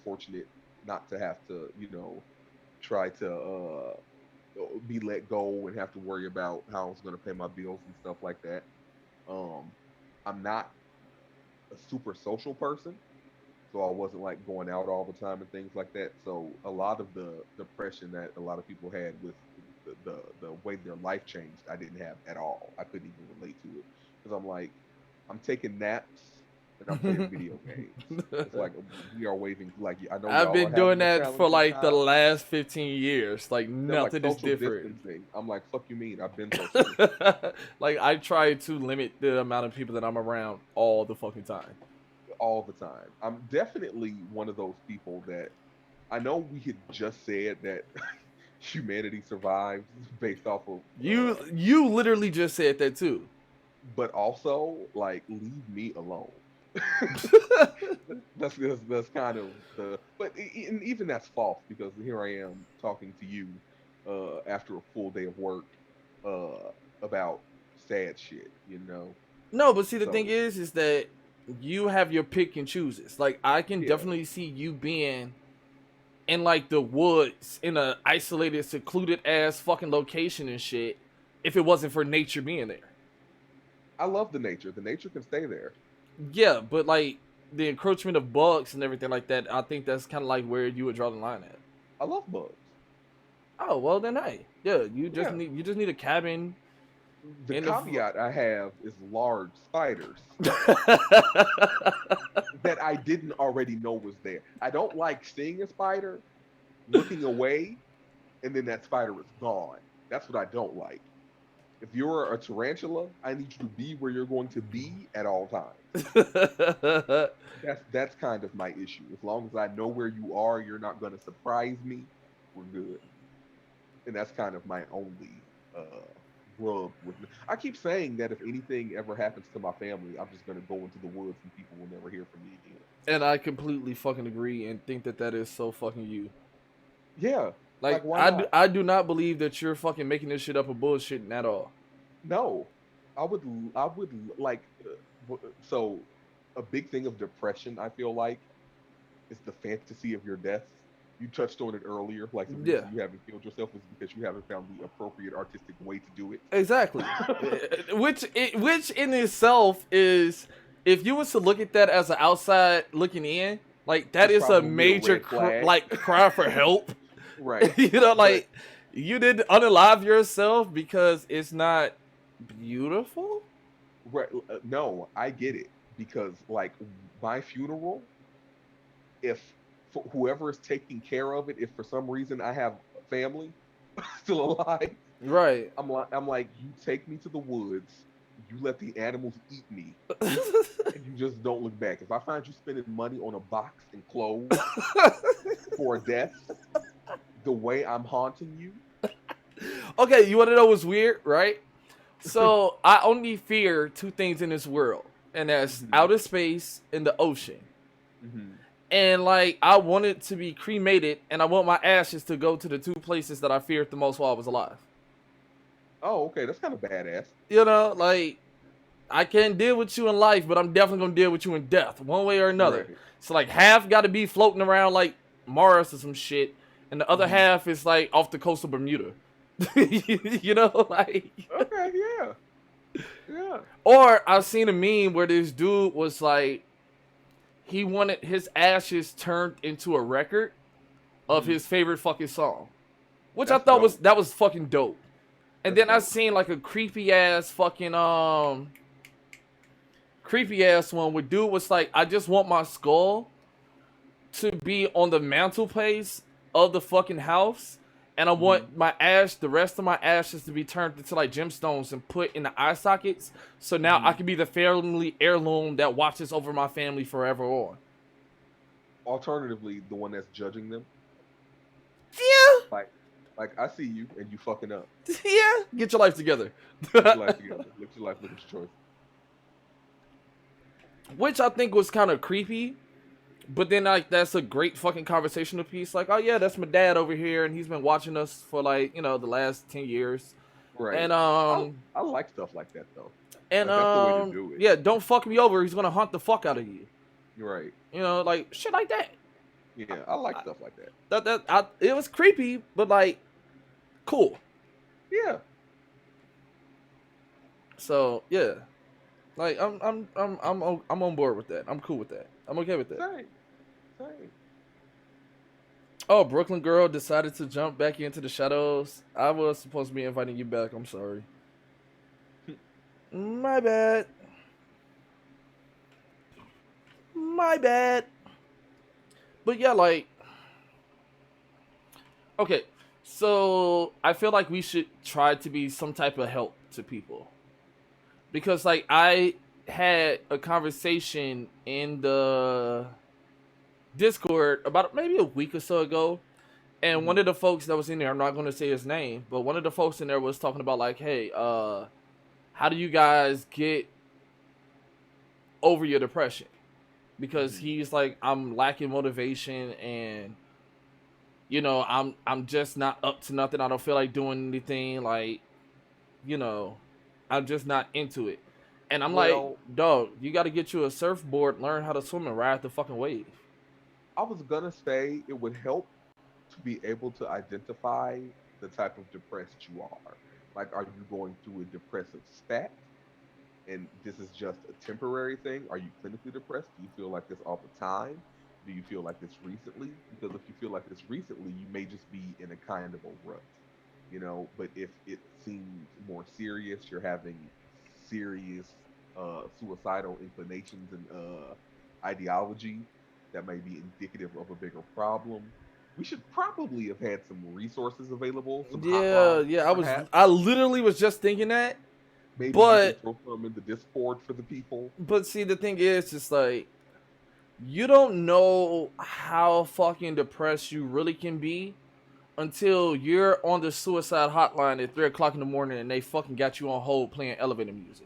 fortunate not to have to, try to be let go and have to worry about how I was going to pay my bills and stuff like that. I'm not a super social person, so I wasn't like going out all the time and things like that. So a lot of the depression that a lot of people had with the way their life changed, I didn't have at all. I couldn't even relate to it because I'm like, I'm taking naps and I'm playing video games. It's like we are waving. Like, I know I've been doing that for like the last 15 years. Like, nothing is different. Distancing. I'm like, fuck you mean? I've been social. Like, I try to limit the amount of people that I'm around all the fucking time. All the time. I'm definitely one of those people that I know we had just said that humanity survives based off of you literally just said that too. But also, like, leave me alone. that's kind of the, but even that's false because here I am talking to you after a full day of work about sad shit, No, but see, the thing is that you have your pick and chooses. Like, I can definitely see you being in like the woods in a isolated, secluded ass fucking location and shit if it wasn't for nature being there. I love the nature. The nature can stay there. Yeah, but like the encroachment of bugs and everything like that, I think that's kind of like where you would draw the line at. I love bugs. Oh, well then, hey, you just need a cabin. The caveat I have is large spiders that I didn't already know was there. I don't like seeing a spider, looking away, and then that spider is gone. That's what I don't like. If you're a tarantula, I need you to be where you're going to be at all times. That's kind of my issue. As long as I know where you are, you're not going to surprise me, we're good. And that's kind of my only rub with me. I keep saying that if anything ever happens to my family, I'm just going to go into the woods and people will never hear from me again. And I completely fucking agree and think that is so fucking you. Yeah. Like I do not believe that you're fucking making this shit up or bullshitting at all. No, I would like. A big thing of depression, I feel like, is the fantasy of your death. You touched on it earlier. Like the Yeah. reason you haven't killed yourself is because you haven't found the appropriate artistic way to do it. Exactly. Which in itself is, if you was to look at that as an outside looking in, like that It's is a probably a major red flag. like cry for help. Right. You know, But like you didn't unalive yourself because it's not beautiful. right, no, I get it because like my funeral, if for whoever is taking care of it, if for some reason I have family still alive, Right. I'm like you take me to the woods, you let the animals eat me, and you just don't look back. If I find you spending money on a box and clothes for a death, the way I'm haunting you, Okay, you want to know what's weird, right? So I only fear two things in this world, and that's Mhm. outer space and the ocean. hmm And like I wanted to be cremated, and I want my ashes to go to the two places that I feared the most while I was alive. oh, okay, that's kind of badass. You know, like I can't deal with you in life, but I'm definitely gonna deal with you in death, one way or another. Right. So like half got to be floating around like Mars or some shit, and the other hmm half is like off the coast of Bermuda. You know, like. Okay, yeah, yeah. Or I've seen a meme where this dude was like, he wanted his ashes turned into a record of Mhm. his favorite fucking song, which I That's thought was dope. that was fucking dope. And That's then I dope. seen like a creepy ass one where dude was like, I just want my skull to be on the mantelpiece of the fucking house, and I Mhm. want the rest of my ashes to be turned into like gemstones and put in the eye sockets, so now I Mhm. can be the family heirloom that watches over my family forever on. Alternatively, the one that's judging them, Yeah, like, I see you and you fucking up. yeah. Get your life together. Get your life together. Live your life. Look at your choice. Which I think was kind of creepy. But then, like, that's a great fucking conversational piece. Like, oh yeah, that's my dad over here, and he's been watching us for like, the last 10 years. Right. And I like stuff like that though. Like that's the way to do it. yeah, don't fuck me over. He's gonna hunt the fuck out of you. You're right. Like shit like that. Yeah, I like stuff like that. It was creepy, but like cool. Yeah. So yeah, like I'm on board with that. I'm cool with that. I'm okay with that. Same. Same. Oh, Brooklyn girl decided to jump back into the shadows. I was supposed to be inviting you back. I'm sorry. My bad. My bad. But yeah, like, okay. So I feel like we should try to be some type of help to people. Because like I had a conversation in the Discord about maybe a week or so ago. And one Mhm. of the folks that was in there, I'm not going to say his name, but one of the folks in there was talking about like, hey, how do you guys get over your depression? Because Mhm. he's like, I'm lacking motivation, and I'm just not up to nothing. I don't feel like doing anything. Like, you know, I'm just not into it. And I'm like, Well, dog, you got to get you a surfboard, learn how to swim, and ride the fucking wave. I was gonna say it would help to be able to identify the type of depressed you are. Like, are you going through a depressive spat? And this is just a temporary thing? Are you clinically depressed? Do you feel like this all the time? Do you feel like this recently? Because if you feel like this recently, you may just be in a kind of a rut, But if it seems more serious, you're having serious suicidal inclinations and ideology that may be indicative of a bigger problem. We should probably have had some resources available, some Yeah, hotlines, yeah. perhaps. I literally was just thinking that, Maybe you can but throw some in the Discord for the people. see, the thing is, just like you don't know how fucking depressed you really can be until you're on the suicide hotline at 3 o'clock in the morning and they fucking got you on hold playing elevator music.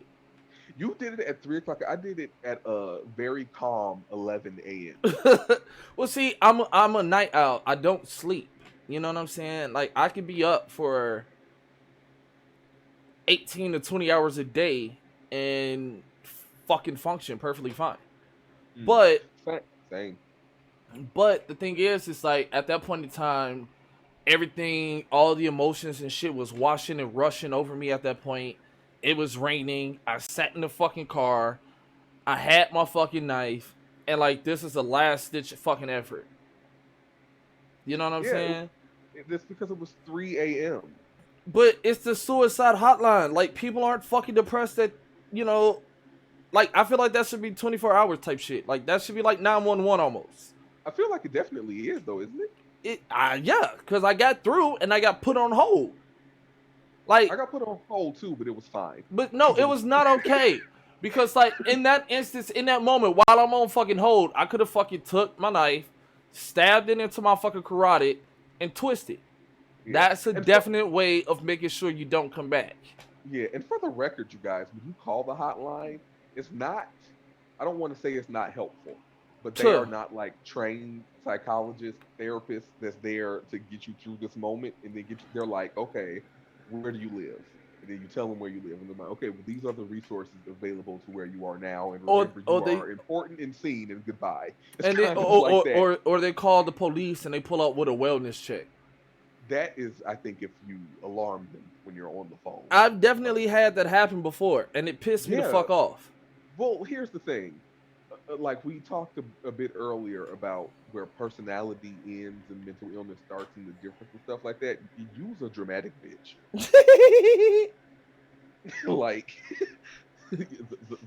You did it at 3 o'clock. I did it at a very calm 11 a.m. Well, see, I'm a night owl. I don't sleep. You know what I'm saying? Like I could be up for 18 to 20 hours a day and fucking function perfectly fine. Mm. But Same. Same. But the thing is, it's like at that point in time, everything, all the emotions and shit was washing and rushing over me at that point. It was raining. I sat in the fucking car. I had my fucking knife. And like, this is a last ditch fucking effort. You know what I'm Yeah, saying? that's because it was 3 a.m. But it's the suicide hotline. Like, people aren't fucking depressed that, you know, like, I feel like that should be 24 hours type shit. Like, that should be like 911 almost. I feel like it definitely is, though, isn't it? Yeah, because I got through and I got put on hold. Like, I got put on hold too, but it was fine. but no, it was not okay. Because, like, in that instance, in that moment, while I'm on fucking hold, I could have fucking took my knife, stabbed it into my fucking carotid, and twisted. Yeah. That's a And definite way of making sure you don't come back. Yeah, and for the record, you guys, when you call the hotline, it's not, I don't want to say it's not helpful, but they Sure. are not like trained psychologists, therapists that's there to get you through this moment. And they they're like, okay, where do you live? And then you tell them where you live. And they're like, okay, well, these are the resources available to where you are now. And Or, remember, or you they are important and seen and goodbye. It's and they, kind of like that. or they call the police and they pull out with a wellness check. That is, I think, if you alarm them when you're on the phone. I've definitely had that happen before, and it pissed me the Yeah. fuck off. Well, here's the thing. Like we talked a bit earlier about where personality ends and mental illness starts and the difference and stuff like that. You use a dramatic bitch. Like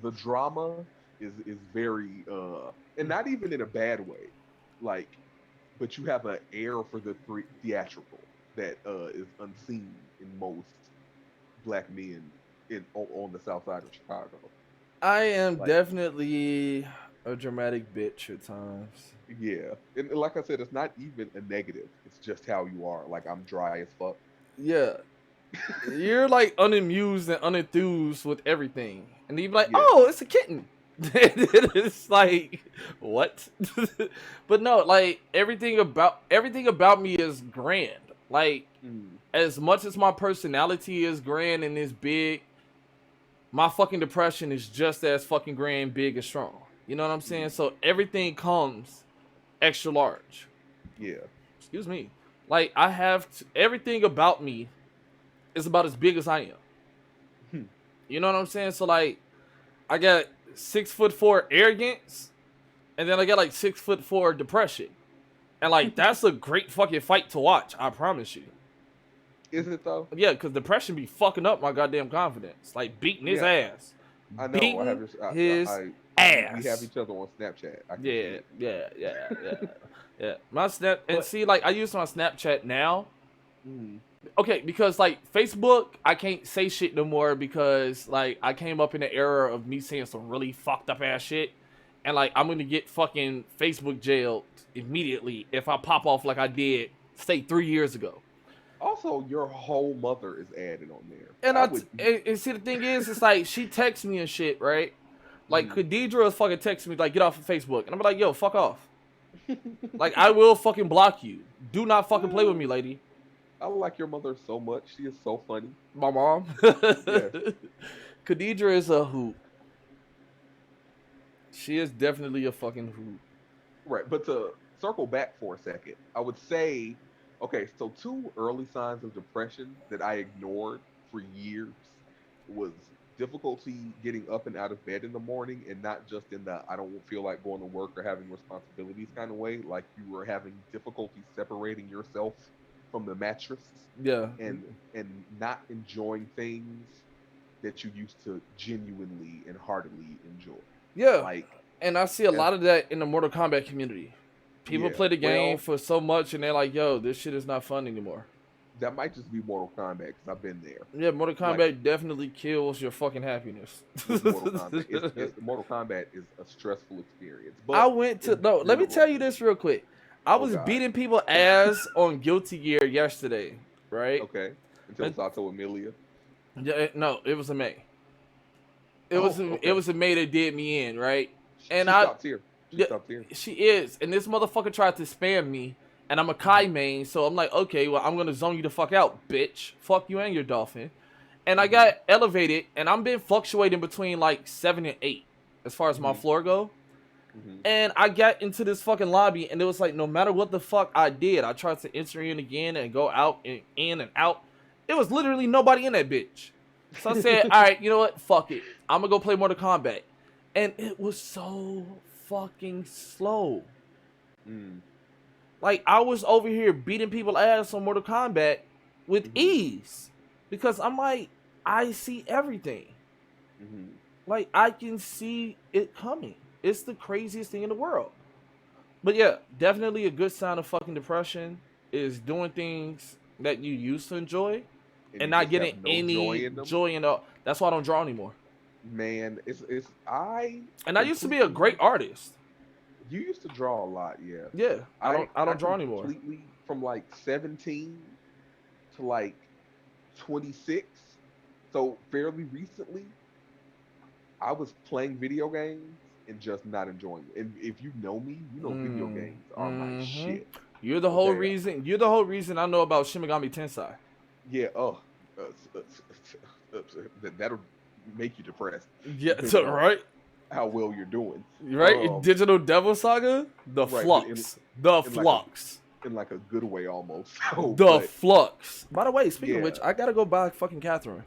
the drama is very and not even in a bad way. Like, but you have an air for the theatrical that is unseen in most black men on the south side of Chicago. I am Like, definitely a dramatic bitch at times. yeah, and like I said, it's not even a negative. It's just how you are. Like, I'm dry as fuck. Yeah. You're like unamused and unenthused with everything. And you're like, Yeah. oh, it's a kitten. It's like, what? But no, like everything about me is grand. Like, as much as my personality is grand and is big, my fucking depression is just as fucking grand, big, and strong. You know what I'm saying? So everything comes extra large. Yeah. Excuse me. Like, everything about me is about as big as I am. You know what I'm saying? So like, I got 6'4" arrogance, and then I got like 6'4" depression, and like that's a great fucking fight to watch. I promise you. Is it though? Yeah, because depression be fucking up my goddamn confidence, like beating his ass. I know. Beating I have his ass. We have ass. each other on Snapchat. I can see Yeah, it. yeah. My snap and see, like I use my Snapchat now. Mm. Okay, because like Facebook, I can't say shit no more because like I came up in the era of me saying some really fucked up ass shit, and like I'm gonna get fucking Facebook jailed immediately if I pop off like I did say 3 years ago. Also, your whole mother is added on there. And see the thing is, it's like she texts me and shit, right? Like Khadidra is fucking texting me like get off of Facebook, and I'm like, yo, fuck off. Like I will fucking block you. Do not fucking play with me, lady. I like your mother so much. She is so funny. My mom. Yeah. Khadidra is a hoot. She is definitely a fucking hoot. Right, but to circle back for a second, I would say, okay, so 2 early signs of depression that I ignored for years was difficulty getting up and out of bed in the morning, and not just in the I don't feel like going to work or having responsibilities kind of way, like you were having difficulty separating yourself from the mattress. Yeah. And not enjoying things that you used to genuinely and heartily enjoy. Yeah. Like, and I see a lot of that in the Mortal Kombat community. People play the game for so much and they're like, yo, this shit is not fun anymore. That might just be Mortal Kombat because I've been there. Yeah, Mortal Kombat definitely kills your fucking happiness. Mortal Kombat is a stressful experience. But I went to let me tell you this real quick. I was beating people ass on Guilty Gear yesterday, right? Okay. Until Sato Emilia. Yeah, no, it was a May. It was a May that did me in, right? And stopped here. Stopped here. She is, and this motherfucker tried to spam me, and I'm a Kai main, so I'm like, okay, well, I'm gonna zone you the fuck out, bitch. Fuck you and your dolphin. And I got elevated, and I've been fluctuating between like 7 and 8 as far as my floor go. And I got into this fucking lobby, and it was like, no matter what the fuck I did, I tried to enter in again and go out and in and out. It was literally nobody in that bitch. So I said, all right, you know what? Fuck it. I'm gonna go play Mortal Kombat. And it was so fucking slow. Like, I was over here beating people ass on Mortal Kombat with ease. Because I'm like, I see everything. Like, I can see it coming. It's the craziest thing in the world. But yeah, definitely a good sign of fucking depression is doing things that you used to enjoy and not getting any joy in it. That's why I don't draw anymore. Man, I used to be a great artist. You used to draw a lot, yeah. Yeah, I don't draw anymore. Completely from like 17 to like 26. So fairly recently, I was playing video games and just not enjoying it. And if you know me, you know video games are my shit. You're the whole reason. You're the whole reason I know about Shin Megami Tensei. Yeah. That'll make you depressed. Yeah. So, right. How well you're doing. Right. Digital Devil Saga. The flux. The flux. In like a good way, almost. Flux. By the way, speaking of which, I gotta go buy fucking Catherine.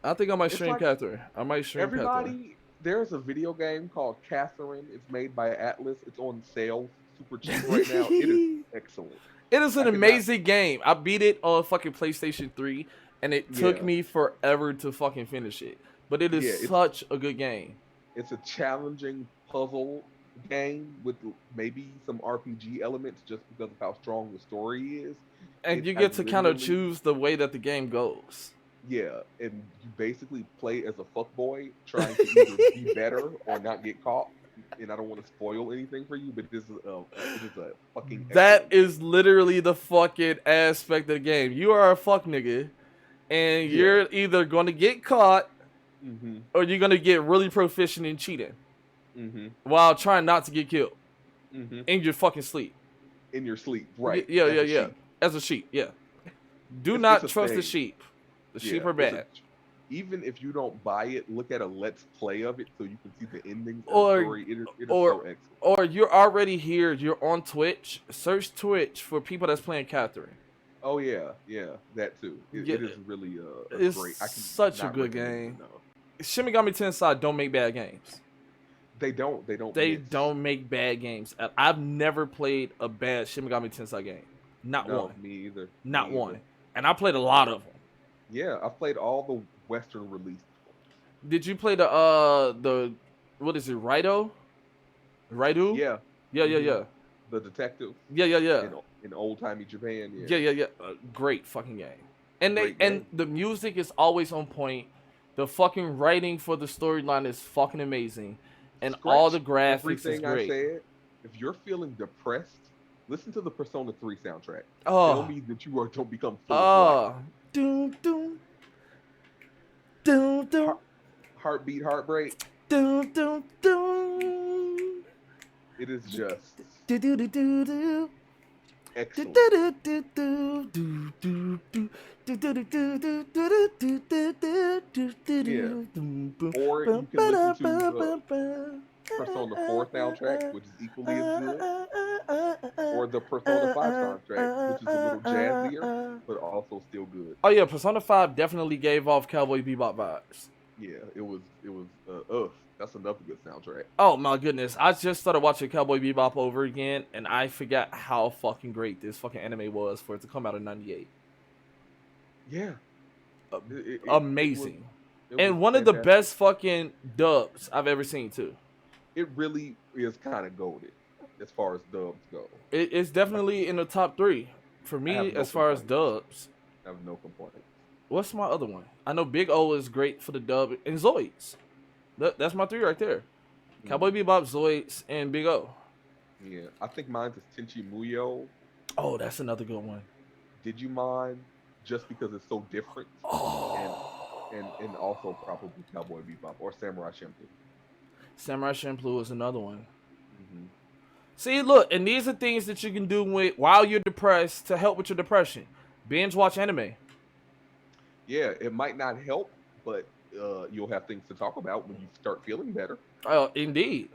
I think I might stream Catherine. I might stream Catherine. There's a video game called Catherine. It's made by Atlas. It's on sale, super cheap right now. It is excellent. It is an amazing game. I beat it on fucking PlayStation 3, and it took me forever to fucking finish it. But it is such a good game. It's a challenging puzzle game with maybe some RPG elements just because of how strong the story is. And you get to kind of choose the way that the game goes. Yeah, and you basically play as a fuckboy trying to either be better or not get caught. And I don't want to spoil anything for you, but it is a fucking... That is literally the fucking aspect of the game. You are a fuck nigga, and you're either going to get caught or you're going to get really proficient in cheating while trying not to get killed in your fucking sleep. In your sleep, right. Yeah. As a sheep, yeah. Do not trust the sheep. The sheep are bad. Even if you don't buy it, look at a let's play of it so you can see the ending of the story. It is so excellent. Or you're already here, you're on Twitch. Search Twitch for people that's playing Catherine. Oh yeah, that too. It is really it's great. Such a good game. Shin Megami Tensei don't make bad games. They don't make bad games. I've never played a bad Shin Megami Tensei game. Not one. Me either. Not one. And I played a lot of them. Yeah, I've played all the Western released ones. Did you play the what is it, Raido? Yeah. Yeah. The detective. Yeah. In old timey Japan. Yeah. Great fucking game. And the music is always on point. The fucking writing for the storyline is fucking amazing, and all the graphics is great. I said, if you're feeling depressed, listen to the Persona 3 soundtrack. Tell me that you don't become full doom. Heartbeat, heartbreak. Doom. It is just excellent. Or you can listen to Persona 4 soundtrack, which is equally as good, or the Persona 5 soundtrack, which is a little jazzier, but also still good. Oh yeah, Persona 5 definitely gave off Cowboy Bebop vibes. Yeah, it was. That's another good soundtrack. Oh my goodness, I just started watching Cowboy Bebop over again, and I forgot how fucking great this fucking anime was for it to come out in '98. Yeah, amazing, and one of the best fucking dubs I've ever seen too. It really is kind of goated as far as dubs go. It's definitely in the top 3 for me as far as dubs. I have no complaints. What's my other one? I know Big O is great for the dub, and Zoids. That's my 3 right there. Cowboy Bebop, Zoids, and Big O. Yeah, I think mine's is Tenchi Muyo. Oh, that's another good one. Did you mind just because it's so different? And also probably Cowboy Bebop or Samurai Champloo. Samurai Champloo is another one. See, look, and these are things that you can do while you're depressed to help with your depression. Binge watch anime. Yeah, it might not help, but you'll have things to talk about when you start feeling better. Oh, indeed.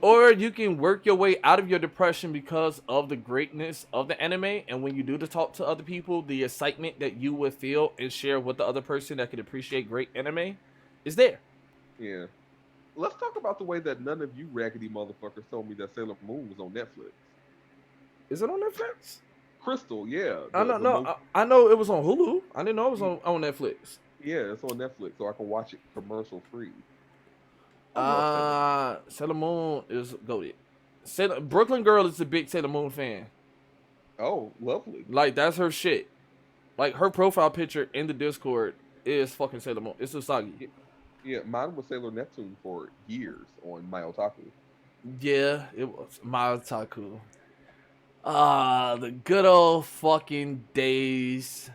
Or you can work your way out of your depression because of the greatness of the anime. And when you do to talk to other people, the excitement that you would feel and share with the other person that could appreciate great anime is there. Yeah. Let's talk about the way that none of you raggedy motherfuckers told me that Sailor Moon was on Netflix. Is it on Netflix? Crystal, yeah. I don't know. I know it was on Hulu. I didn't know it was on Netflix. Yeah, it's on Netflix, so I can watch it commercial free. I love Sailor Moon is goated. Brooklyn Girl is a big Sailor Moon fan. Oh, lovely. Like, that's her shit. Like, her profile picture in the Discord is fucking Sailor Moon. It's Usagi. Yeah, mine was Sailor Neptune for years on my otaku. Yeah, it was my otaku. The good old fucking days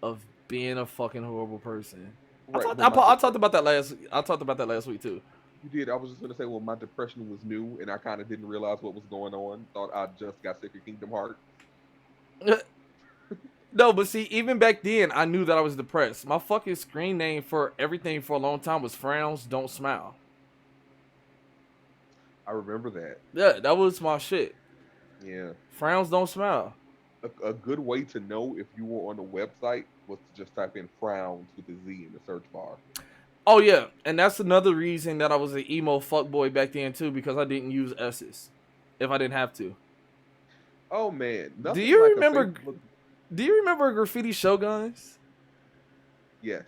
of being a fucking horrible person. Right, I talked about that last week too. You did. I was just gonna say, well, my depression was new, and I kind of didn't realize what was going on. Thought I just got sick of Kingdom Hearts. No, but see, even back then, I knew that I was depressed. My fucking screen name for everything for a long time was Frowns Don't Smile. I remember that. Yeah, that was my shit. Yeah. Frowns Don't Smile. A good way to know if you were on a website was to just type in frowns with a Z in the search bar. Oh, yeah. And that's another reason that I was an emo fuckboy back then, too, because I didn't use S's if I didn't have to. Oh, man. Do you remember Graffiti Shoguns? Yes.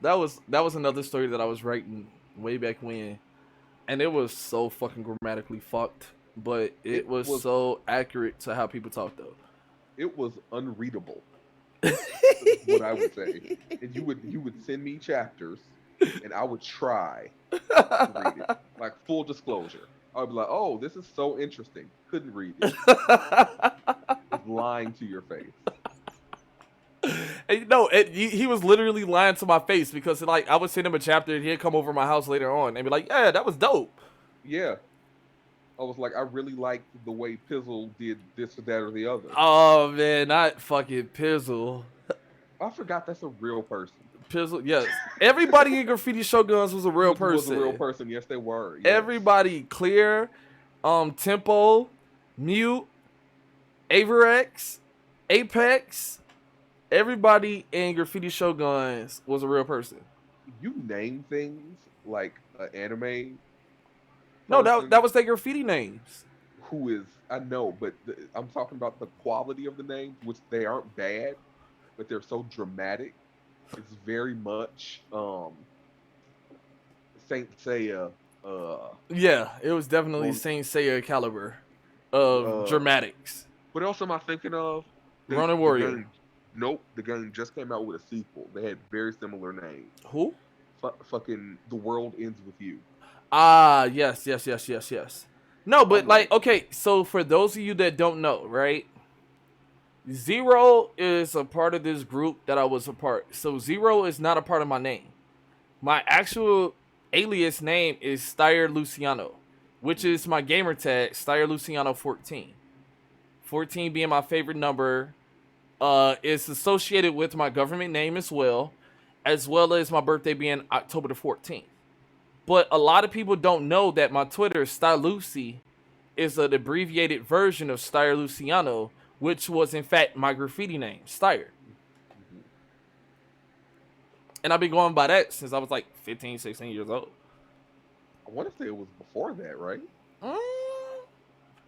That was another story that I was writing way back when. And it was so fucking grammatically fucked. But it was so accurate to how people talk, though. It was unreadable. What I would say. And you would send me chapters, and I would try to read it. Like, full disclosure. I would be like, oh, this is so interesting. Couldn't read it. It's lying to your face. And, no, he was literally lying to my face because, like, I would send him a chapter and he'd come over to my house later on and be like, yeah, that was dope. Yeah. I was like, I really liked the way Pizzle did this or that or the other. Oh, man, not fucking Pizzle. I forgot that's a real person. Pizzle, yes. Everybody in Graffiti Shoguns was a real person. Was a real person, yes, they were. Yes. Everybody, Clear, Tempo, Mute, Averex, Apex, everybody in Graffiti Shoguns was a real person. You name things like an anime. No, that was their graffiti names. Who is, I know, but I'm talking about the quality of the names, which they aren't bad, but they're so dramatic. It's very much Saint Seiya. Yeah, it was definitely Saint Seiya caliber of dramatics. What else am I thinking of? Ronin Warrior. The game just came out with a sequel. They had very similar names. Who? Fucking The World Ends With You. Ah, yes. No, but like, okay, so for those of you that don't know, right? Zero is a part of this group that I was a part. So Zero is not a part of my name. My actual alias name is Steyr Luciano, which is my gamer tag, Steyr Luciano 14. 14 being my favorite number. It's associated with my government name as well as my birthday being October the 14th. But a lot of people don't know that my Twitter, Stylucy, is an abbreviated version of Steyr Luciano, which was in fact my graffiti name, Steyr. Mm-hmm. And I've been going by that since I was like 15, 16 years old. I want to say it was before that, right?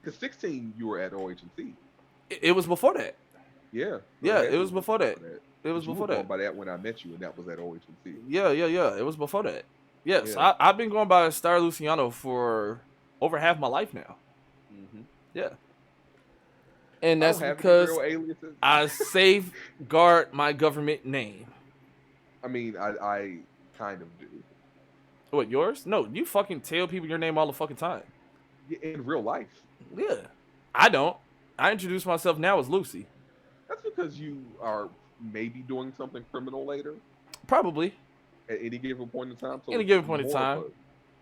Because 16 you were at OHC. It was before that. Yeah. Yeah, it was before that. It was before that. You were going by that when I met you, and that was at OHC. Yeah. It was before that. Yes, yeah. I've been going by Steyr Luciano for over half my life now. Mm-hmm. Yeah. And that's because I safeguard my government name. I mean, I kind of do. What, yours? No, you fucking tell people your name all the fucking time. Yeah, in real life. Yeah. I don't. I introduce myself now as Lucy. That's because you are maybe doing something criminal later. Probably. At any given point in time. So any given point in time.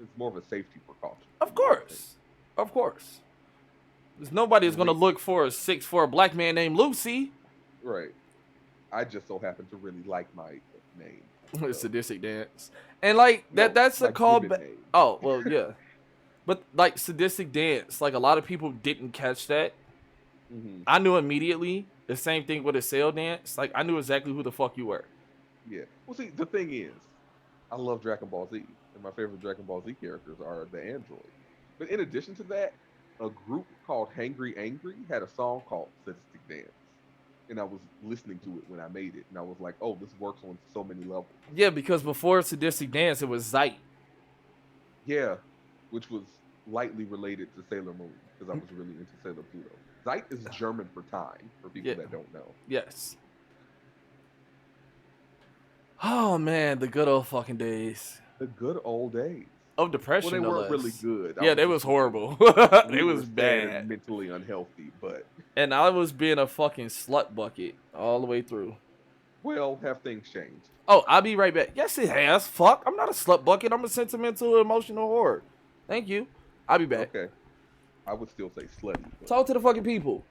It's more of a safety precaution. Of course. Of course. Because nobody is going to look for a 6'4" black man named Lucy. Right. I just so happen to really like my name. Sadistic dance. And like No, that's a my given callback. name. Oh, well, yeah. But like sadistic dance, like a lot of people didn't catch that. Hmm. I knew immediately. The same thing with a sale dance. Like I knew exactly who the fuck you were. Yeah. Well, see, the thing is, I love Dragon Ball Z, and my favorite Dragon Ball Z characters are the androids. But in addition to that, a group called Hangry Angry had a song called Sadistic Dance. And I was listening to it when I made it, and I was like, oh, this works on so many levels. Yeah, because before sadistic dance, it was Zeit. Yeah, which was lightly related to Sailor Moon, because I was really into Sailor Pluto. Zeit is German for time, for people Yeah. that don't know. Yes. Oh man, the good old fucking days The good old days. of Well, they depression, no weren't really less. good. I Yeah, was they just was saying horrible. we It were was sad and bad. mentally unhealthy, but And I was being a fucking slut bucket all the way through. well, have things changed? Oh, I'll be right back. Yes, it has. Fuck. I'm not a slut bucket. I'm a sentimental, emotional whore. Thank you. I'll be back. Okay, I would still say slutty, but Talk to the fucking people.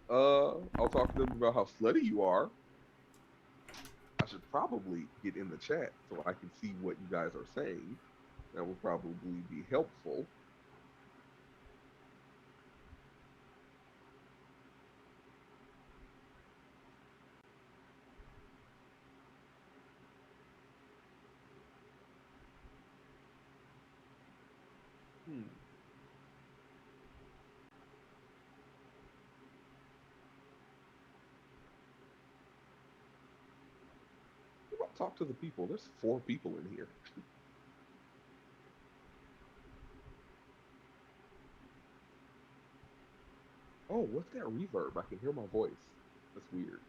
I'll talk to them about how slutty you are. I should probably get in the chat so I can see what you guys are saying. That will probably be helpful. Hmm. How about talk to the people? There's 4 people in here. Oh, what's that reverb? I can hear my voice. That's weird.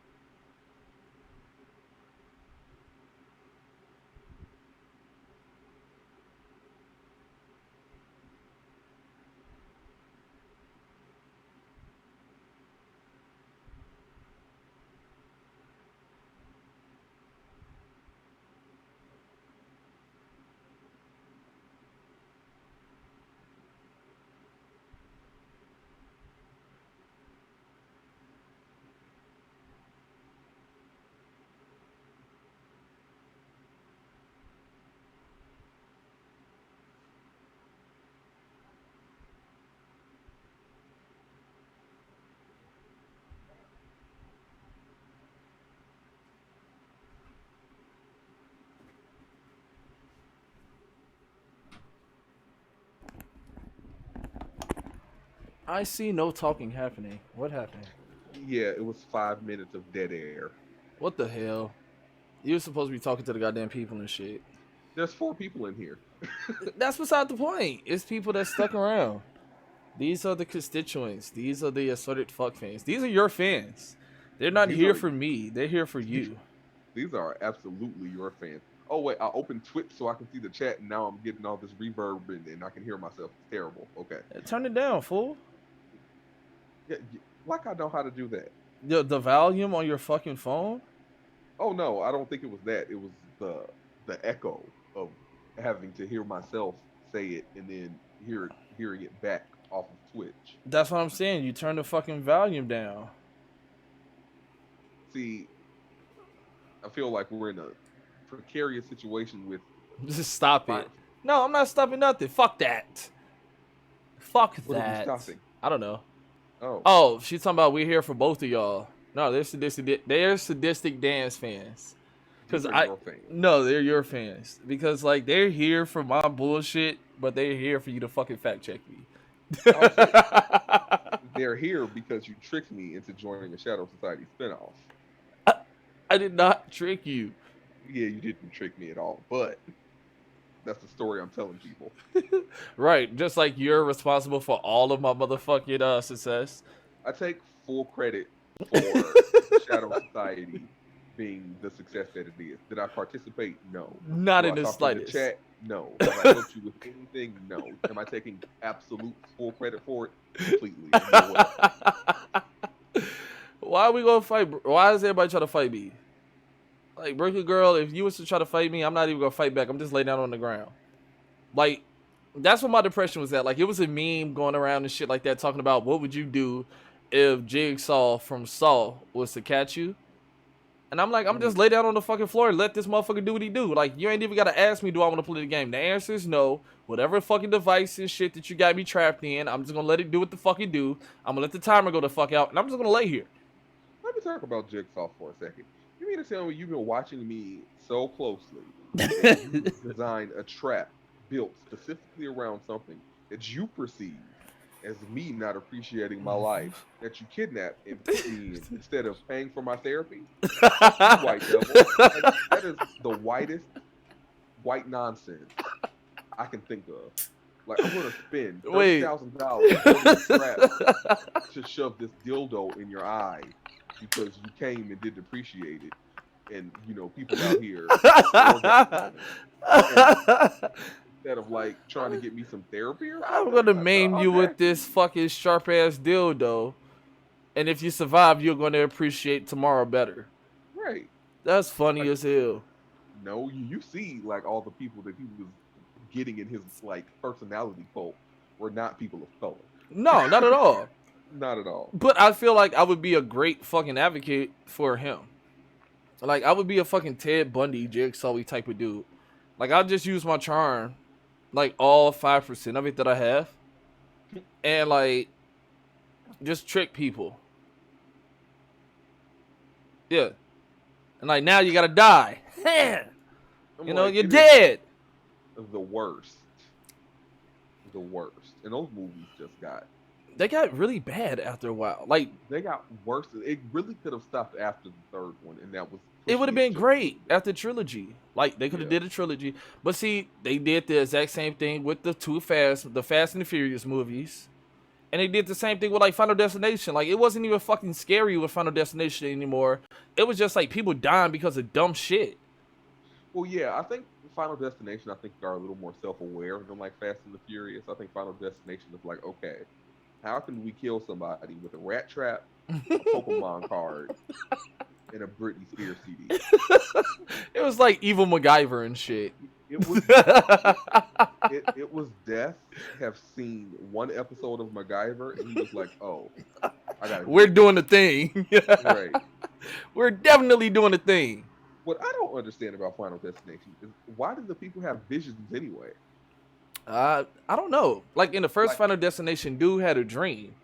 I see no talking happening. What happened? Yeah, it was 5 minutes of dead air. What the hell? You were supposed to be talking to the goddamn people and shit. There's 4 people in here. That's beside the point. It's people that stuck around. These are the constituents. These are the assorted fuck fans. These are your fans. They're not These here are- for me. They're here for you. These are absolutely your fans. Oh wait, I opened Twitch so I can see the chat, and now I'm getting all this reverb and I can hear myself. It's terrible. Okay. Turn it down, fool. Yeah, like I know how to do that. The volume on your fucking phone? Oh no, I don't think it was that. It was the echo of having to hear myself say it and then hearing it back off of Twitch. That's what I'm saying. You turn the fucking volume down. See, I feel like we're in a precarious situation with. Just stop Fine. it. No, I'm not stopping nothing. Fuck that. Fuck What are we that. stopping? I don't know. Oh, Oh, she's talking about we're here for both of y'all. No, they're sadistic dance fans. these Because are I your fans. no, they're your fans. Because like they're here for my bullshit, but they're here for you to fucking fact check me. They're here because you tricked me into joining a Shadow Society spinoff. I did not trick you. Yeah, you didn't trick me at all, but that's the story I'm telling people. Right, just like you're responsible for all of my motherfucking success. I take full credit for the Shadow Society being the success that it is. Did I participate? No. Not Do in I the talk to slightest. chat? No. Have I helped you with anything? No. Am I taking absolute full credit for it? Completely. No way. Why are we gonna fight? Why is everybody trying to fight me? Like, Brooklyn Girl, if you was to try to fight me, I'm not even gonna fight back. I'm just laying down on the ground. Like, that's what my depression was at. Like, it was a meme going around and shit like that, talking about what would you do if Jigsaw from Saw was to catch you. And I'm like, I'm just lay down on the fucking floor and let this motherfucker do what he do. Like, you ain't even gotta ask me, do I want to play the game? The answer is no. Whatever fucking device and shit that you got me trapped in, I'm just gonna let it do what the fuck it do. I'm gonna let the timer go the fuck out, and I'm just gonna lay here. Let me talk about Jigsaw for a second. You mean to tell me you've been watching me so closely that you designed a trap built specifically around something that you perceive as me not appreciating my life, that you kidnapped and put me in instead of paying for my therapy? Fuck you, white devil. Like, that is the whitest white nonsense I can think of. Like, I'm gonna spend $30,000 on a trap to shove this dildo in your eye because you came and didn't appreciate it, and you know people out here instead of like trying to get me some therapy or something. I'm gonna maim you with this fucking sharp ass dildo, and if you survive, you're gonna appreciate tomorrow better. Right. That's funny as hell. No, you see, like all the people that he was getting in his like personality cult were not people of color. No, not at all. Not at all. But I feel like I would be a great fucking advocate for him. Like, I would be a fucking Ted Bundy, Jigsaw type of dude. Like, I'll just use my charm, like, all 5% of it that I have, and, like, just trick people. Yeah. And, like, now you gotta die. You know, you're dead. The worst. The worst. And those movies just got... They got really bad after a while. Like, they got worse. It really could have stopped after the third one, and that was... It would have been great after trilogy. Like, they could have did a trilogy. But see, they did the exact same thing with the Fast and the Furious movies. And they did the same thing with, like, Final Destination. Like, it wasn't even fucking scary with Final Destination anymore. It was just, like, people dying because of dumb shit. Well, yeah, I think Final Destination, are a little more self-aware than, like, Fast and the Furious. I think Final Destination is like, okay, how can we kill somebody with a rat trap, a Pokemon card, and a Britney Spears CD? It was like Evil MacGyver and shit. It was Death have seen one episode of MacGyver, and he was like, oh, we're doing the thing. Right. We're definitely doing the thing. What I don't understand about Final Destination is why do the people have visions anyway? I don't know. Like, in the first Final Destination, dude had a dream,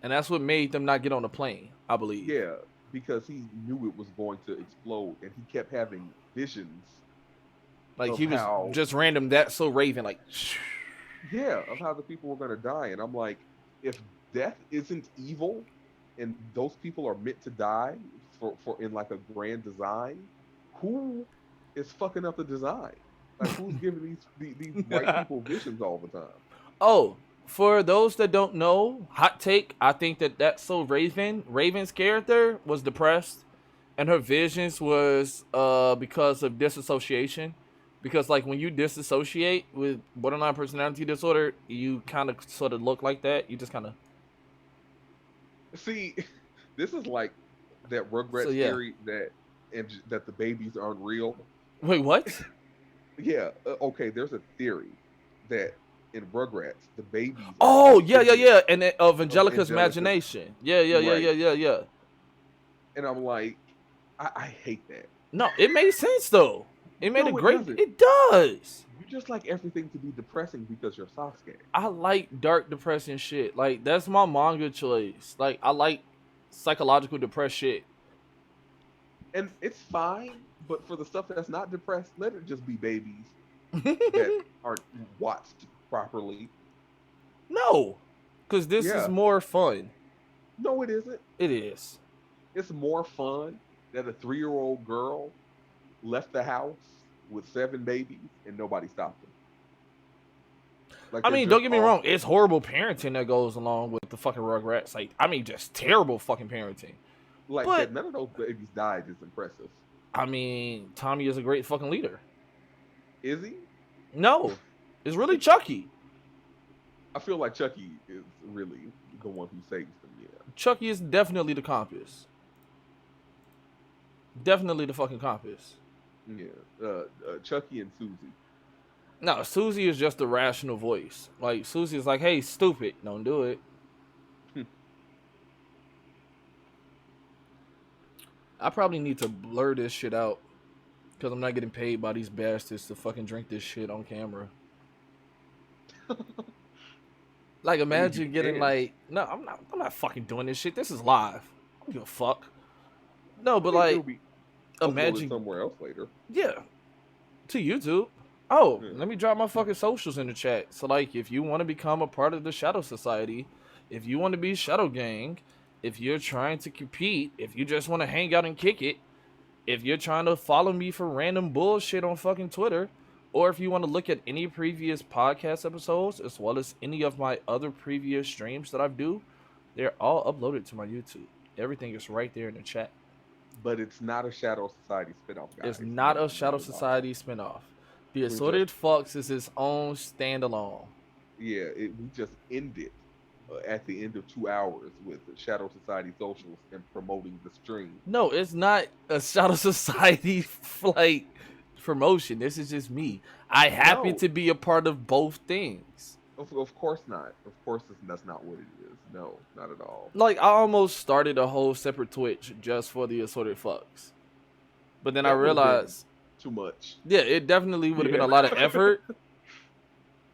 and that's what made them not get on the plane, I believe. Yeah, because he knew it was going to explode, and he kept having visions. Like, he was just random, that's so Raven, like... Yeah, of how the people were going to die. And I'm like, if death isn't evil, and those people are meant to die for in, like, a grand design, who is fucking up the design? Like, who's giving these white people visions all the time? Oh, for those that don't know, hot take, I think that's so Raven. Raven's character was depressed, and her visions was because of disassociation. Because, like, when you disassociate with borderline personality disorder, you kind of sort of look like that. You just kind of... See, this is like that Rugrats theory that the babies aren't real. Wait, what? Yeah, okay, there's a theory that in Rugrats, the babies... Oh, yeah. And of Angelica's imagination. Yeah. And I'm like, I hate that. No, it made sense, though. It made it does. You just like everything to be depressing because you're Sasuke. I like dark, depressing shit. Like, that's my manga choice. Like, I like psychological depressed shit. And it's fine, but for the stuff that's not depressed, let it just be babies that aren't watched properly. No, because this is more fun. No, it isn't. It is. It's more fun that a 3-year-old girl left the house with 7 babies and nobody stopped them. Like, I mean, don't get me wrong. It's horrible parenting that goes along with the fucking Rugrats. Like, I mean, just terrible fucking parenting. Like, that none of those babies died is impressive. I mean, Tommy is a great fucking leader. Is he? No. It's really Chucky. I feel like Chucky is really the one who saves them, yeah. Chucky is definitely the compass. Definitely the fucking compass. Yeah. Chucky and Susie. No, Susie is just a rational voice. Like, Susie is like, hey, stupid, don't do it. I probably need to blur this shit out because I'm not getting paid by these bastards to fucking drink this shit on camera. Like, I mean, you imagine getting can. like, no, I'm not fucking doing this shit. This is live. I don't give a fuck. No, I but mean, like, it'll be uploaded imagine, somewhere else later. yeah, to YouTube. Oh, Yeah. let me drop my fucking socials in the chat. So like, if you want to become a part of the Shadow Society, if you want to be Shadow Gang, if you're trying to compete, if you just want to hang out and kick it, if you're trying to follow me for random bullshit on fucking Twitter, or if you want to look at any previous podcast episodes as well as any of my other previous streams that I do, they're all uploaded to my YouTube. Everything is right there in the chat. But it's not a Shadow Society spinoff, guys. It's not a Let's Shadow know about Society spinoff. The just- Assorted Fox is its own standalone. that. Yeah, we just ended at the end of 2 hours with the Shadow Society socials and promoting the stream. No, it's not a Shadow Society like promotion. This is just me. I happen No. to be a part of both things. Of course not. Of course, that's not what it is. No, not at all. Like, I almost started a whole separate Twitch just for the Assorted Fucks. But then I That would've been realized, too much. yeah, it definitely would have been Yeah. a lot of effort.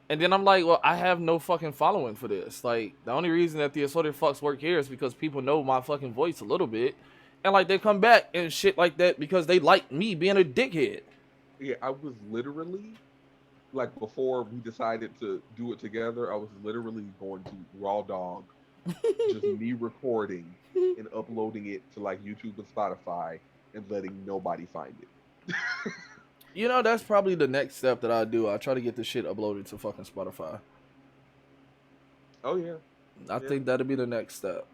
And then I'm like, well, I have no fucking following for this. Like, the only reason that the Assorted Fucks work here is because people know my fucking voice a little bit. And, like, they come back and shit like that because they like me being a dickhead. Yeah, I was literally, like, before we decided to do it together, I was literally going to raw dog just me recording and uploading it to, like, YouTube and Spotify and letting nobody find it. You know, that's probably the next step that I do. I try to get this shit uploaded to fucking Spotify. Oh, yeah. I Yeah. think that'll be the next step.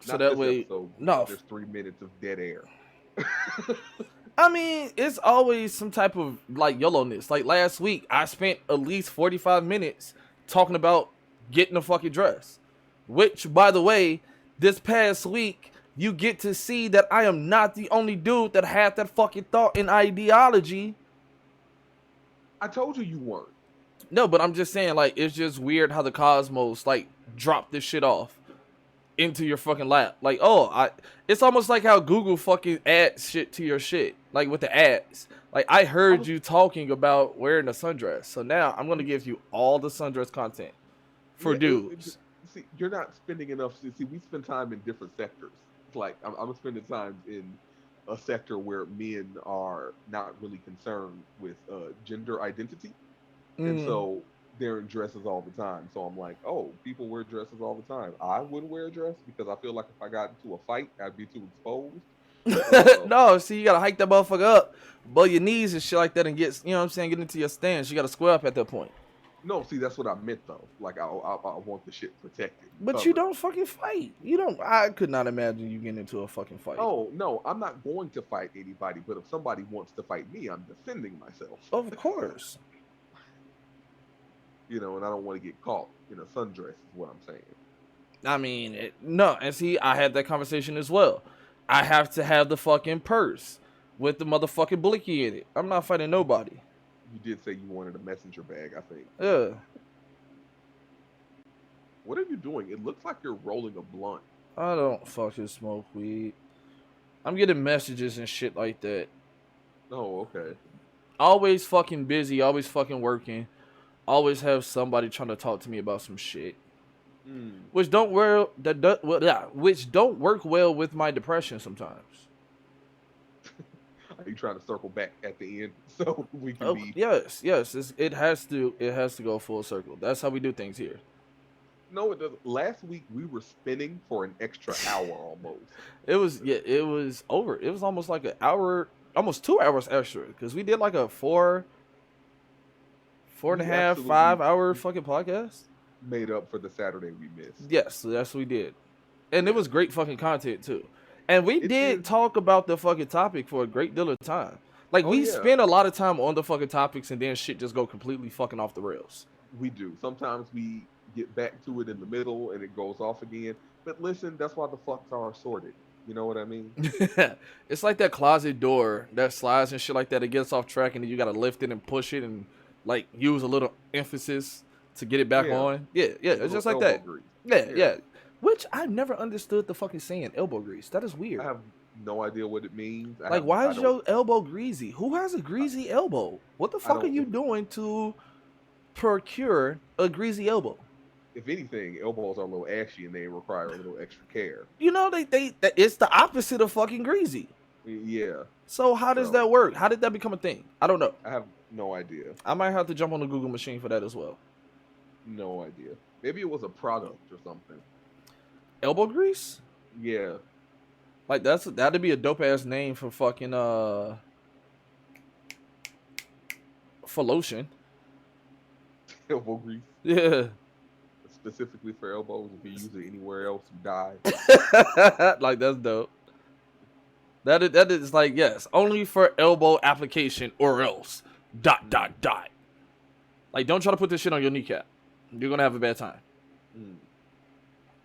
So Not that this way, episode, no. there's 3 minutes of dead air. I mean, it's always some type of like YOLO-ness. Like last week, I spent at least 45 minutes talking about getting a fucking dress. Which, by the way, this past week, you get to see that I am not the only dude that had that fucking thought and ideology. I told you weren't. No, but I'm just saying, like, it's just weird how the cosmos, like, dropped this shit off into your fucking lap. Like, it's almost like how Google fucking adds shit to your shit. Like, with the ads. Like, I heard you talking about wearing a sundress. So now I'm going to give you all the sundress content for Yeah, dudes. See, you're not spending enough. See, we spend time in different sectors. It's like, I'm spending time in a sector where men are not really concerned with gender identity. And so they're in dresses all the time. So I'm like, oh, people wear dresses all the time. I wouldn't wear a dress because I feel like if I got into a fight, I'd be too exposed. No, see, you got to hike that motherfucker up, bow your knees and shit like that and get, you know what I'm saying, get into your stance. You got to square up at that point. No, see, that's what I meant though. Like, I want the shit protected. But you don't fucking fight. You don't. I could not imagine you getting into a fucking fight. Oh, no, I'm not going to fight anybody. But if somebody wants to fight me, I'm defending myself. Of course. You know, and I don't want to get caught in a sundress is what I'm saying. I mean, no. And see, I had that conversation as well. I have to have the fucking purse with the motherfucking blicky in it. I'm not fighting nobody. You did say you wanted a messenger bag, I think. Yeah. What are you doing? It looks like you're rolling a blunt. I don't fucking smoke weed. I'm getting messages and shit like that. Oh, okay. Always fucking busy, always fucking working. Always have somebody trying to talk to me about some shit. Which don't work well with my depression sometimes. Are you trying to circle back at the end so we can be? Yes. It has to go full circle. That's how we do things here. No, it doesn't. Last week we were spinning for an extra hour almost. It was over. It was almost like an hour, almost 2 hours extra because we did like a four and a half, 5 hour fucking podcast. Made up for the Saturday we missed. Yes, that's what we did. And it was great fucking content too. And we It did did. talk about the fucking topic for a great deal of time. Like, we yeah. spend a lot of time on the fucking topics and then shit just go completely fucking off the rails. We do. Sometimes we get back to it in the middle and it goes off again. But listen, that's why the fucks are assorted. You know what I mean? It's like that closet door that slides and shit like that. It gets off track and then you got to lift it and push it and, like, use a little emphasis to get it back Yeah. on. Yeah, it's just like Elbow that. grease. Yeah. Which I've never understood the fucking saying elbow grease. That is I weird. have no idea what it means. Like, why is your elbow greasy? Who has a greasy elbow? What the fuck are you doing to procure a greasy elbow? If anything, elbows are a little ashy and they require a little extra care. You know, it's the opposite of fucking greasy. Yeah. So how does that work? How did that become a thing? I don't know. I have no idea. I might have to jump on the Google machine for that as well. No idea. Maybe it was a product or something. Elbow grease? Yeah. Like that'd be a dope ass name for fucking for lotion. Elbow grease. Yeah. Specifically for elbows. If you use it anywhere else, you die. Like, that's dope. That is like, yes, only for elbow application or else. ... Like, don't try to put this shit on your kneecap. You're gonna have a bad time. Mm.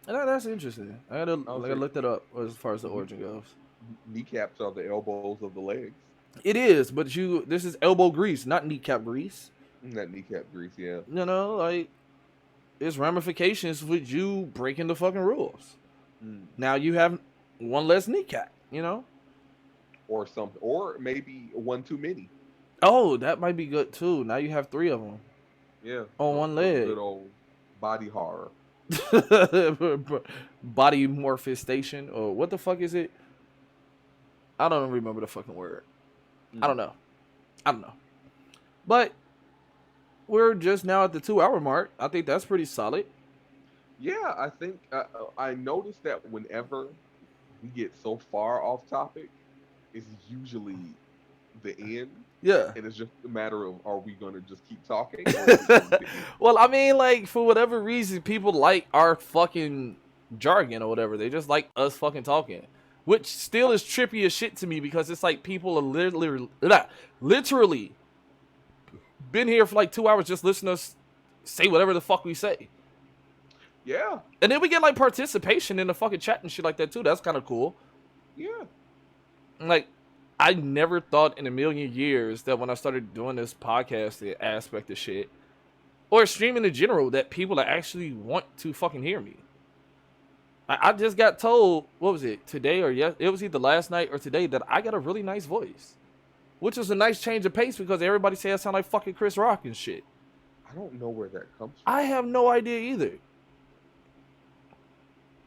And that's interesting. I gotta look that up as far as the origin goes. Kneecaps are the elbows of the legs. It is, but this is elbow grease, not kneecap grease. Not kneecap grease, yeah. You know, like, there's ramifications with you breaking the fucking rules. Mm. Now you have one less kneecap, you know? Or something. Or maybe one too many. Oh, that might be good too. Now you have 3 of them. Yeah. On one leg. Good old body horror. Body morphistation, or what the fuck is it? I don't remember the fucking word. I don't know. But we're just now at the 2-hour mark. I think that's pretty solid. Yeah, I think I noticed that whenever we get so far off topic, it's usually the end. Yeah. And it's just a matter of, are we going to just keep talking? Well, I mean, like, for whatever reason, people like our fucking jargon or whatever. They just like us fucking talking. Which still is trippy as shit to me, because it's like people are literally been here for like 2 hours just listening to us say whatever the fuck we say. Yeah. And then we get like participation in the fucking chat and shit like that too. That's kind of cool. Yeah. Like, I never thought in a million years that when I started doing this podcast aspect of shit, or streaming in general, that people that actually want to fucking hear me. I just got told, what was it, today or yes? It was either last night or today, that I got a really nice voice. Which is a nice change of pace, because everybody say I sound like fucking Chris Rock and shit. I don't know where that comes from. I have no idea either.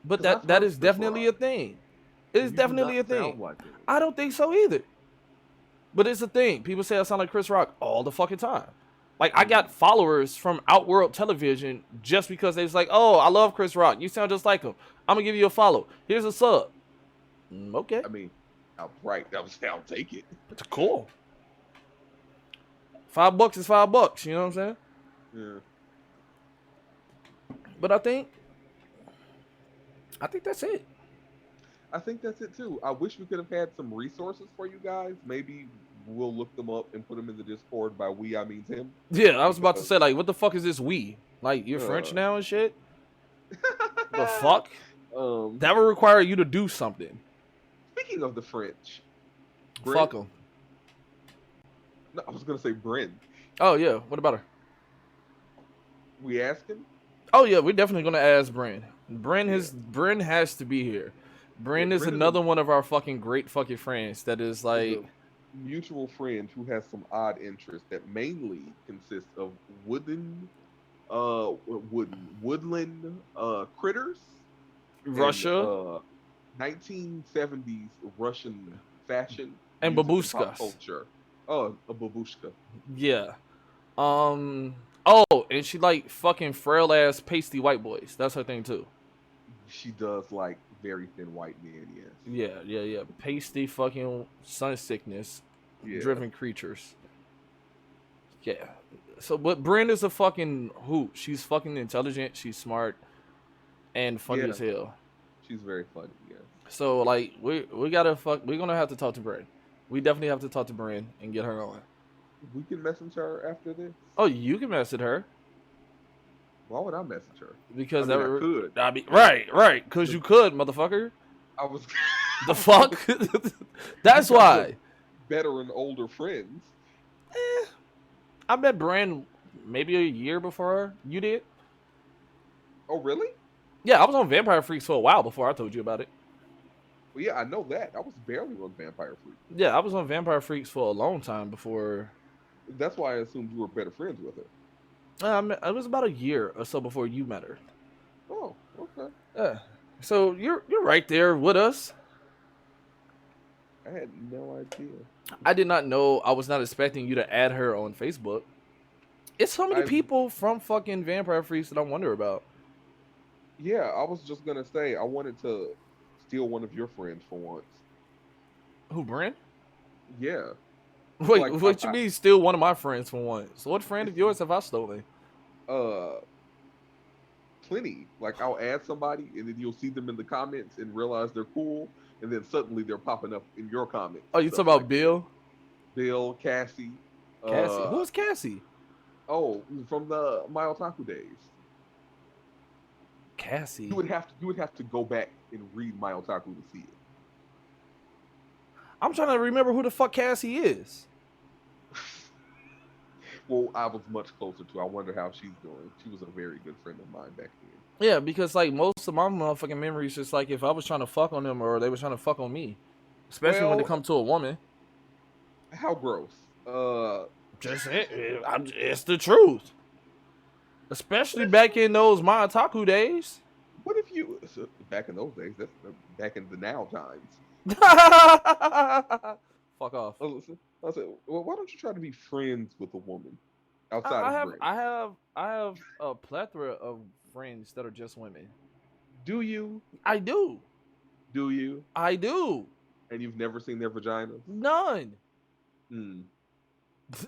But that is definitely a thing. It is definitely a thing. Like I don't think so either. But it's a thing. People say I sound like Chris Rock all the fucking time. Like, I got followers from Outworld Television just because they was like, oh, I love Chris Rock. You sound just like him. I'm going to give you a follow. Here's a sub. Okay. I mean, outright, I'll take it. It's cool. $5 is $5. You know what I'm saying? Yeah. But I think that's it. I think that's it too. I wish we could have had some resources for you guys. Maybe we'll look them up and put them in the Discord. By we, I mean Tim. Yeah, I was about to say, like, what the fuck is this we? Like, you're French now and shit? The fuck? That would require you to do something. Speaking of the French. Fuck them. No, I was going to say Bryn. Oh, yeah. What about her? We asking? Oh, yeah. We're definitely going to ask Bryn. Bryn has to be here. Bryn is another one of our fucking great fucking friends that is like... mutual friend who has some odd interests that mainly consist of woodland critters, Russia, and, 1970s Russian fashion and babushkas culture. Oh, a babushka. Yeah. Oh, and she like fucking frail ass pasty white boys. That's her thing too. She does like very thin white men, yes. Yeah. Pasty fucking sun sickness driven creatures. Yeah. So, but Bryn is a fucking hoot. She's fucking intelligent. She's smart and funny as hell. She's very funny, yeah. So, like, we're gonna have to talk to Bryn. We definitely have to talk to Bryn and get her on. We can message her after this. Oh, you can message her. Why would I message her? Because I could. I mean, right. Because you could, motherfucker. I was. The fuck? That's why. Better and older friends. I met Brand maybe a year before her. You did? Oh, really? Yeah, I was on Vampire Freaks for a while before I told you about it. Well, yeah, I know that. I was barely on Vampire Freak. Yeah, I was on Vampire Freaks for a long time before. That's why I assumed you were better friends with her. It was about a year or so before you met her. Oh, okay. Yeah. So you're right there with us. I had no idea. I did not know. I was not expecting you to add her on Facebook. It's so many people from fucking Vampire Freaks that I wonder about. Yeah, I was just gonna say I wanted to steal one of your friends for once. Who, Brent? Yeah. Wait, Like, what you mean steal one of my friends for once? What friend of yours have I stolen? Plenty. Like I'll add somebody and then you'll see them in the comments and realize they're cool, and then suddenly they're popping up in your comments. Oh, you talking about Bill? Bill, Cassie. Cassie. Who's Cassie? Oh, from the My Otaku days. Cassie. You would have to go back and read My Otaku to see it. I'm trying to remember who the fuck Cassie is. Well, I was much closer to. I wonder how she's doing. She was a very good friend of mine back then. Yeah, because like most of my motherfucking memories, just like if I was trying to fuck on them or they were trying to fuck on me, especially when it comes to a woman. How gross. It's the truth. Especially back in those My Otaku days. What if you back in those days? That's back in the now times. Fuck off. I said, well, why don't you try to be friends with a woman outside of Brent? I have a plethora of friends that are just women. Do you? I do. Do you? I do. And you've never seen their vaginas? None.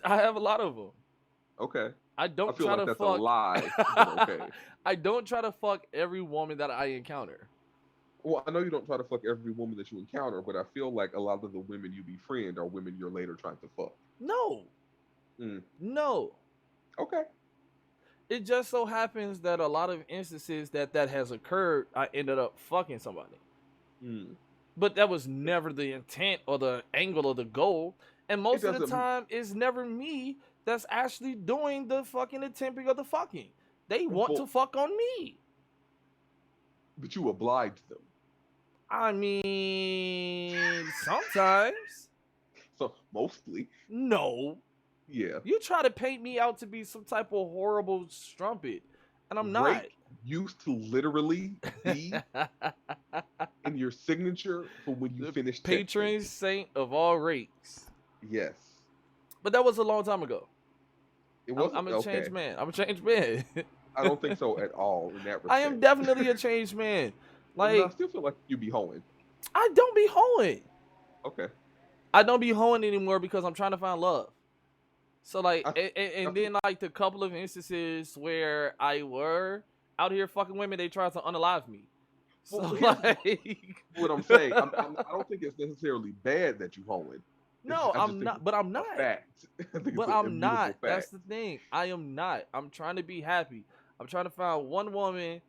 I have a lot of them. Okay. I don't feel try like to that's fuck. a lie. But okay. I don't try to fuck every woman that I encounter. Well, I know you don't try to fuck every woman that you encounter, but I feel like a lot of the women you befriend are women you're later trying to fuck. No. No. Okay. It just so happens that a lot of instances that has occurred, I ended up fucking somebody. But that was never the intent or the angle or the goal. And most of the time, it's never me that's actually doing the fucking attempting of the fucking. They want to fuck on me. But you oblige them. I mean, sometimes. So, mostly. No. Yeah. You try to paint me out to be some type of horrible strumpet, and I'm not. Rake used to literally be in your signature for when you finished patron saint of all rakes. Yes. But that was a long time ago. It was. I'm a changed man. I'm a changed man. I don't think so at all in that respect. I am definitely a changed man. Like, I still feel like you be hoeing. I don't be hoeing. Okay. I don't be hoeing anymore because I'm trying to find love. So like, and then like the couple of instances where I were out here fucking women, they tried to unalive me. So like, what I'm saying, I don't think it's necessarily bad that you hoeing. No, I'm not. But I'm not. But I'm not. Fact. That's the thing. I am not. I'm trying to be happy. I'm trying to find one woman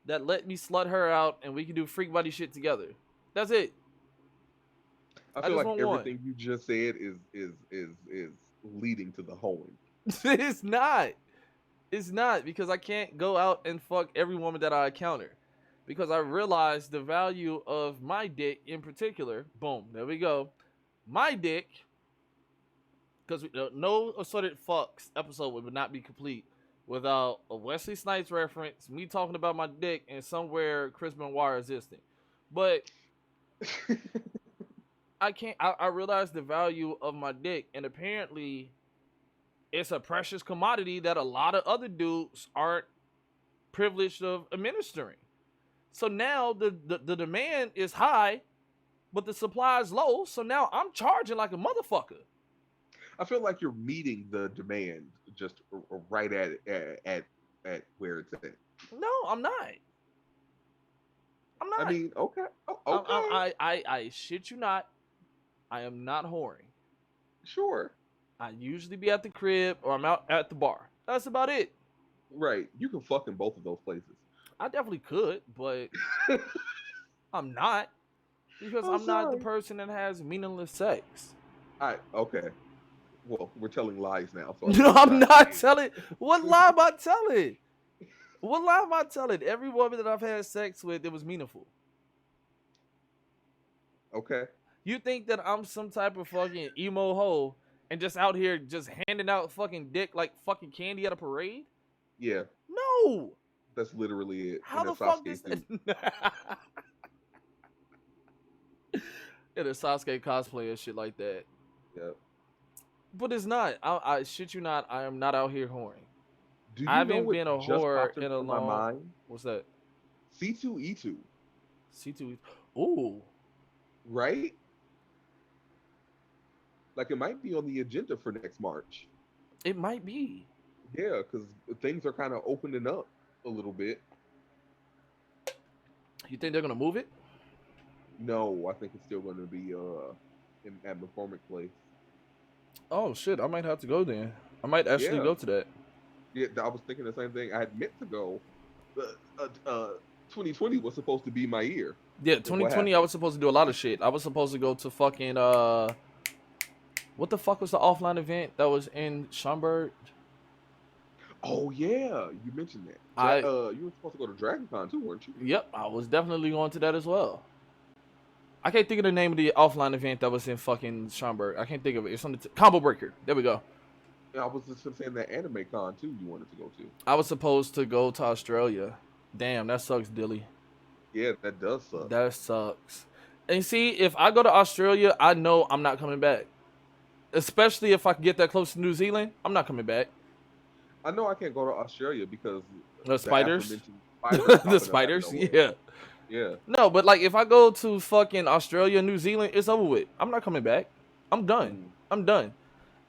that let me slut her out and we can do freak body shit together. That's it. I feel like everything you just said is leading to the hoeing. It's not. It's not, because I can't go out and fuck every woman that I encounter. Because I realize the value of my dick in particular. Boom. There we go. My dick. Because no Assorted Fucks episode would not be complete without a Wesley Snipes reference, me talking about my dick, and somewhere Chris Benoit existing. But I realize the value of my dick, and apparently it's a precious commodity that a lot of other dudes aren't privileged of administering. So now the demand is high, but the supply is low. So now I'm charging like a motherfucker. I feel like you're meeting the demand just right at where it's at. No, I'm not. I'm not. I mean, okay. Okay. I shit you not. I am not whoring. Sure. I usually be at the crib or I'm out at the bar. That's about it. Right. You can fuck in both of those places. I definitely could, but I'm not. Because I'm not the person that has meaningless sex. Okay. Well, we're telling lies now. So no, I'm not telling. What lie am I telling? What lie am I telling? Every woman that I've had sex with, it was meaningful. Okay. You think that I'm some type of fucking emo hoe and just out here just handing out fucking dick like fucking candy at a parade? Yeah, No. that's literally it. How And a the fuck Sasuke this? too. In a Sasuke cosplay and shit like that. Yeah. But it's not. I shit you not. I am not out here whoring. Do I you know haven't what been a just whore popped in a into my long. mind? What's that? C2E2, C2. Ooh. right? Like it might be on the agenda for next March. It might be. Yeah, because things are kind of opening up a little bit. You think they're gonna move it? No, I think it's still going to be at McCormick Place. Oh shit! I might have to go then. I might actually Yeah, go to that. yeah. I was thinking the same thing. I had meant to go. Uh, uh, uh, 2020 was supposed to be my year. Yeah, And what 2020. I happened? was supposed to do a lot of shit. I was supposed to go to fucking what the fuck was the offline event that was in Schaumburg? Oh yeah, you mentioned that. I You were supposed to go to Dragon Con too, weren't you? Yep, I was definitely going to that as well. I can't think of the name of the offline event that was in fucking Schaumburg. I can't think of it. It's on the Combo Breaker. There we go. And I was just saying that Anime Con too. You wanted to go to. I was supposed to go to Australia. Damn, that sucks, Dilly. Yeah, that does suck. That sucks. And see, if I go to Australia, I know I'm not coming back. Especially if I can get that close to New Zealand, I'm not coming back. I know I can't go to Australia because The spiders, aforementioned spiders popping up the out of spiders, nowhere. yeah. Yeah. No, but like if I go to fucking Australia, New Zealand, it's over with. I'm not coming back. I'm done. Mm. I'm done.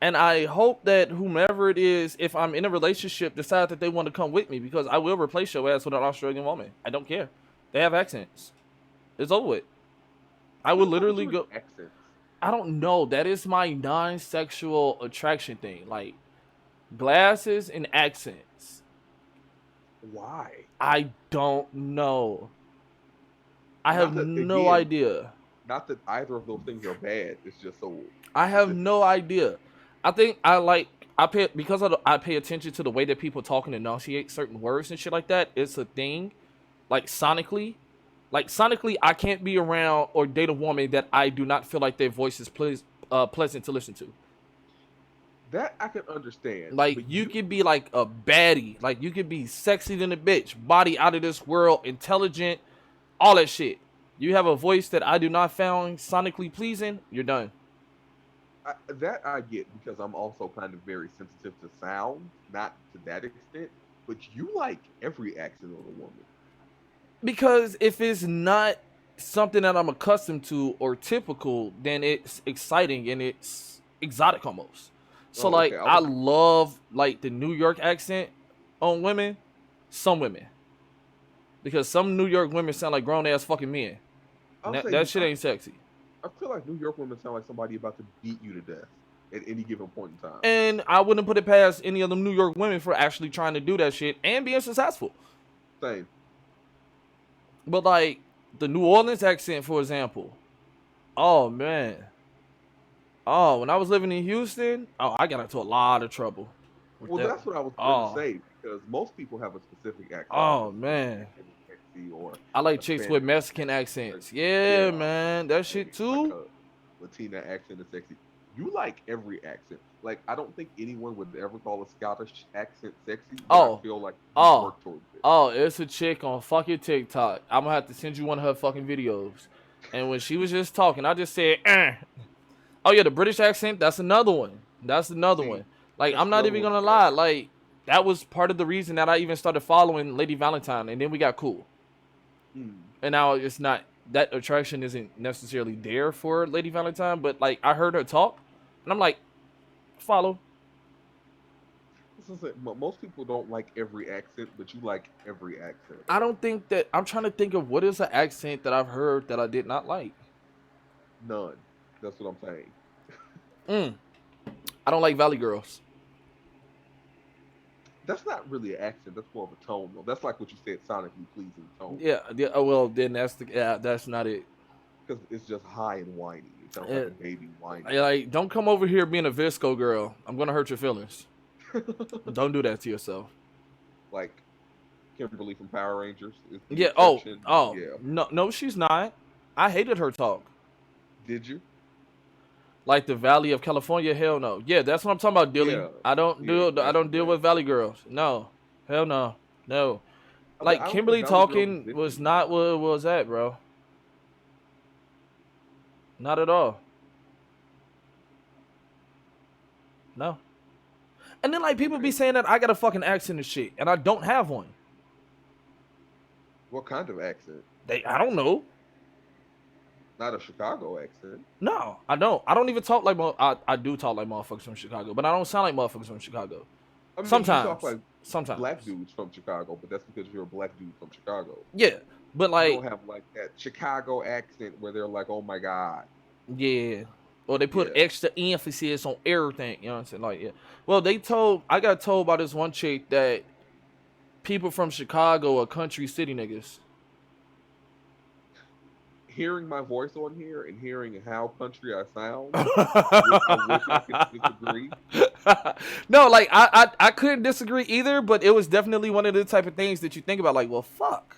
And I hope that whomever it is, if I'm in a relationship, decide that they want to come with me because I will replace your ass with an Australian woman. I don't care. They have accents. It's over with. I would literally go. Accents. I don't know. That is my non-sexual attraction thing. Like glasses and accents. Why? I don't know. I have Not that- no again, idea. Not that either of those things are bad. It's just so. I have no idea. I think I pay attention to the way that people talk and enunciate certain words and shit like that. It's a thing. Like sonically, I can't be around or date a woman that I do not feel like their voice is pleasant to listen to. That I can understand. Like but you could be like a baddie, like you could be sexy than a bitch, body out of this world, intelligent, all that shit. You have a voice that I do not find sonically pleasing, you're done. That I get because I'm also kind of very sensitive to sound, not to that extent. But you like every accent of a woman. Because if it's not something that I'm accustomed to or typical, then it's exciting and it's exotic almost. So Oh, like okay. I love like the New York accent on women, some women. Because some New York women sound like grown ass fucking men. That shit ain't sexy. I feel like New York women sound like somebody about to beat you to death at any given point in time. And I wouldn't put it past any of them New York women for actually trying to do that shit and being successful. Same. But like the New Orleans accent, for example. Oh man. Oh, when I was living in Houston, I got into a lot of trouble. Well, that's what I was going to say because most people have a specific accent. Oh man. Or I like chicks with Mexican accents. Yeah, man. That shit too. Like a Latina accent is sexy. You like every accent. Like I don't think anyone would ever call a Scottish accent sexy. But I feel like you work towards it. Oh, it's a chick on fucking TikTok. I'm gonna have to send you one of her fucking videos. And when she was just talking, I just said, Oh yeah, the British accent, that's another one. That's another one. Like I'm not even gonna lie, like that was part of the reason that I even started following Lady Valentine, and then we got cool. And now it's not, that attraction isn't necessarily there for Lady Valentine, but like I heard her talk, and I'm like, follow. Most people don't like every accent, but you like every accent. I don't think that, I'm trying to think of what is an accent that I've heard that I did not like. None. That's what I'm saying. I don't like Valley Girls. That's not really an accent. That's more of a tone, though. That's like what you said, sonically pleasing tone. Yeah. Oh, well, then that's not it. Because it's just high and whiny. It sounds like a baby whiny. Like, don't come over here being a Visco girl. I'm gonna hurt your feelings. Don't do that to yourself. Like, Kimberly from Power Rangers is the Yeah. Oh. exception. Oh. Yeah. No. No, she's not. I hated her talk. Did you? Like the Valley of California. Hell no. Yeah, that's what I'm talking about, Dilly. Yeah. I don't Yeah. do. I That's don't the deal thing. with Valley girls. No. Hell no. No. But Like I don't think Kimberly Valley Girls talking exist was not anymore. what it was at, bro. Not at all. No. And then like people be Okay. saying that I got a fucking accent and shit, and I don't have one. What kind of accent? I don't know. Not a Chicago accent. No, I don't. I don't even talk like I do talk like motherfuckers from Chicago, but I don't sound like motherfuckers from Chicago. I mean, you talk Sometimes. like Sometimes. black dudes from Chicago, but that's because you're a black dude from Chicago. Yeah. But You don't like, have like that Chicago accent where they're like, "Oh my god." yeah. Or they put Yeah. extra emphasis on everything. You know what I'm saying? Like, yeah. Well, I got told by this one chick that people from Chicago are country city niggas. Hearing my voice on here and hearing how country I sound, I wish I could disagree. No, like I couldn't disagree either, but it was definitely one of the type of things that you think about, like, well, fuck.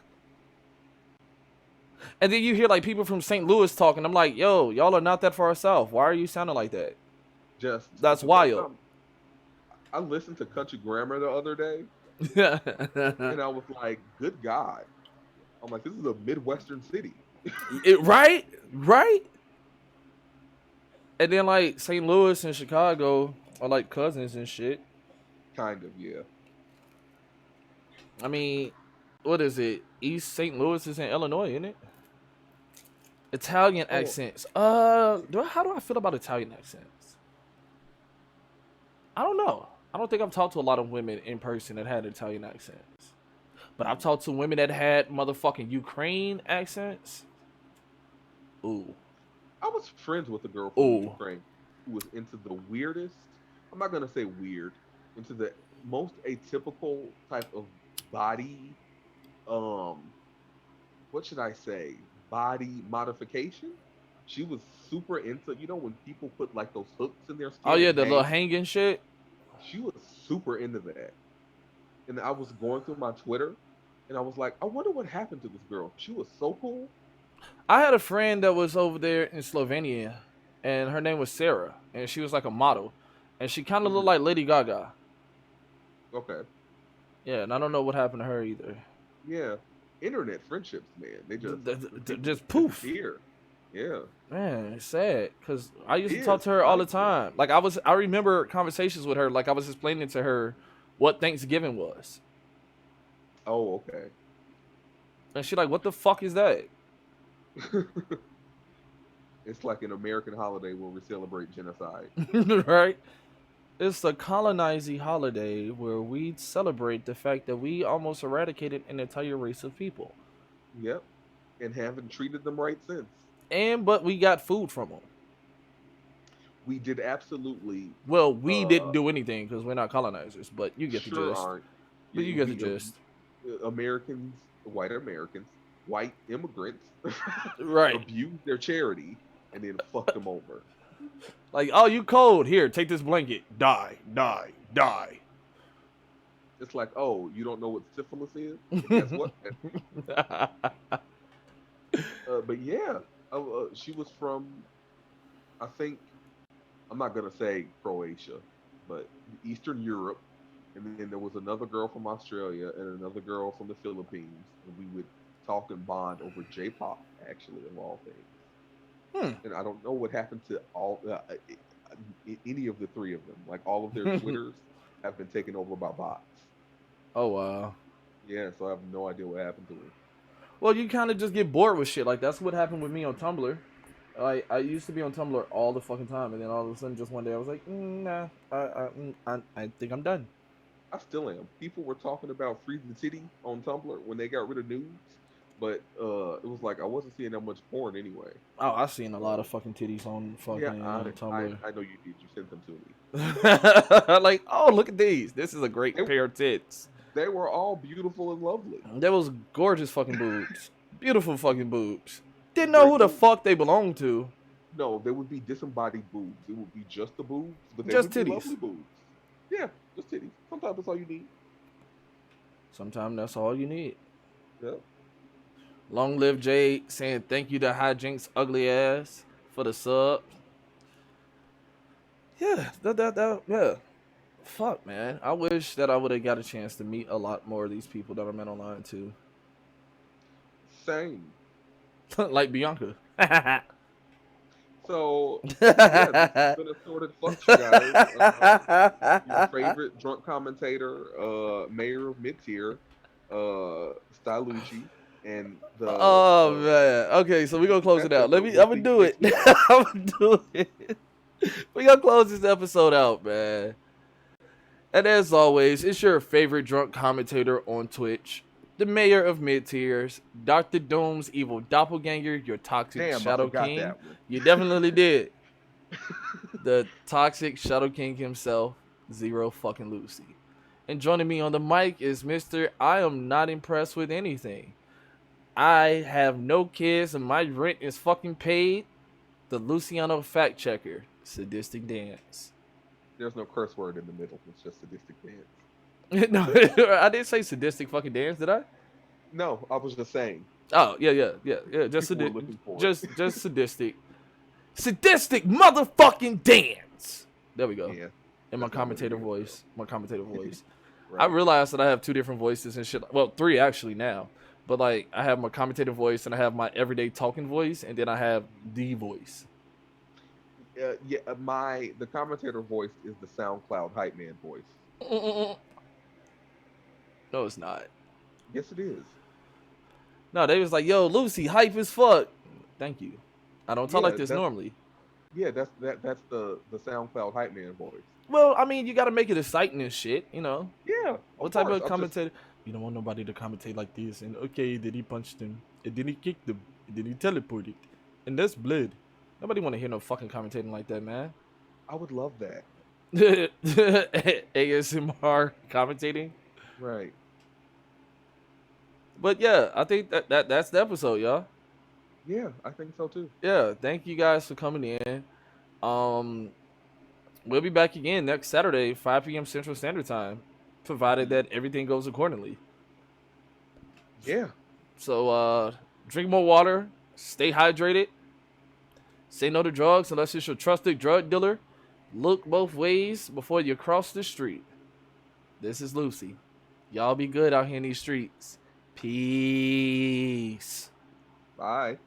And then you hear like people from St. Louis talking. I'm like, yo, y'all are not that far south. Why are you sounding like that? Just That's the one wild. time I listened to country grammar the other day, and I was like, "Good God!" I'm like, "This is a midwestern city." Right, right. And then like St. Louis and Chicago are like cousins and shit. Kind of, yeah. I mean, what is it? East St. Louis is in Illinois, isn't it? Italian Oh, accents. How do I feel about Italian accents? I don't know. I don't think I've talked to a lot of women in person that had Italian accents. But I've talked to women that had motherfucking Ukraine accents. Ooh. I was friends with a girl from Ooh. Ukraine who was into the weirdest. I'm not gonna say weird, into the most atypical type of body. Um, what should I say? Body modification. She was super into, when people put like those hooks in their Oh skin yeah, and the little hang. hanging shit. She was super into that. And I was going through my Twitter, and I was like, I wonder what happened to this girl. She was so cool. I had a friend that was over there in Slovenia, and her name was Sarah, and she was like a model, and she kind of looked Hmm. like Lady Gaga. Okay. Yeah, and I don't know what happened to her either. Yeah. Internet friendships, man. They just people Just poof. disappear. Yeah. Man, it's sad because I It used to talk is. to her all the Life is. time. Like I remember conversations with her. Like I was explaining to her what Thanksgiving was, Oh, okay. and she like, "What the fuck is that?" It's like an American holiday where we celebrate genocide. Right? It's a colonizing holiday where we celebrate the fact that we almost eradicated an entire race of people, Yep. And haven't treated them right since. but we got food from them. We did absolutely Well, we didn't uh do anything because we're not colonizers, but you get the sure gist. aren't. But you get the gist. Americans, Americans, white immigrants Right. abused their charity and then fucked them over. Like, oh, you cold. Here, take this blanket. Die, die, die. It's like, oh, you don't know what syphilis is? Well, guess what? But yeah, she was from, I think, I'm not gonna say Croatia, but Eastern Europe. And then there was another girl from Australia and another girl from the Philippines, and we would talk and bond over J-pop, actually, of all things. And I don't know what happened to any of the three of them. Like all of their Twitters have been taken over by bots. Oh, wow. Yeah, so I have no idea what happened to them. Well, you kind of just get bored with shit. Like, that's what happened with me on Tumblr. I used to be on Tumblr all the fucking time, and then all of a sudden, just one day, I was like, nah, I think I'm done. I still am. People were talking about freezing titty on Tumblr when they got rid of nudes, but it was like I wasn't seeing that much porn anyway. Oh, I've seen a lot of fucking titties on fucking Yeah, Tumblr. I know you did. You sent them to me. Like, oh, look at these. This is a great They, pair of tits. they were all beautiful and lovely. There was gorgeous fucking boobs. Beautiful fucking boobs. Didn't know Great who the boobs. fuck they belonged to. No, they would be disembodied boobs. It would be just the boobs, but they Just would be titties. lovely boobs. Yeah, just titties. Sometimes that's all you need. Sometimes that's all you need. Yep. Long live Jade saying thank you to Hijinks ugly ass for the sub. Yeah, yeah. Fuck, man. I wish that I would have got a chance to meet a lot more of these people that I met online too. Same. Like Bianca. So, yeah, this has been Assorted Fucks, you guys. Your favorite drunk commentator, mayor of mid-tier, Stylucci, and Oh man. Okay, so we're gonna close it out. I'm gonna do it. I'm gonna do it. We gonna close this episode out, man. And as always, it's your favorite drunk commentator on Twitch, the mayor of mid-tiers, Dr. Doom's evil doppelganger, your toxic Damn, Shadow I forgot King. that one. You definitely did. The toxic Shadow King himself, Zero fucking Lucy. And joining me on the mic is Mr. I am not impressed with anything. I have no kids and my rent is fucking paid. The Luciano fact checker, Sadistic Dance. There's no curse word in the middle. It's just sadistic dance. No, I didn't say sadistic fucking dance, did I? No, I was just saying. Oh, yeah. Just People were looking for it. just sadistic. Sadistic motherfucking dance. There we go. Yeah. In my That's not what commentator it is, voice. My commentator voice. Right. I realized that I have 2 different voices and shit. Well, 3 actually now. But like I have my commentator voice and I have my everyday talking voice and then I have the voice. The commentator voice is the SoundCloud hype man voice. No, it's not. Yes, it is. No, they was like, yo, Lucy, hype as fuck. Thank you. I don't talk like this normally. Yeah, that's the SoundCloud hype man voice. Well, I mean, you got to make it exciting and shit, you know. Yeah. What type of commentator? You don't want nobody to commentate like this. And okay, then he punched him. And then he kicked him. And then he teleported. And that's blood. Nobody want to hear no fucking commentating like that, man. I would love that. ASMR commentating. Right. But yeah, I think that's the episode, y'all. Yeah, I think so too. Yeah, thank you guys for coming in. We'll be back again next Saturday, 5 p.m. Central Standard Time, provided that everything goes accordingly. Yeah. So drink more water, stay hydrated, say no to drugs unless it's your trusted drug dealer. Look both ways before you cross the street. This is Lucy. Y'all be good out here in these streets. Peace. Bye.